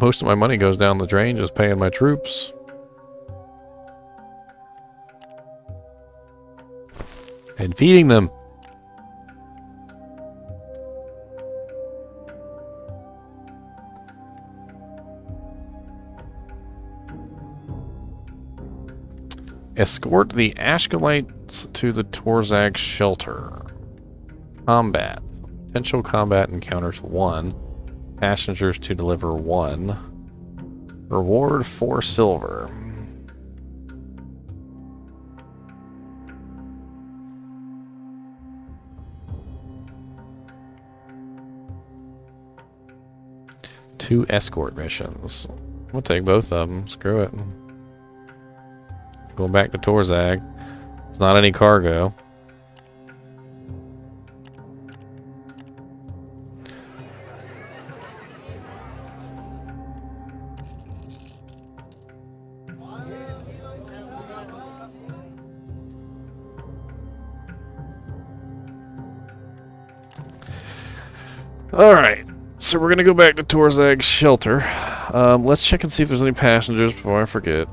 Most of my money goes down the drain just paying my troops. And feeding them. Escort the Ashkalites to the Torzag shelter. Combat. Potential combat encounters 1. Passengers to deliver 1. Reward 4 silver. Two escort missions. We'll take both of them. Screw it. Going back to Torzag. It's not any cargo. Alright, so we're gonna go back to Torzag's shelter. Let's check and see if there's any passengers before I forget.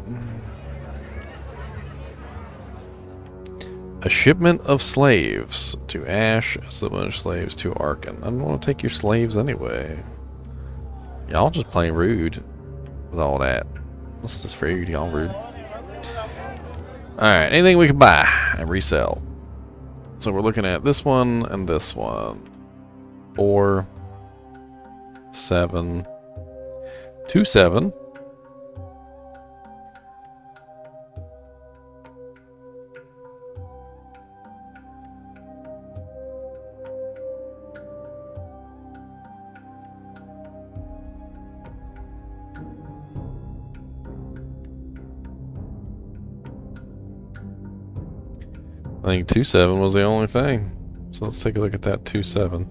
A shipment of slaves to Ash, a shipment of slaves to Arkan. I don't want to take your slaves anyway. Y'all just playing rude with all that. What's this rude? Y'all rude. Alright, anything we can buy and resell. So we're looking at this one and this one. 4, 7, 2, 7. I think 2-7 was the only thing. So let's take a look at that 2-7.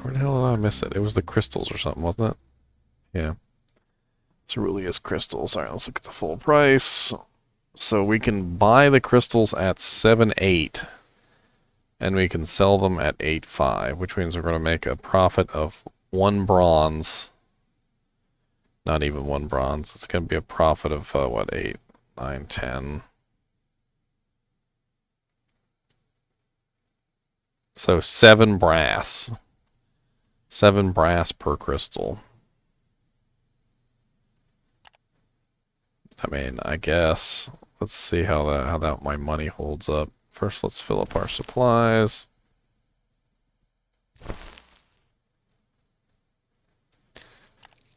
Where the hell did I miss it? It was the crystals or something, wasn't it? Yeah. Ceruleus crystals. Alright, let's look at the full price. So we can buy the crystals at 7.8. And we can sell them at 8.5, which means we're going to make a profit of 1 bronze. Not even 1 bronze. It's going to be a profit of, what, 8, 9, 10. So 7 brass. 7 brass per crystal. I mean, I guess. Let's see how that my money holds up. First, let's fill up our supplies.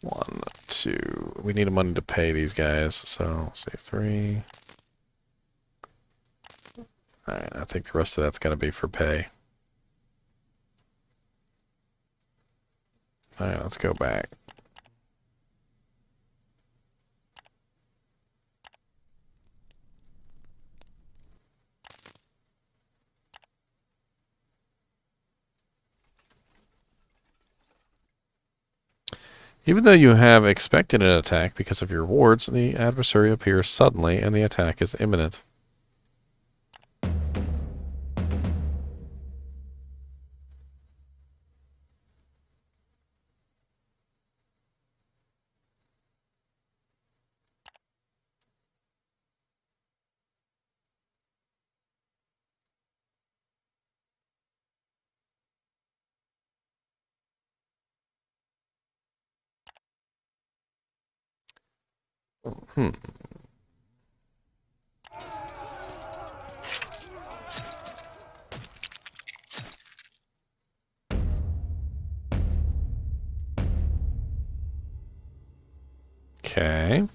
One, 2. We need money to pay these guys, so say 3. Alright, I think the rest of that's going to be for pay. Alright, let's go back. Even though you have expected an attack because of your wards, the adversary appears suddenly and the attack is imminent. Hmm. Okay.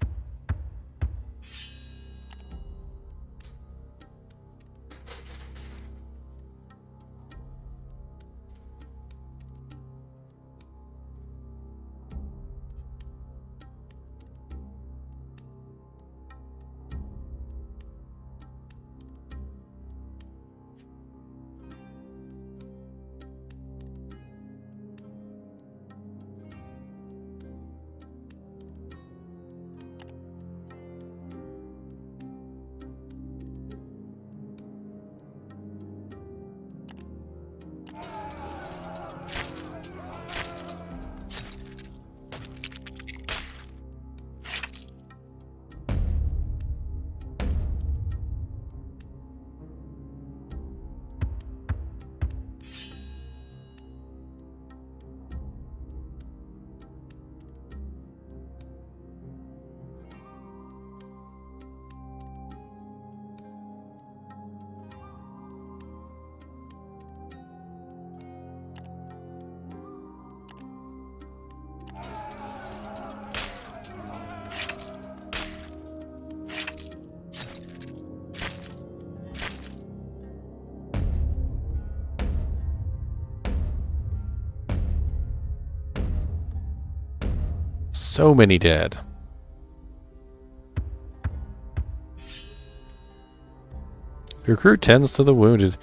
So many dead. Your crew tends to the wounded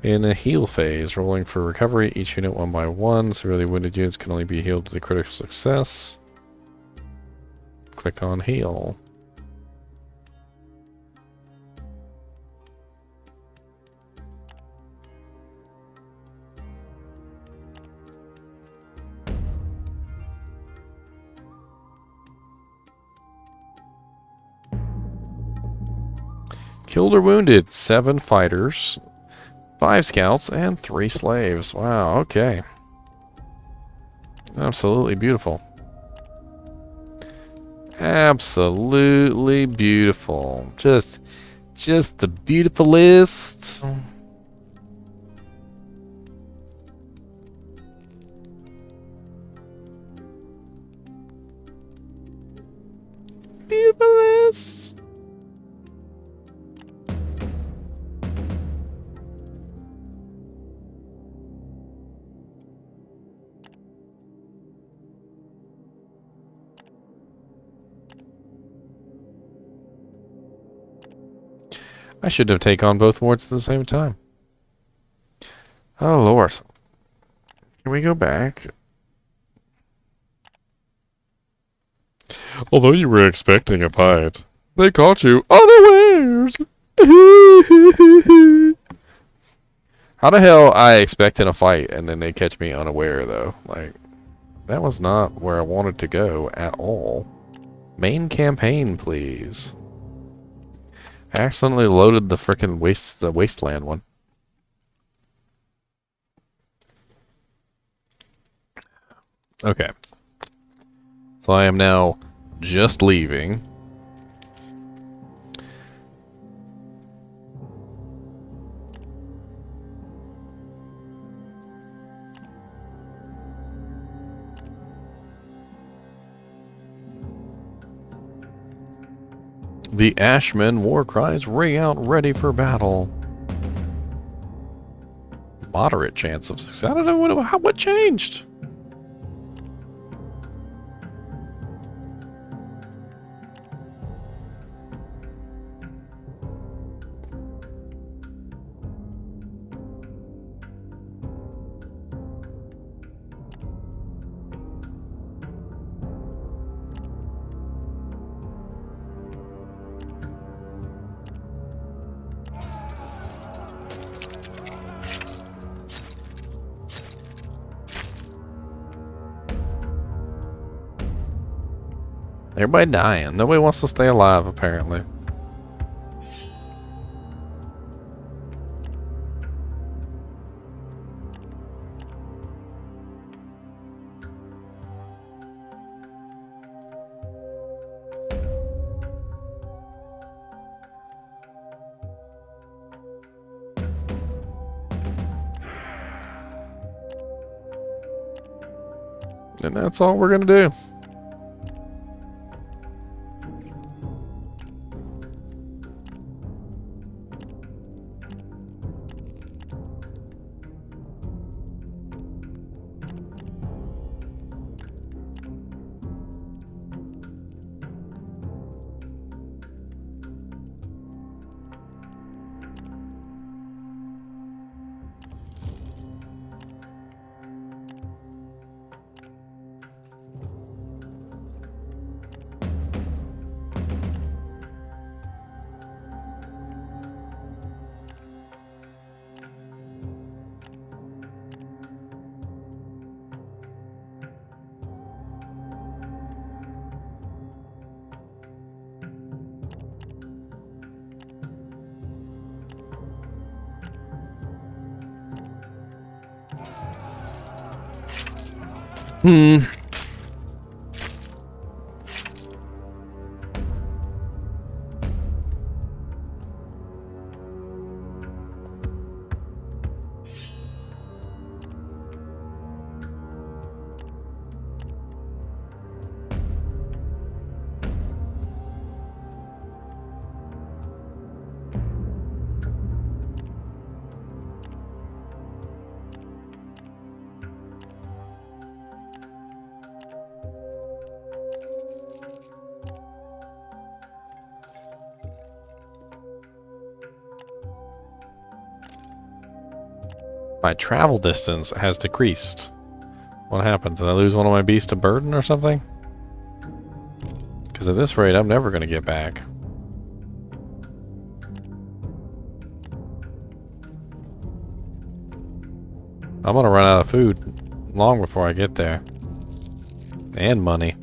in a heal phase, rolling for recovery. Each unit one by one. Severely wounded units can only be healed with a critical success. Click on heal. Killed or wounded 7 fighters, 5 scouts, and 3 slaves. Wow, okay. Absolutely beautiful. Absolutely beautiful. Just the beautifulest. Beautifulest. I should have taken on both wards at the same time. Oh, Lord. Can we go back? Although you were expecting a fight, they caught you unawares. How the hell I expected a fight and then they catch me unaware, though? Like, that was not where I wanted to go at all. Main campaign, please. I accidentally loaded the frickin' wasteland one. Okay. So I am now just leaving. The Ashmen war cries ring out ready for battle. Moderate chance of success. I don't know what changed. Everybody dying. Nobody wants to stay alive, apparently. And that's all we're gonna do. Hmm. My travel distance has decreased. What happened? Did I lose one of my beasts of burden or something? Because at this rate, I'm never going to get back. I'm going to run out of food long before I get there. And money.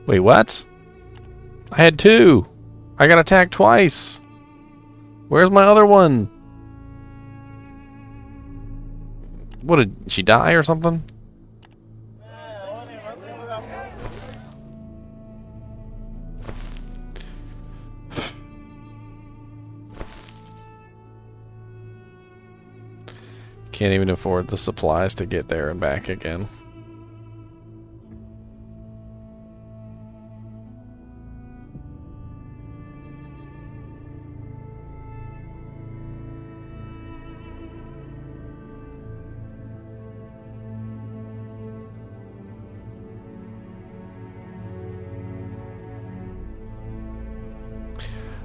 Wait, what? I had two. I got attacked twice. Where's my other one? What, did she die or something? Can't even afford the supplies to get there and back again.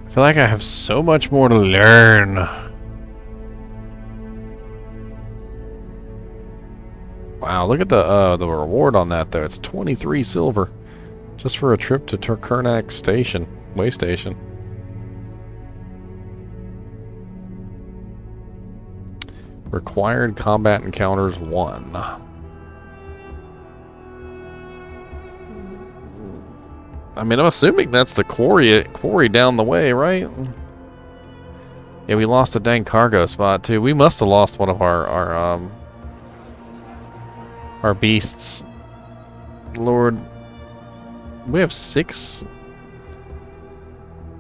I feel like I have so much more to learn. Wow, look at the reward on that though. It's 23 silver. Just for a trip to Turkernak Station. Way Station. Required combat encounters 1. I mean, I'm assuming that's the quarry down the way, right? Yeah, we lost a dang cargo spot too. We must have lost one of our beasts. Lord, we have 6.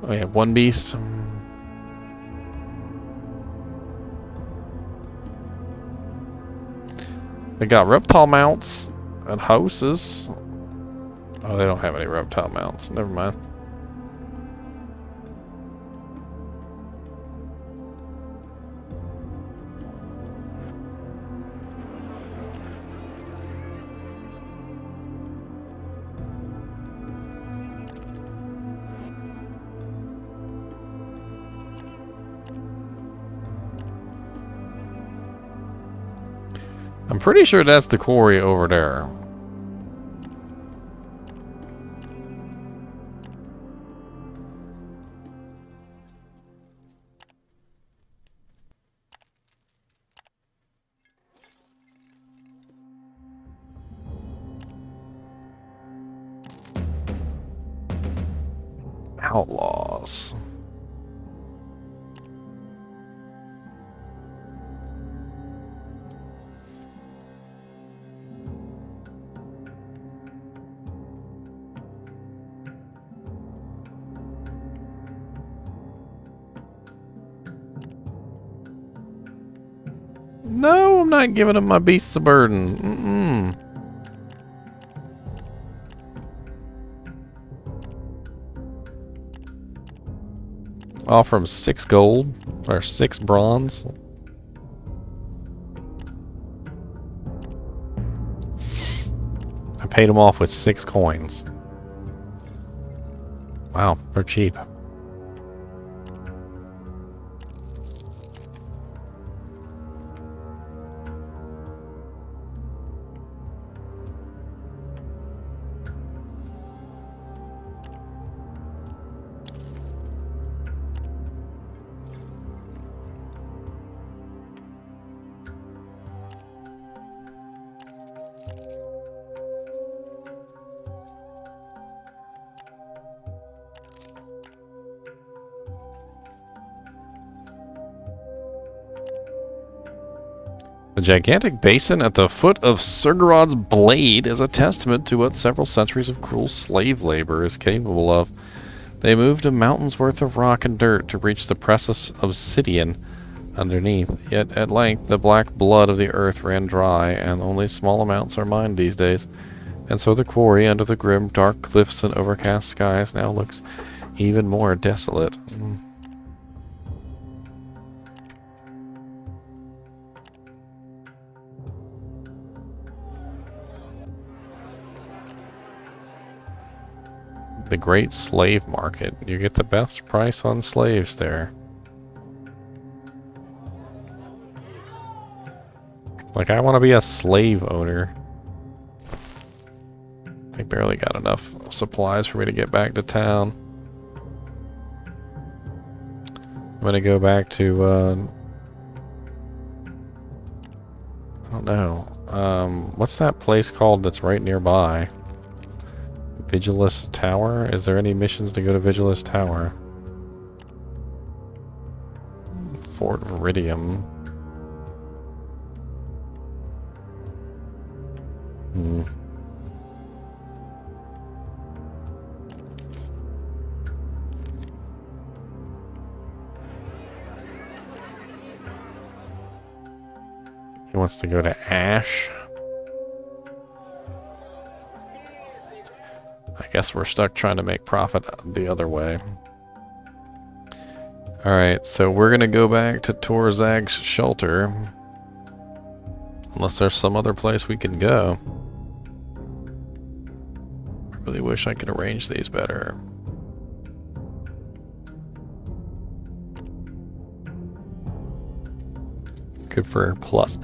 Oh yeah, 1 beast. They got reptile mounts and houses. Oh, they don't have any reptile mounts. Never mind. I'm pretty sure that's the quarry over there. Outlaws. No, I'm not giving them my beasts of burden. Offer them 6 gold or 6 bronze. I paid them off with 6 coins. Wow, they're cheap. The gigantic basin at the foot of Surgorod's blade is a testament to what several centuries of cruel slave labor is capable of. They moved a mountain's worth of rock and dirt to reach the precious obsidian underneath. Yet at length the black blood of the earth ran dry, and only small amounts are mined these days. And so the quarry under the grim dark cliffs and overcast skies now looks even more desolate. The Great Slave Market. You get the best price on slaves there. Like, I want to be a slave owner. I barely got enough supplies for me to get back to town. I'm gonna go back to, I don't know. What's that place called that's right nearby? Vigilus Tower? Is there any missions to go to Vigilus Tower? Fort Viridium. He wants to go to Ash. I guess we're stuck trying to make profit the other way. Alright, so we're going to go back to Torzag's shelter. Unless there's some other place we can go. I really wish I could arrange these better. Good for plus.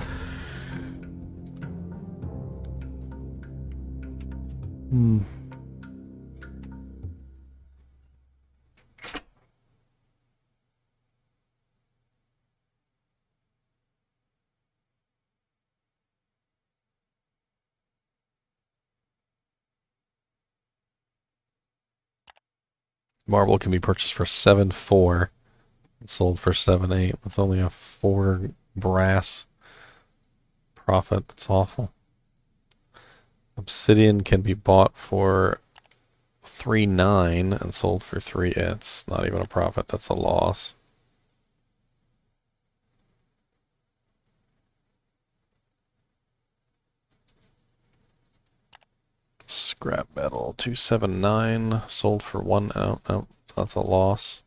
Marble can be purchased for 7.4 and sold for 7.8. That's only a 4 brass profit. That's awful. Obsidian can be bought for 3.9 and sold for 3. It's not even a profit. That's a loss. Scrap metal 279 sold for 1. Oh, no, that's a loss.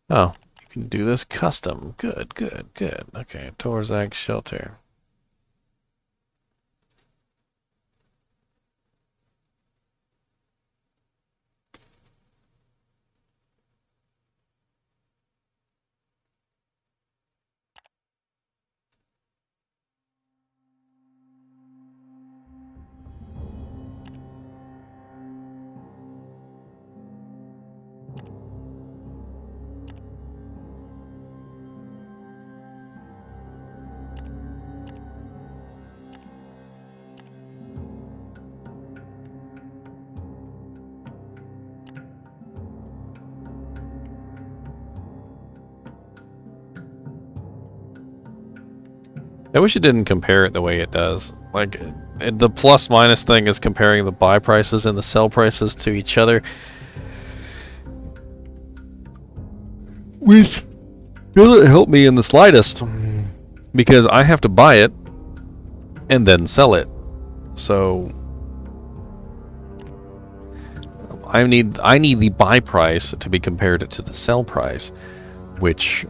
Oh, you can do this custom. Good, good, good. Okay, Torzag's shelter. I wish it didn't compare it the way it does. Like, the plus minus thing is comparing the buy prices and the sell prices to each other, which doesn't help me in the slightest, because I have to buy it and then sell it. So I need the buy price to be compared to the sell price, which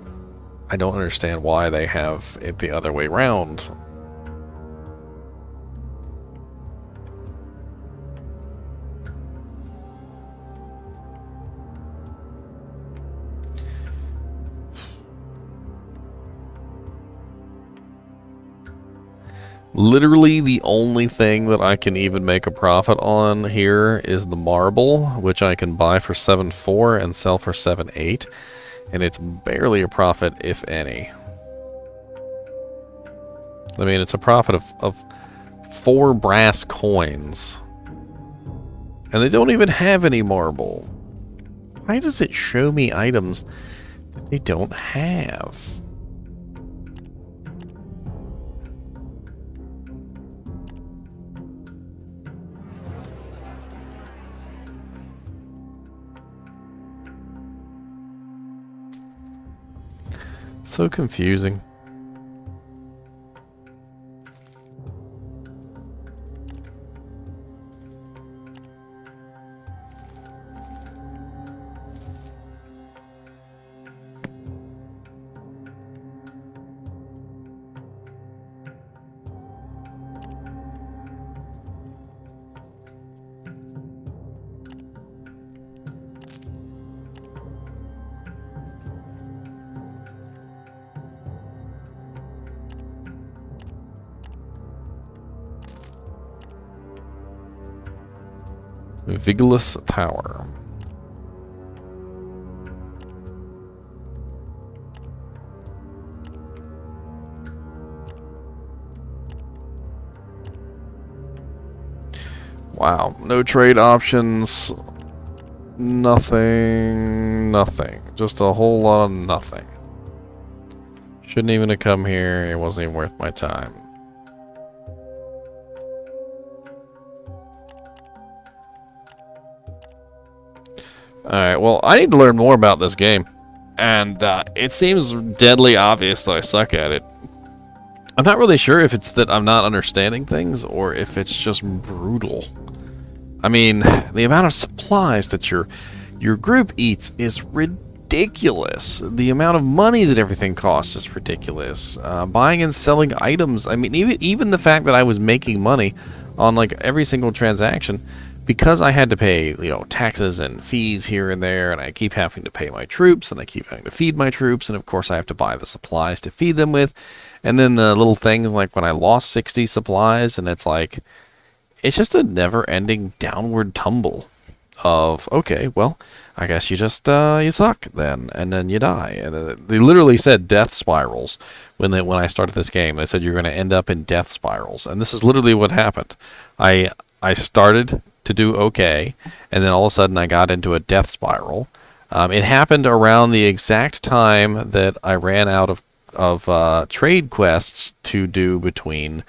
I don't understand why they have it the other way around. Literally the only thing that I can even make a profit on here is the marble, which I can buy for 7.4 and sell for 7.8, and it's barely a profit, if any. I mean, it's a profit of 4 brass coins. And they don't even have any marble. Why does it show me items that they don't have? So confusing. Vagrus Tower. Wow, no trade options. Nothing. Just a whole lot of nothing. Shouldn't even have come here. It wasn't even worth my time. Alright, well, I need to learn more about this game. And it seems deadly obvious that I suck at it. I'm not really sure if it's that I'm not understanding things or if it's just brutal. I mean, the amount of supplies that your group eats is ridiculous. The amount of money that everything costs is ridiculous. Buying and selling items, I mean, even the fact that I was making money on like every single transaction, because I had to pay, you know, taxes and fees here and there, and I keep having to pay my troops, and I keep having to feed my troops, and of course I have to buy the supplies to feed them with, and then the little things like when I lost 60 supplies, and it's like, it's just a never-ending downward tumble of, okay, well, I guess you just, you suck then, and then you die. And they literally said death spirals when I started this game. They said you're going to end up in death spirals, and this is literally what happened. I started to do okay, and then all of a sudden I got into a death spiral. It happened around the exact time that I ran out of trade quests to do between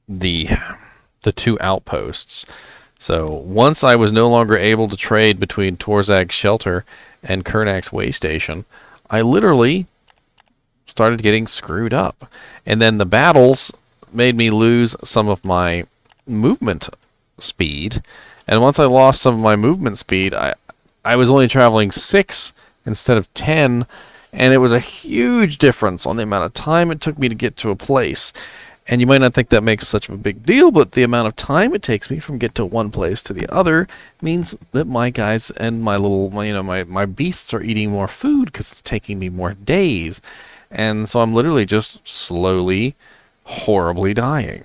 the 2 outposts. So once I was no longer able to trade between Torzag's Shelter and Kernak's Way Station, I literally started getting screwed up. And then the battles made me lose some of my movement speed, and once I lost some of my movement speed, I was only traveling 6 instead of 10, and it was a huge difference on the amount of time it took me to get to a place. And you might not think that makes such a big deal, but the amount of time it takes me from get to one place to the other means that my guys and my little, my beasts are eating more food because it's taking me more days, and so I'm literally just slowly, horribly dying.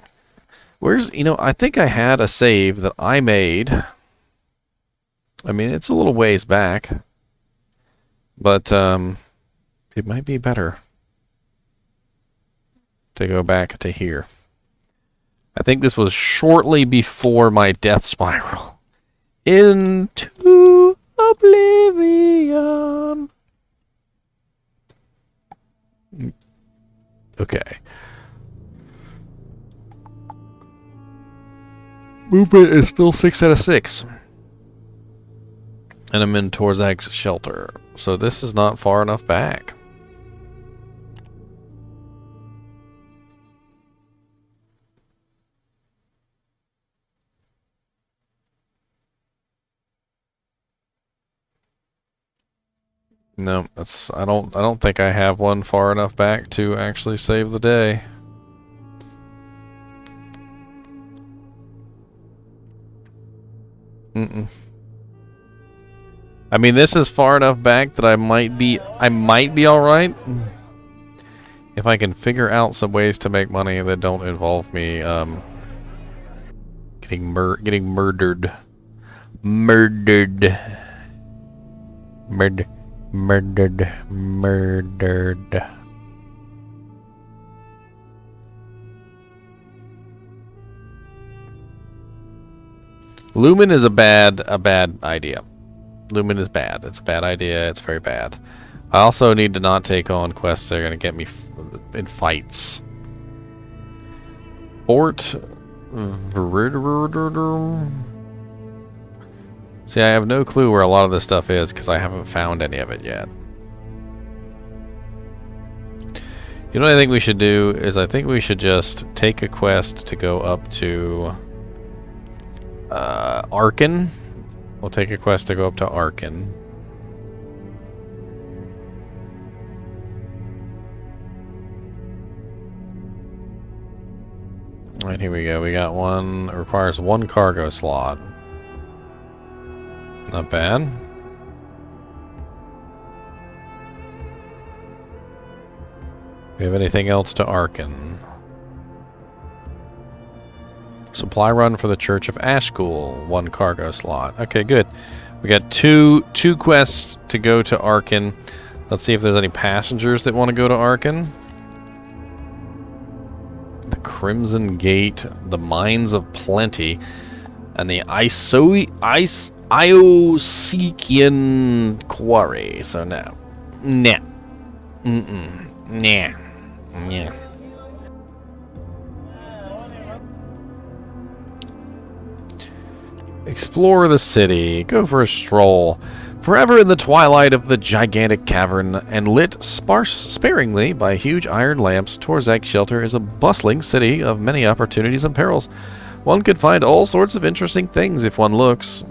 Where's, I think I had a save that I made. I mean, it's a little ways back, but it might be better to go back to here. I think this was shortly before my death spiral into oblivion. Okay. Movement is still 6 out of 6. And I'm in Torzag's Shelter. So this is not far enough back. No, I don't think I have one far enough back to actually save the day. I mean, this is far enough back that I might be all right. If I can figure out some ways to make money that don't involve me getting murdered. Murdered. Lumen is a bad idea. Lumen is bad. It's a bad idea. It's very bad. I also need to not take on quests that are going to get me in fights. Fort. See, I have no clue where a lot of this stuff is because I haven't found any of it yet. You know what I think we should do is I think we should just take a quest to go up to Arkan. We'll take a quest to go up to Arkan. Alright, here we go. We got one. It requires one cargo slot. Not bad. We have anything else to Arkan? Supply run for the Church of Ashgul. One cargo slot. Okay, good. We got two quests to go to Arkan. Let's see if there's any passengers that want to go to Arkan. The Crimson Gate, the Mines of Plenty, and the Iosecian Quarry. So no. Nah. Nah. Yeah. Explore the city. Go for a stroll. Forever in the twilight of the gigantic cavern and lit sparingly by huge iron lamps, Torzak's Shelter is a bustling city of many opportunities and perils. One could find all sorts of interesting things if one looks.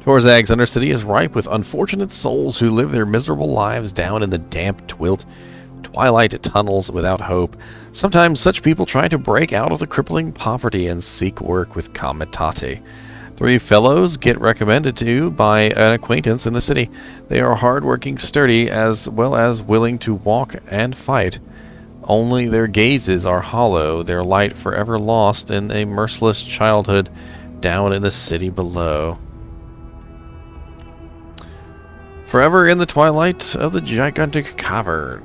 Torzak's Undercity is ripe with unfortunate souls who live their miserable lives down in the damp twilight tunnels without hope. Sometimes such people try to break out of the crippling poverty and seek work with Comitate. 3 fellows get recommended to you by an acquaintance in the city. They are hard-working, sturdy, as well as willing to walk and fight. Only their gazes are hollow, their light forever lost in a merciless childhood down in the city below. Forever in the twilight of the gigantic cavern.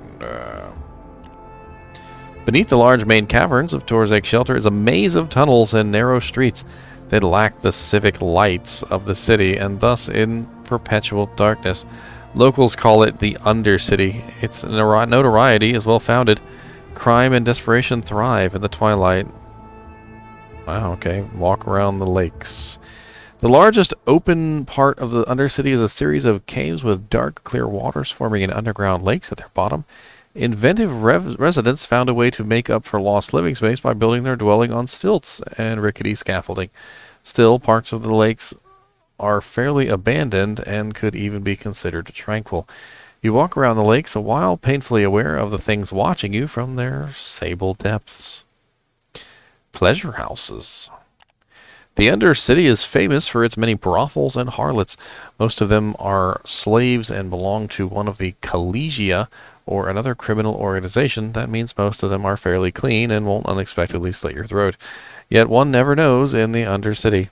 Beneath the large main caverns of Torzak's Shelter is a maze of tunnels and narrow streets that lack the civic lights of the city and thus in perpetual darkness. Locals call it the Undercity. Its notoriety is well founded. Crime and desperation thrive in the twilight. Wow, okay. Walk around the lakes. The largest open part of the Undercity is a series of caves with dark, clear waters forming an underground lakes at their bottom. Inventive residents found a way to make up for lost living space by building their dwelling on stilts and rickety scaffolding. Still, parts of the lakes are fairly abandoned and could even be considered tranquil. You walk around the lakes a while, painfully aware of the things watching you from their sable depths. Pleasure houses. The Undercity is famous for its many brothels and harlots. Most of them are slaves and belong to one of the collegia or another criminal organization. That means most of them are fairly clean and won't unexpectedly slit your throat. Yet one never knows in the Undercity.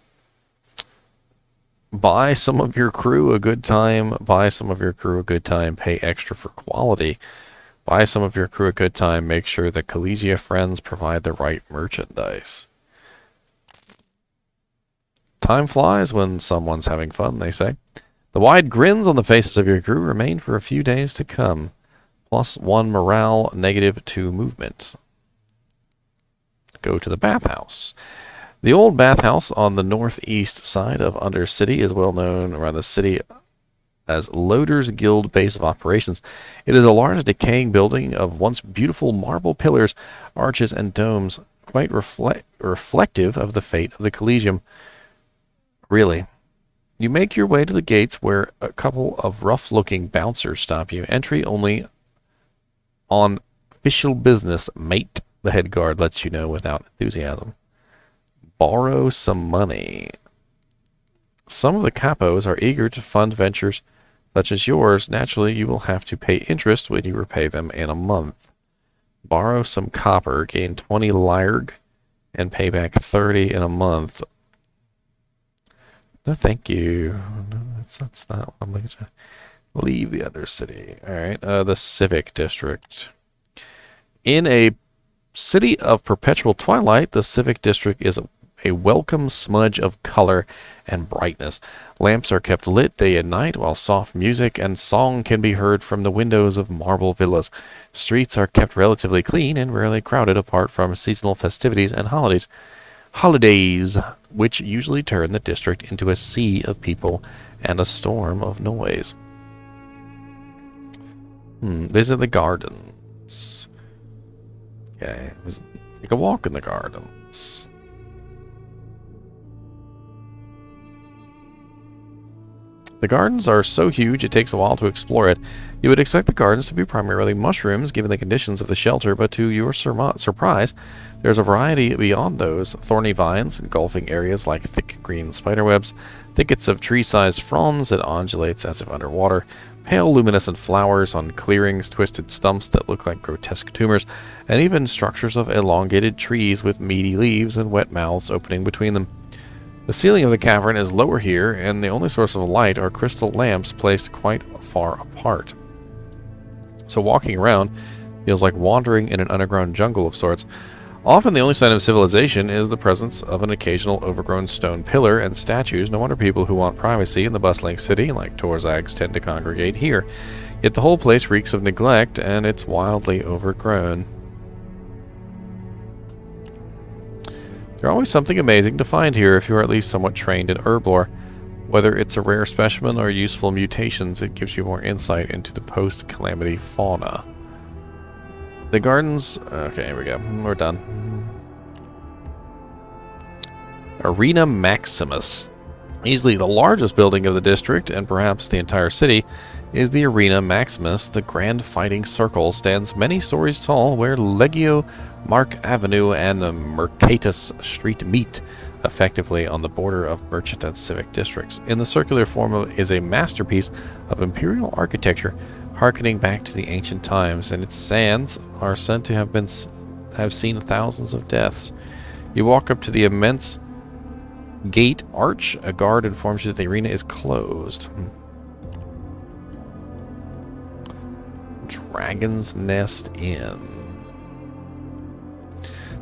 Buy some of your crew a good time. Buy some of your crew a good time. Pay extra for quality. Buy some of your crew a good time. Make sure the collegia friends provide the right merchandise. Time flies when someone's having fun, they say. The wide grins on the faces of your crew remain for a few days to come. +1 morale, -2 movement. Go to the bathhouse. The old bathhouse on the northeast side of Undercity is well known around the city as Loader's Guild base of operations. It is a large decaying building of once beautiful marble pillars, arches, and domes, quite reflective of the fate of the Collegium. Really. You make your way to the gates where a couple of rough-looking bouncers stop you. Entry only on official business, mate, the head guard lets you know without enthusiasm. Borrow some money. Some of the capos are eager to fund ventures such as yours, naturally you will have to pay interest when you repay them in a month. Borrow some copper, gain 20 Lyrg, and pay back 30 in a month. No, thank you. No, that's not what I'm looking for. Leave the Undercity. Alright, the Civic District. In a city of perpetual twilight, the Civic District is a welcome smudge of color and brightness. Lamps are kept lit day and night, while soft music and song can be heard from the windows of marble villas. Streets are kept relatively clean and rarely crowded apart from seasonal festivities and holidays, which usually turn the district into a sea of people and a storm of noise. Visit the gardens. Okay, take a walk in the gardens. The gardens are so huge it takes a while to explore it. You would expect the gardens to be primarily mushrooms given the conditions of the shelter, but to your surprise, there's a variety beyond those. Thorny vines engulfing areas like thick green spiderwebs, thickets of tree-sized fronds that undulates as if underwater, pale luminescent flowers on clearings, twisted stumps that look like grotesque tumors, and even structures of elongated trees with meaty leaves and wet mouths opening between them. The ceiling of the cavern is lower here, and the only source of light are crystal lamps placed quite far apart. So walking around feels like wandering in an underground jungle of sorts. Often the only sign of civilization is the presence of an occasional overgrown stone pillar and statues. No wonder people who want privacy in the bustling city, like Torzags, tend to congregate here. Yet the whole place reeks of neglect, and it's wildly overgrown. There's always something amazing to find here if you're at least somewhat trained in herb lore. Whether it's a rare specimen or useful mutations, it gives you more insight into the post-calamity fauna. The gardens... Okay, here we go. We're done. Arena Maximus. Easily the largest building of the district, and perhaps the entire city, is the Arena Maximus. The grand fighting circle stands many stories tall, where Legio, Mark Avenue, and Mercatus Street meet, effectively on the border of Merchant and Civic districts. In the circular form is a masterpiece of imperial architecture, harkening back to the ancient times, and its sands are said to have seen thousands of deaths. You walk up to the immense gate arch. A guard informs you that the arena is closed. Dragon's Nest Inn.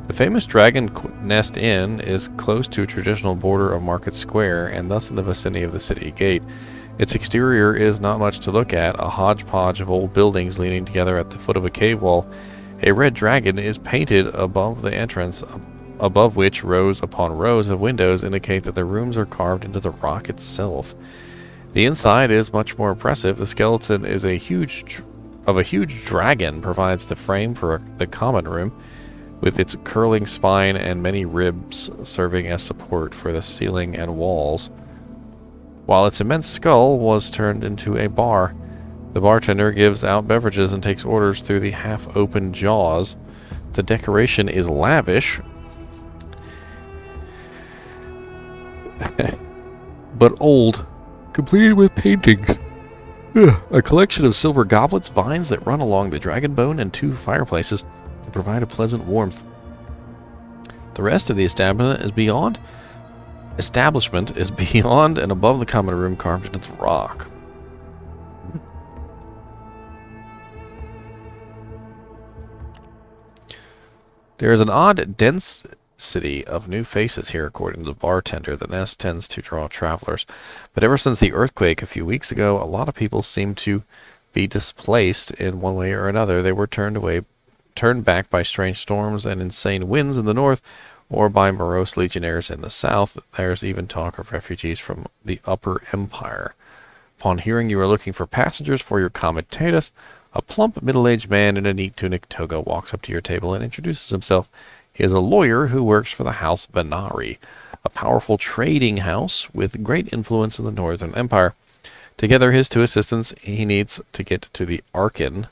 The famous Dragon Nest Inn is close to a traditional border of Market Square, and thus in the vicinity of the city gate. Its exterior is not much to look at, a hodgepodge of old buildings leaning together at the foot of a cave wall. A red dragon is painted above the entrance, above which rows upon rows of windows indicate that the rooms are carved into the rock itself. The inside is much more impressive. The skeleton is a huge dragon provides the frame for the common room, with its curling spine and many ribs serving as support for the ceiling and walls. While its immense skull was turned into a bar, the bartender gives out beverages and takes orders through the half-open jaws. The decoration is lavish, but old, completed with paintings. A collection of silver goblets, vines that run along the dragon bone, and 2 fireplaces that provide a pleasant warmth. The rest of the establishment is beyond and above the common room carved into the rock. There is an odd density of new faces here, according to the bartender. The nest tends to draw travelers, but ever since the earthquake a few weeks ago, a lot of people seem to be displaced in one way or another. They were turned back by strange storms and insane winds in the north, or by morose legionnaires in the south. There's even talk of refugees from the Upper Empire. Upon hearing you are looking for passengers for your comitatus, a plump, middle-aged man in a neat tunic toga walks up to your table and introduces himself. He is a lawyer who works for the House Venari, a powerful trading house with great influence in the Northern Empire. Together, his 2 assistants he needs to get to the Archon.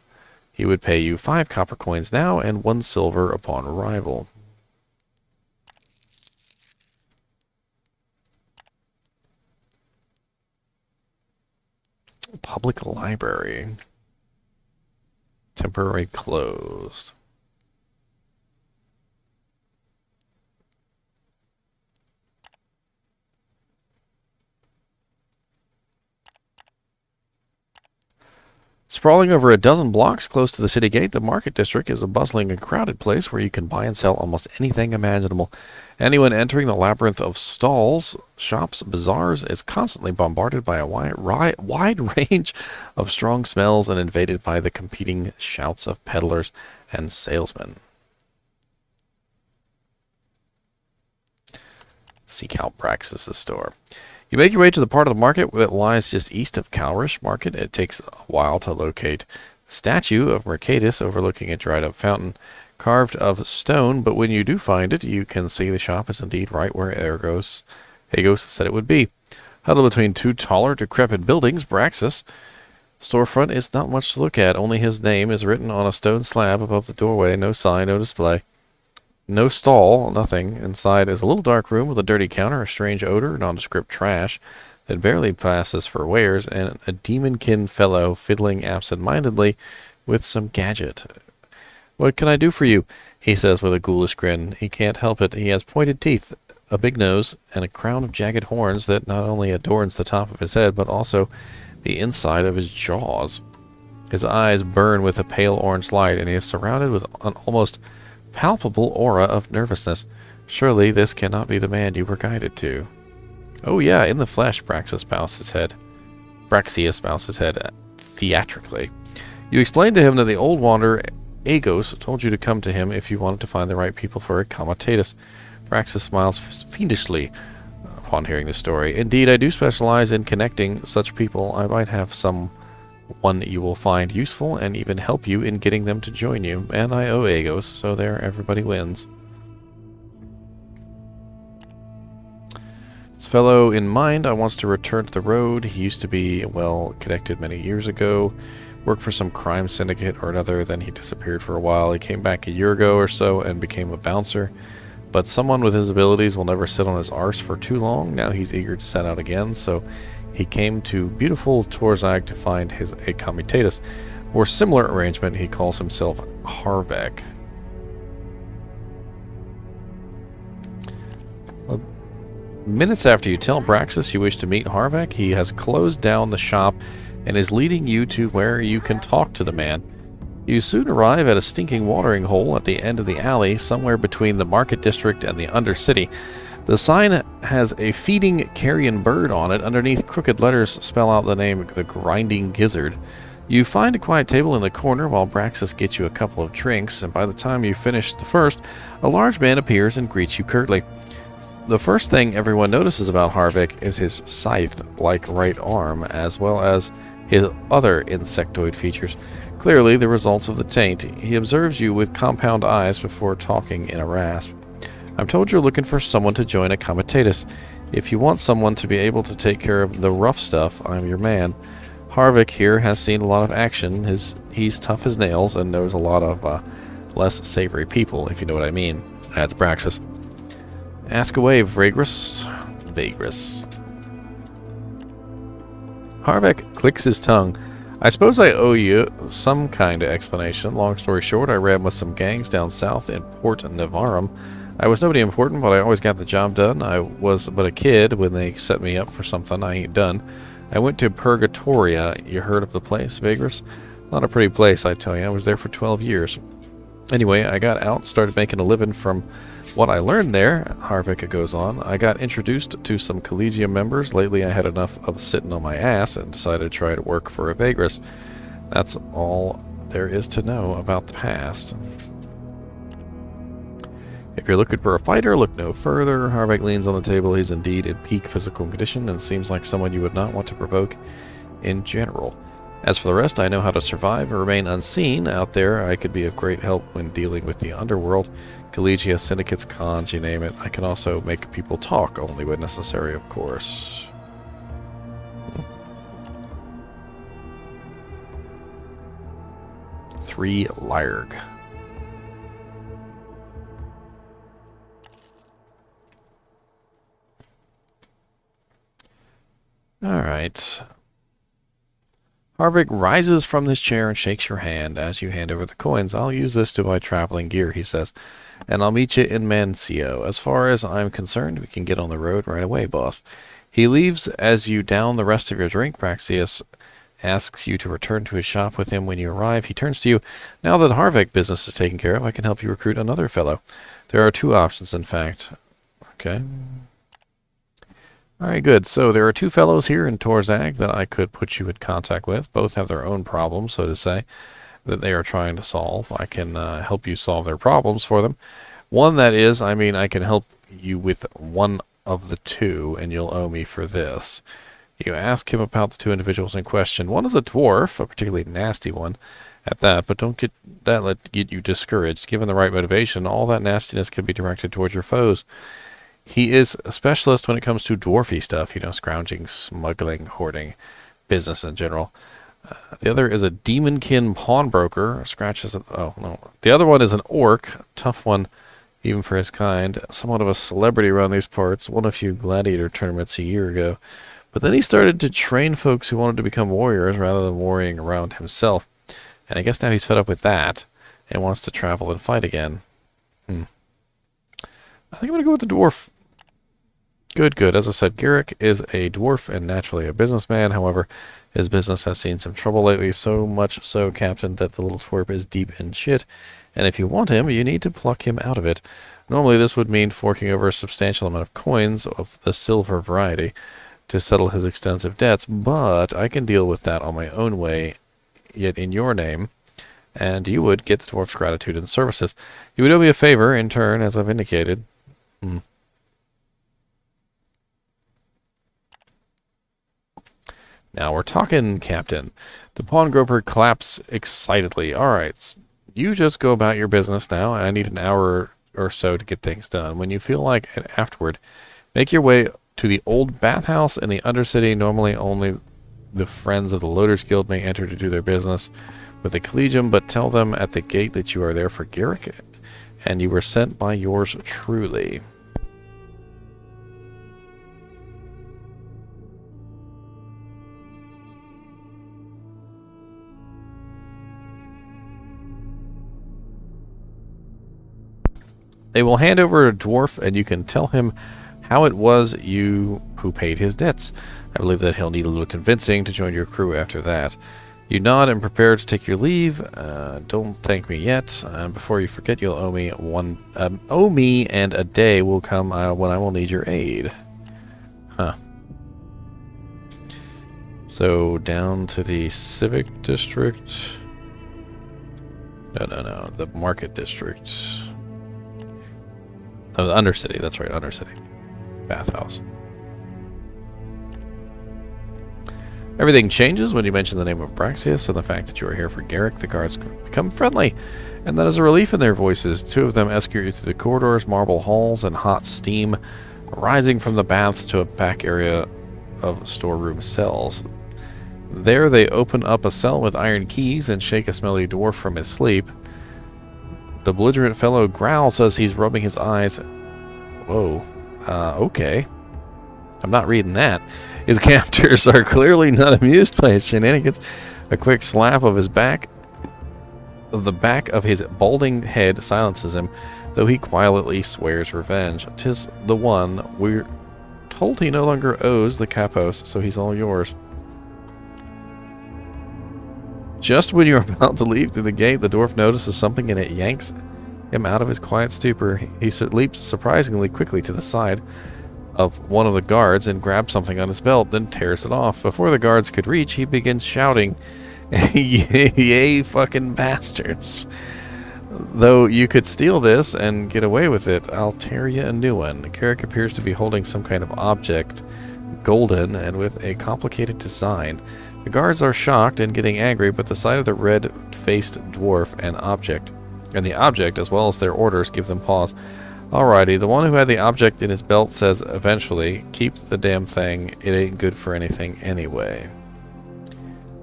He would pay you 5 copper coins now and 1 silver upon arrival. Public library. Temporarily closed. Sprawling over a dozen blocks close to the city gate, the market district is a bustling and crowded place where you can buy and sell almost anything imaginable. Anyone entering the labyrinth of stalls, shops, bazaars is constantly bombarded by a wide range of strong smells and invaded by the competing shouts of peddlers and salesmen. Seek out Braxis' store. You make your way to the part of the market that lies just east of Calrish Market. It takes a while to locate the statue of Mercatus overlooking a dried-up fountain, carved of stone, but when you do find it, you can see the shop is indeed right where Agos said it would be. Huddled between two taller, decrepit buildings, Braxis' storefront is not much to look at. Only his name is written on a stone slab above the doorway. No sign, no display. No stall, nothing. Inside is a little dark room with a dirty counter, a strange odor, nondescript trash that barely passes for wares, and a demon-kin fellow fiddling absent-mindedly with some gadget. "What can I do for you?" he says with a ghoulish grin. He can't help it. He has pointed teeth, a big nose, and a crown of jagged horns that not only adorns the top of his head, but also the inside of his jaws. His eyes burn with a pale orange light, and he is surrounded with an almost palpable aura of nervousness. Surely this cannot be the man you were guided to. "Oh yeah, in the flesh," Braxius bows his head theatrically. You explain to him that the old wanderer Agos told you to come to him if you wanted to find the right people for a comitatus. Braxis smiles fiendishly upon hearing the story. "Indeed, I do specialize in connecting such people. I might have someone you will find useful and even help you in getting them to join you. And I owe Agos, so there everybody wins." This fellow in mind, I wants to return to the road. He used to be well connected many years ago. Worked for some crime syndicate or another, then he disappeared for a while. He came back a year ago or so and became a bouncer. But someone with his abilities will never sit on his arse for too long. Now he's eager to set out again, so he came to beautiful Torzag to find a comitatus. For similar arrangement, he calls himself Harvek. Well, minutes after you tell Braxis you wish to meet Harvek, he has closed down the shop and is leading you to where you can talk to the man. You soon arrive at a stinking watering hole at the end of the alley, somewhere between the market district and the undercity. The sign has a feeding carrion bird on it. Underneath, crooked letters spell out the name, the Grinding Gizzard. You find a quiet table in the corner while Braxis gets you a couple of drinks, and by the time you finish the first, a large man appears and greets you curtly. The first thing everyone notices about Harvick is his scythe-like right arm, as well as his other insectoid features. Clearly the results of the taint. He observes you with compound eyes before talking in a rasp. "I'm told you're looking for someone to join a comitatus. If you want someone to be able to take care of the rough stuff, I'm your man. Harvick here has seen a lot of action. He's tough as nails and knows a lot of less savory people, if you know what I mean," adds Braxis. "Ask away, Vagrus." Harvick clicks his tongue. "I suppose I owe you some kind of explanation. Long story short, I ran with some gangs down south in Port Navarum. I was nobody important, but I always got the job done. I was but a kid when they set me up for something I ain't done. I went to Purgatoria. You heard of the place, Vagrus? Not a pretty place, I tell you. I was there for 12 years. Anyway, I got out, started making a living from what I learned there," Harvick goes on. "I got introduced to some Collegium members. Lately I had enough of sitting on my ass and decided to try to work for a Vagrus. That's all there is to know about the past." "If you're looking for a fighter, look no further." Harvick leans on the table. He's indeed in peak physical condition and seems like someone you would not want to provoke in general. "As for the rest, I know how to survive and remain unseen. Out there, I could be of great help when dealing with the underworld. Collegia, syndicates, cons, you name it. I can also make people talk, only when necessary, of course." 3 Lyrg. Alright. Harvick rises from his chair and shakes your hand as you hand over the coins. I'll use this to buy traveling gear, he says, and I'll meet you in Mancio. As far as I'm concerned, we can get on the road right away, boss. He leaves as you down the rest of your drink. Praxius asks you to return to his shop with him when you arrive. He turns to you. Now that Harvick business is taken care of, I can help you recruit another fellow. There are two options, in fact. Okay. Alright, good. So there are two fellows here in Torzag that I could put you in contact with. Both have their own problems, so to say, that they are trying to solve. I can help you solve their problems for them. One, that is, I can help you with one of the two, and you'll owe me for this. You ask him about the two individuals in question. One is a dwarf, a particularly nasty one at that, but don't get you discouraged. Given the right motivation, all that nastiness can be directed towards your foes. He is a specialist when it comes to dwarfy stuff, scrounging, smuggling, hoarding, business in general. The other is a demonkin pawnbroker. Scratches. Oh, no. The other one is an orc. Tough one, even for his kind. Somewhat of a celebrity around these parts. Won a few gladiator tournaments a year ago. But then he started to train folks who wanted to become warriors rather than worrying around himself. And I guess now he's fed up with that and wants to travel and fight again. I think I'm going to go with the dwarf. Good. As I said, Garrick is a dwarf and naturally a businessman. However, his business has seen some trouble lately, so much so, Captain, that the little twerp is deep in shit. And if you want him, you need to pluck him out of it. Normally, this would mean forking over a substantial amount of coins of the silver variety to settle his extensive debts, but I can deal with that on my own way, yet in your name, and you would get the dwarf's gratitude and services. You would owe me a favor in turn, as I've indicated. Now we're talking, Captain. The pawnbroker claps excitedly. All right, you just go about your business now. I need an hour or so to get things done. When you feel like it afterward, make your way to the old bathhouse in the Undercity. Normally only the friends of the Loaders Guild may enter to do their business with the Collegium, but tell them at the gate that you are there for Garrick, and you were sent by yours truly. They will hand over a dwarf, and you can tell him how it was you who paid his debts. I believe that he'll need a little convincing to join your crew after that. You nod and prepare to take your leave. Don't thank me yet. Before you forget, you'll owe me and a day will come when I will need your aid. So down to the Civic District. No. The Market District. Oh, the Undercity. That's right, Undercity. Bathhouse. Everything changes when you mention the name of Praxius and the fact that you are here for Garrick. The guards become friendly, and that is a relief in their voices. Two of them escort you through the corridors, marble halls, and hot steam rising from the baths to a back area of storeroom cells. There they open up a cell with iron keys and shake a smelly dwarf from his sleep. The belligerent fellow growls as he's rubbing his eyes. Whoa. Okay. I'm not reading that. His captors are clearly not amused by his shenanigans. A quick slap of his back, the back of his balding head silences him, though he quietly swears revenge. 'Tis the one. We're told he no longer owes the capos, so he's all yours. Just when you're about to leave through the gate, the dwarf notices something and it yanks him out of his quiet stupor. He leaps surprisingly quickly to the side of one of the guards and grabs something on his belt, then tears it off. Before the guards could reach, he begins shouting, "Yay, fucking bastards! Though you could steal this and get away with it, I'll tear you a new one." Garrick appears to be holding some kind of object, golden and with a complicated design. The guards are shocked and getting angry, but the sight of the red-faced dwarf and the object, as well as their orders, give them pause. Alrighty, the one who had the object in his belt says eventually, "Keep the damn thing, it ain't good for anything anyway."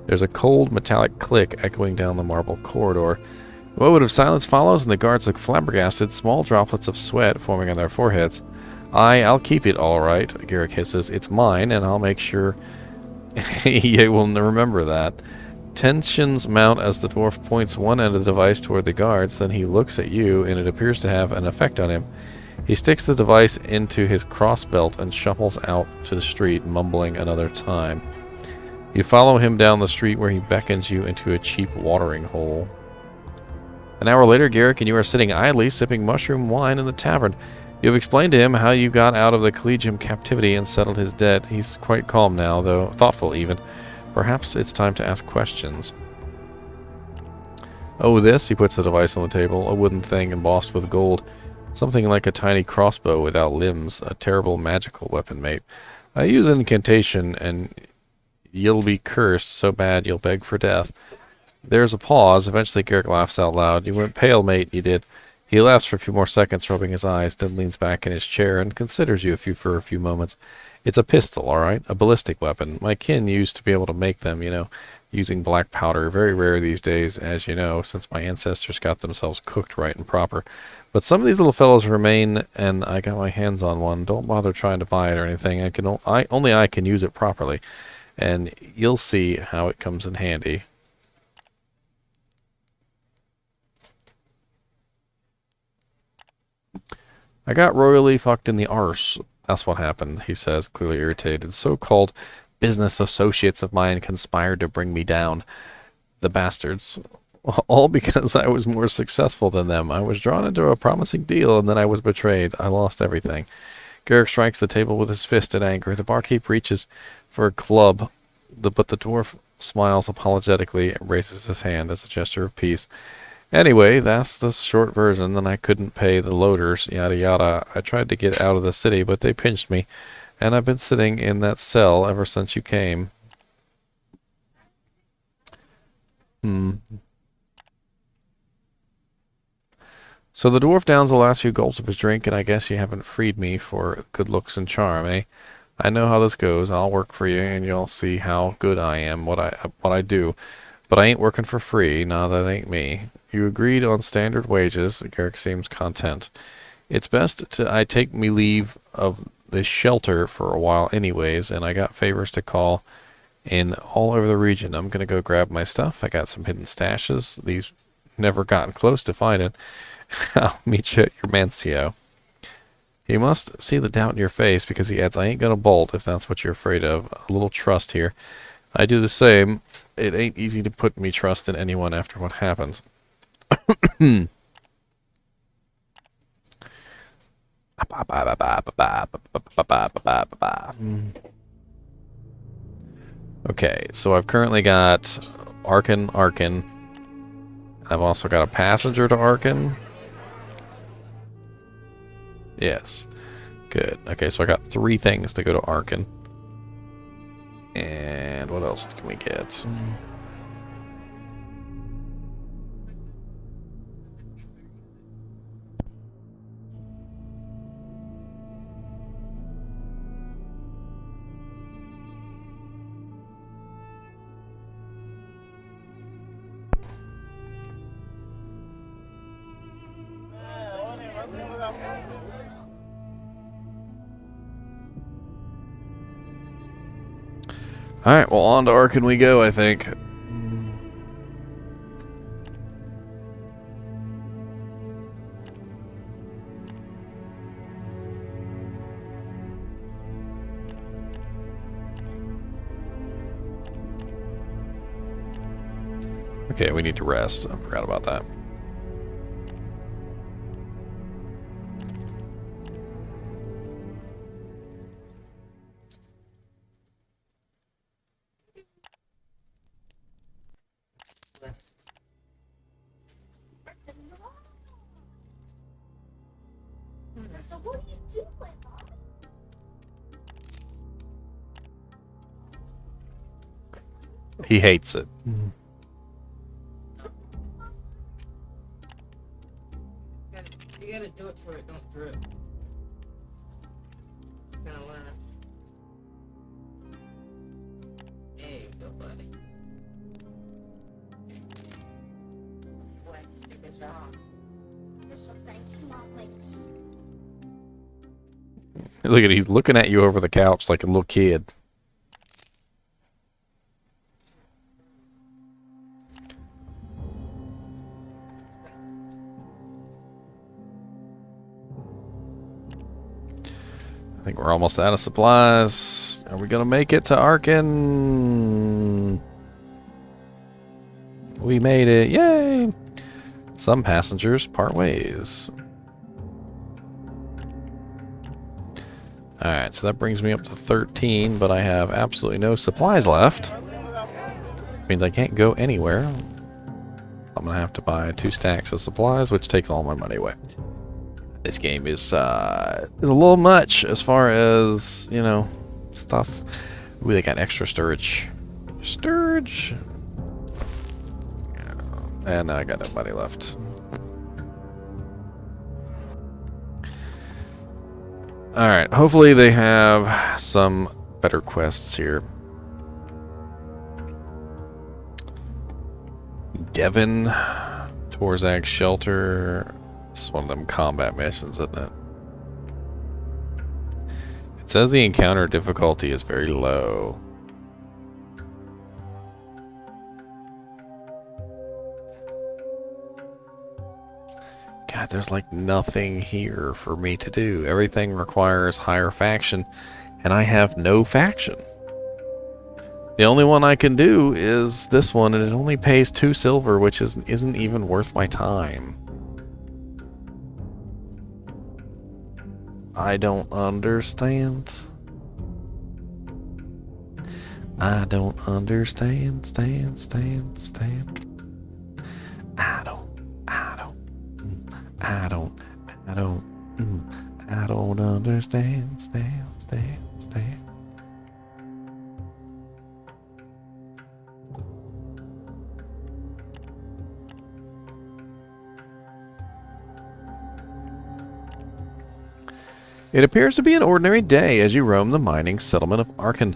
There's a cold metallic click echoing down the marble corridor. A moment of silence follows, and the guards look flabbergasted, small droplets of sweat forming on their foreheads. I'll keep it all right," Garrick hisses. "It's mine, and I'll make sure you will remember that." Tensions mount as the dwarf points one end of the device toward the guards, then he looks at you, and it appears to have an effect on him. He sticks the device into his crossbelt and shuffles out to the street, mumbling another time. You follow him down the street where he beckons you into a cheap watering hole. An hour later, Garrick and you are sitting idly, sipping mushroom wine in the tavern. You have explained to him how you got out of the collegium captivity and settled his debt. He's quite calm now, though thoughtful even. Perhaps it's time to ask questions. Oh, this? He puts the device on the table, a wooden thing embossed with gold. Something like a tiny crossbow without limbs, a terrible magical weapon, mate. I use an incantation, and you'll be cursed so bad you'll beg for death. There's a pause. Eventually, Garrick laughs out loud. You went pale, mate, you did. He laughs for a few more seconds, rubbing his eyes, then leans back in his chair and considers you for a few moments. It's a pistol, all right? A ballistic weapon. My kin used to be able to make them, you know, using black powder. Very rare these days, as you know, since my ancestors got themselves cooked right and proper. But some of these little fellows remain, and I got my hands on one. Don't bother trying to buy it or anything. Only I can use it properly, and you'll see how it comes in handy. I got royally fucked in the arse. That's what happened, he says, clearly irritated. So-called business associates of mine conspired to bring me down. The bastards. All because I was more successful than them. I was drawn into a promising deal, and then I was betrayed. I lost everything. Garrick strikes the table with his fist in anger. The barkeep reaches for a club, but the dwarf smiles apologetically and raises his hand as a gesture of peace. Anyway, that's the short version. Then I couldn't pay the loaders, yada yada. I tried to get out of the city, but they pinched me, and I've been sitting in that cell ever since you came. So the dwarf downs the last few gulps of his drink, and I guess you haven't freed me for good looks and charm, eh? I know how this goes. I'll work for you, and you'll see how good I am, what I do. But I ain't working for free. Nah, that ain't me. You agreed on standard wages. Garrick seems content. It's best I take me leave of this shelter for a while anyways, and I got favors to call in all over the region. I'm gonna go grab my stuff. I got some hidden stashes. These never gotten close to finding. I'll meet you at your mancio. You must see the doubt in your face, because he adds, I ain't gonna bolt if that's what you're afraid of. A little trust here. I do the same. It ain't easy to put me trust in anyone after what happens. Okay, so I've currently got Arkin. I've also got a passenger to Arkin. Yes. Good. Okay, so I got 3 things to go to Arkin. And what else can we get? Alright, well, on to Arkin we go, I think. Okay, we need to rest. I forgot about that. So what are you doing, Mom? He hates it. You gotta do it for it don't drip. Gotta learn it. There you go, buddy. Boy, good job. You're so thank you, Mom. Thanks. Look at, he's looking at you over the couch like a little kid. I think we're almost out of supplies. Are we gonna make it to Arkin? We made it. Yay! Some passengers part ways. Alright, so that brings me up to 13, but I have absolutely no supplies left. Means I can't go anywhere. I'm gonna have to buy 2 stacks of supplies, which takes all my money away. This game is a little much as far as, you know, stuff. Ooh, they got extra storage. Storage! And I got no money left. Alright, hopefully they have some better quests here. Devon, Torzag's Shelter. It's one of them combat missions, isn't it? It says the encounter difficulty is very low. God, there's like nothing here for me to do. Everything requires higher faction, and I have no faction. The only one I can do is this one, and it only pays 2 silver, which isn't even worth my time. I don't understand. I don't understand, stand. I don't understand, stand. It appears to be an ordinary day as you roam the mining settlement of Arkin.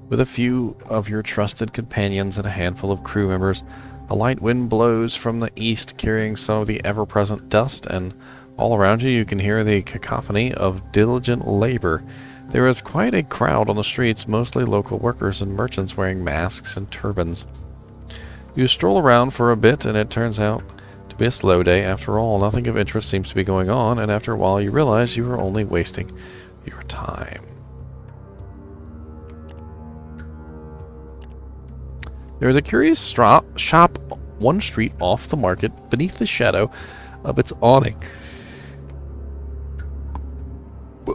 With a few of your trusted companions and a handful of crew members, a light wind blows from the east, carrying some of the ever-present dust, and all around you you can hear the cacophony of diligent labor. There is quite a crowd on the streets, mostly local workers and merchants wearing masks and turbans. You stroll around for a bit, and it turns out to be a slow day after all. Nothing of interest seems to be going on, and after a while you realize you are only wasting your time. There is a curious shop 1 street off the market beneath the shadow of its awning.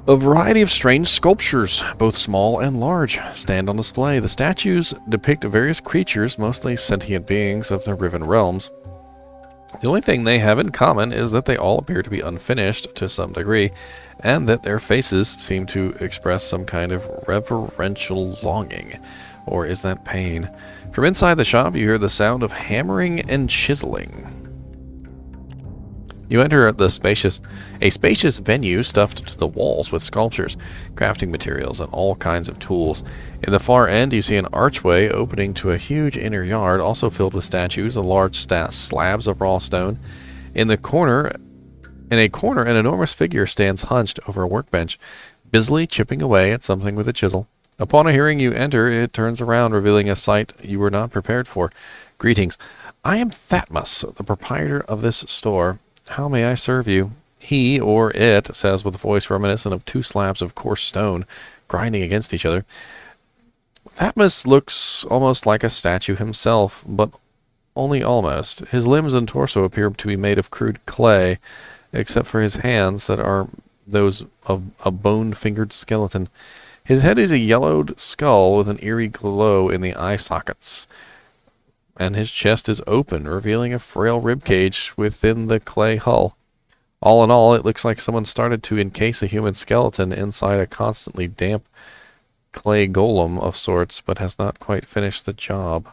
A variety of strange sculptures, both small and large, stand on display. The statues depict various creatures, mostly sentient beings of the Riven Realms. The only thing they have in common is that they all appear to be unfinished to some degree, and that their faces seem to express some kind of reverential longing. Or is that pain? From inside the shop, you hear the sound of hammering and chiseling. You enter a spacious venue stuffed to the walls with sculptures, crafting materials, and all kinds of tools. In the far end, you see an archway opening to a huge inner yard, also filled with statues and large slabs of raw stone. In a corner, an enormous figure stands hunched over a workbench, busily chipping away at something with a chisel. Upon hearing you enter, it turns around, revealing a sight you were not prepared for. Greetings. I am Fatmus, the proprietor of this store. How may I serve you? He, or it, says with a voice reminiscent of 2 slabs of coarse stone grinding against each other. Fatmus looks almost like a statue himself, but only almost. His limbs and torso appear to be made of crude clay, except for his hands that are those of a bone-fingered skeleton. His head is a yellowed skull with an eerie glow in the eye sockets, and his chest is open, revealing a frail ribcage within the clay hull. All in all, it looks like someone started to encase a human skeleton inside a constantly damp clay golem of sorts, but has not quite finished the job.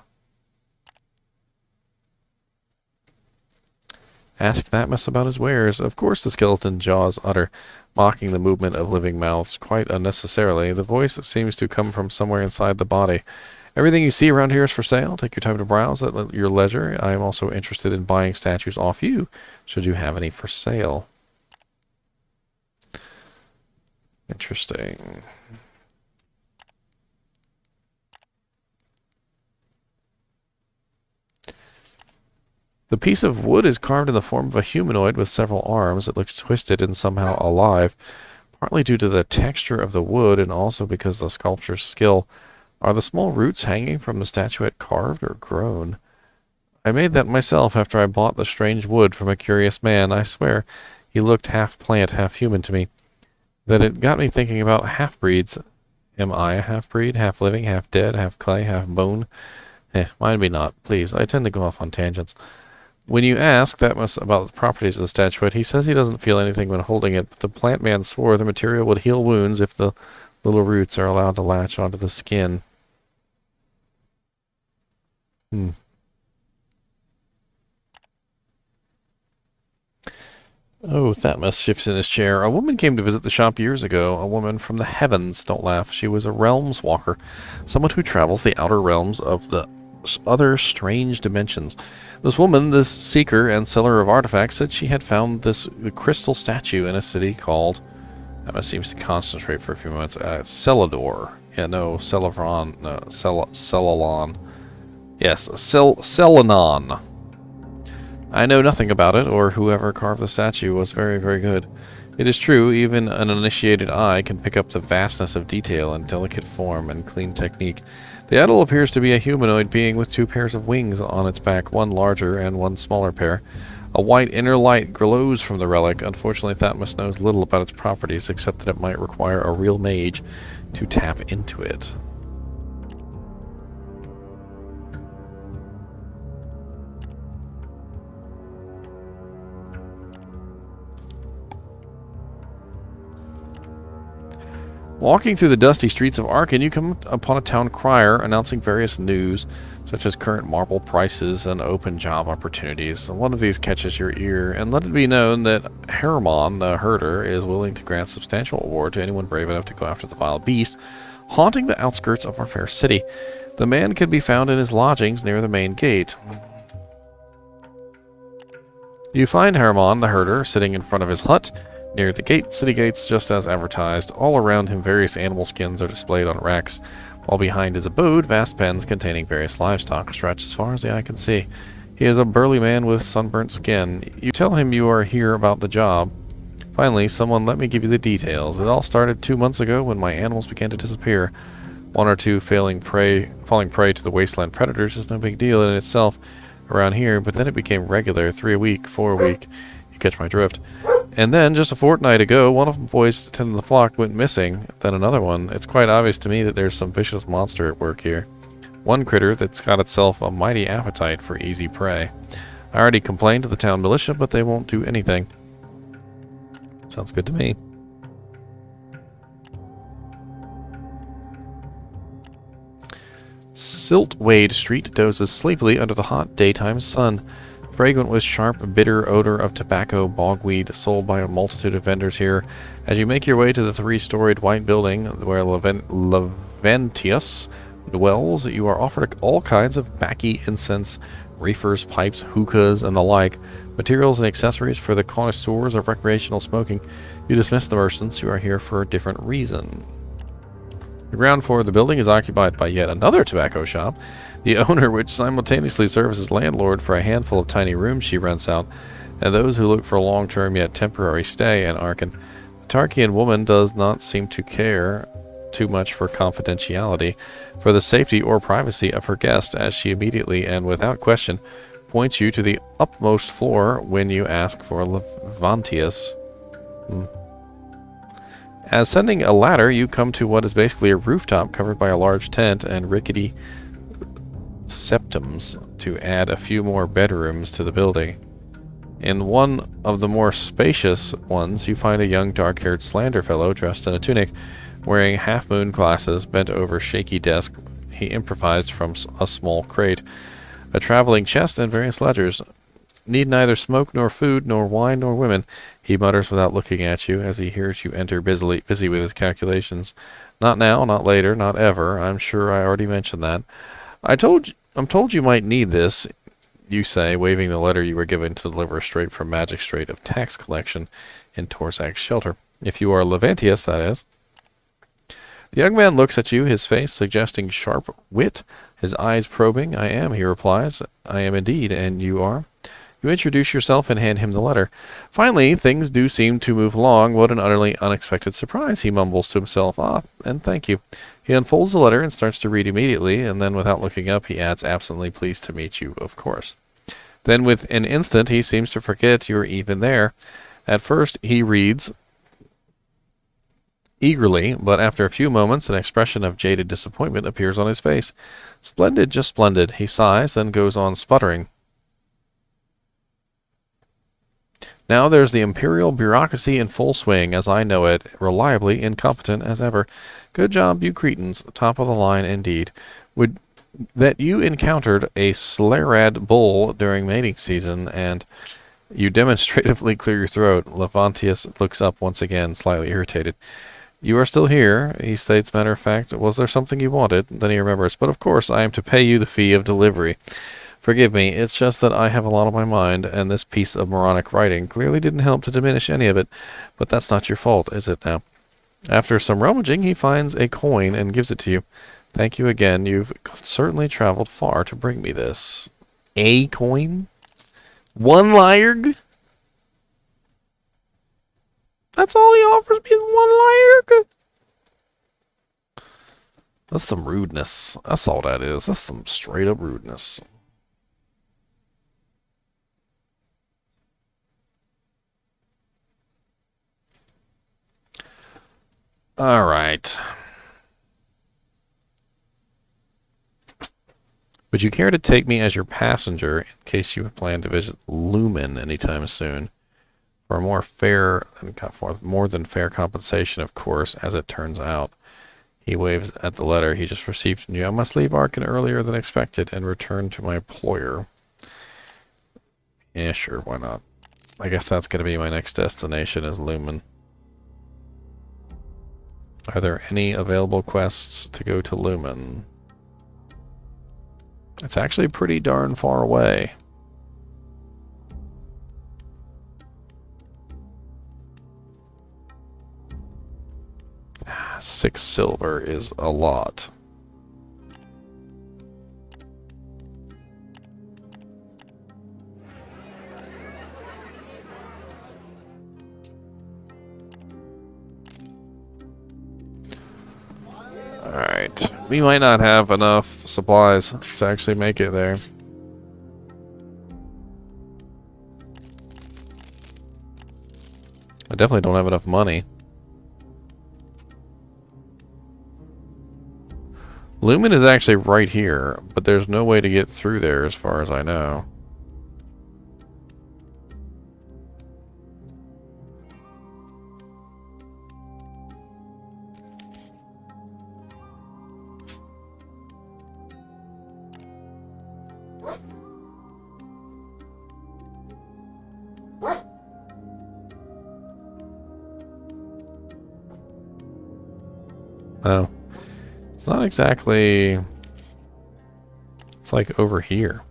Ask Fatmus about his wares. Of course the skeleton jaws utter, mocking the movement of living mouths quite unnecessarily. The voice seems to come from somewhere inside the body. Everything you see around here is for sale. Take your time to browse at your leisure. I am also interested in buying statues off you, should you have any for sale. Interesting. The piece of wood is carved in the form of a humanoid with several arms. It looks twisted and somehow alive. partly due to the texture of the wood and also because of the sculptor's skill. Are the small roots hanging from the statuette carved or grown? I made that myself after I bought the strange wood from a curious man. I swear, he looked half plant, half human to me. That it got me thinking about half-breeds. Am I a half-breed? Half living, half dead, half clay, half bone? Mind me not, please. I tend to go off on tangents. When you ask Thutmose about the properties of the statuette, he says he doesn't feel anything when holding it, but the plant man swore the material would heal wounds if the little roots are allowed to latch onto the skin. Oh, Thutmose shifts in his chair. A woman came to visit the shop years ago. A woman from the heavens. Don't laugh. She was a realms walker. Someone who travels the outer realms of the other strange dimensions. This woman, this seeker and seller of artifacts, said she had found this crystal statue in a city called... Thutmose seems to concentrate for a few moments. Celador. Yeah, no, Celavron. No, Celalon. Yes, Celanon. I know nothing about it, or whoever carved the statue was very, very good. It is true, even an uninitiated eye can pick up the vastness of detail and delicate form and clean technique. The idol appears to be a humanoid being with 2 pairs of wings on its back, one larger and one smaller pair. A white inner light glows from the relic. Unfortunately, Thutmose knows little about its properties, except that it might require a real mage to tap into it. Walking through the dusty streets of Arkan, you come upon a town crier announcing various news, such as current marble prices and open job opportunities. One of these catches your ear, and let it be known that Hermon, the herder, is willing to grant substantial reward to anyone brave enough to go after the vile beast, haunting the outskirts of our fair city. The man can be found in his lodgings near the main gate. You find Hermon, the herder, sitting in front of his hut, near the gate, city gates, just as advertised. All around him, various animal skins are displayed on racks, while behind his abode, vast pens containing various livestock stretch as far as the eye can see. He is a burly man with sunburnt skin. You tell him you are here about the job. Finally, someone let me give you the details. It all started 2 months ago when my animals began to disappear. 1 or 2 falling prey to the wasteland predators is no big deal in itself around here, but then it became regular, 3 a week, 4 a week. You catch my drift. And then, just a fortnight ago, one of the boys tending the flock went missing, then another one. It's quite obvious to me that there's some vicious monster at work here. One critter that's got itself a mighty appetite for easy prey. I already complained to the town militia, but they won't do anything. Sounds good to me. Siltwade Street dozes sleepily under the hot daytime sun. Fragrant with sharp, bitter odor of tobacco bogweed sold by a multitude of vendors here. As you make your way to the 3-storied white building where Leventius dwells, you are offered all kinds of baccy incense, reefers, pipes, hookahs, and the like, materials and accessories for the connoisseurs of recreational smoking. You dismiss the merchants who are here for a different reason. The ground floor of the building is occupied by yet another tobacco shop, the owner which simultaneously serves as landlord for a handful of tiny rooms she rents out, and those who look for a long-term yet temporary stay in Arkan. The Tarkian woman does not seem to care too much for confidentiality, for the safety or privacy of her guest, as she immediately and without question points you to the upmost floor when you ask for Levantius. Ascending a ladder, you come to what is basically a rooftop covered by a large tent and rickety septums to add a few more bedrooms to the building. In one of the more spacious ones, you find a young dark-haired slender fellow dressed in a tunic, wearing half-moon glasses, bent over a shaky desk he improvised from a small crate, a traveling chest, and various ledgers. Need neither smoke nor food, nor wine nor women, he mutters without looking at you as he hears you enter busy with his calculations. Not now, not later, not ever. I'm sure I already mentioned that. I'm told you might need this, you say, waving the letter you were given to deliver straight from Magistrate of Tax Collection in Torzak's shelter. If you are Levantius, that is. The young man looks at you, his face suggesting sharp wit, his eyes probing. I am, he replies. I am indeed, and you are? You introduce yourself and hand him the letter. Finally, things do seem to move along. What an utterly unexpected surprise, he mumbles to himself. Ah, and thank you. He unfolds the letter and starts to read immediately, and then without looking up, he adds absently, pleased to meet you, of course. Then with an instant, he seems to forget you are even there. At first, he reads eagerly, but after a few moments, an expression of jaded disappointment appears on his face. Splendid, just splendid. He sighs, then goes on sputtering. Now there's the imperial bureaucracy in full swing, as I know it, reliably incompetent as ever. Good job, you cretins. Top of the line, indeed. Would that you encountered a Slarad bull during mating season, and you demonstratively clear your throat. Levantius looks up once again, slightly irritated. You are still here, he states, matter of fact. Was there something you wanted? Then he remembers. But of course, I am to pay you the fee of delivery. Forgive me, it's just that I have a lot on my mind, and this piece of moronic writing clearly didn't help to diminish any of it. But that's not your fault, is it now? After some rummaging, he finds a coin and gives it to you. Thank you again. You've certainly traveled far to bring me this. A coin? 1 lyre? That's all he offers me is 1 lyre? That's some rudeness. That's all that is. That's some straight up rudeness. Alright. Would you care to take me as your passenger in case you plan to visit Lumen anytime soon? For a more than fair compensation, of course, as it turns out. He waves at the letter he just received from you. I must leave Arkan earlier than expected and return to my employer. Yeah, sure, why not? I guess that's going to be my next destination is Lumen. Are there any available quests to go to Lumen? It's actually pretty darn far away. 6 silver is a lot. Alright. We might not have enough supplies to actually make it there. I definitely don't have enough money. Lumen is actually right here, but there's no way to get through there as far as I know. Oh. It's not exactly... It's like over here.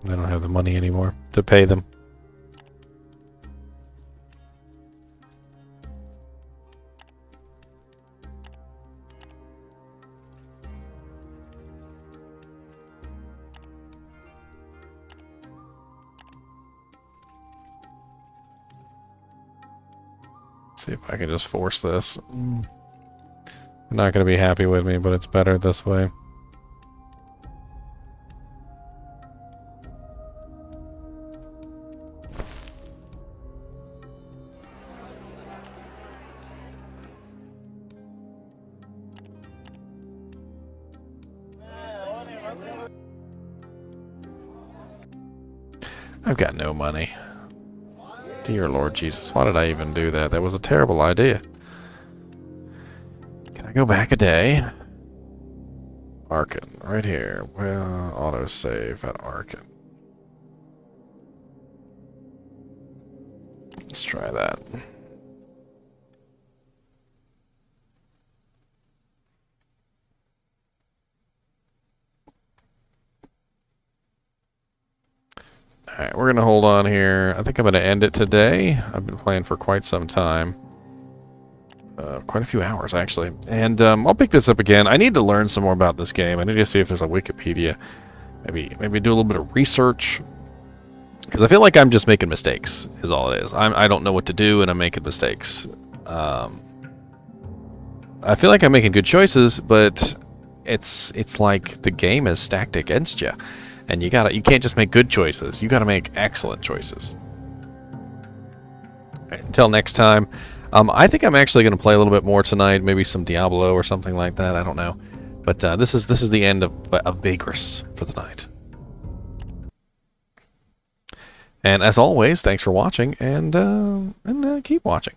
I don't have the money anymore to pay them. See if I can just force this. They're not going to be happy with me, but it's better this way. I've got no money. Dear Lord Jesus, why did I even do that? That was a terrible idea. Can I go back a day? Arkan, right here. Well, autosave at Arkan. Let's try that. Alright, we're going to hold on here. I think I'm going to end it today. I've been playing for quite some time. Quite a few hours, actually. And I'll pick this up again. I need to learn some more about this game. I need to see if there's a Wikipedia. Maybe do a little bit of research. Because I feel like I'm just making mistakes, is all it is. I don't know what to do, and I'm making mistakes. I feel like I'm making good choices, but it's like the game is stacked against you. And you can't just make good choices. You gotta make excellent choices. Right, until next time, I think I'm actually gonna play a little bit more tonight. Maybe some Diablo or something like that. I don't know. But this is the end of Vagrus for the night. And as always, thanks for watching, and keep watching.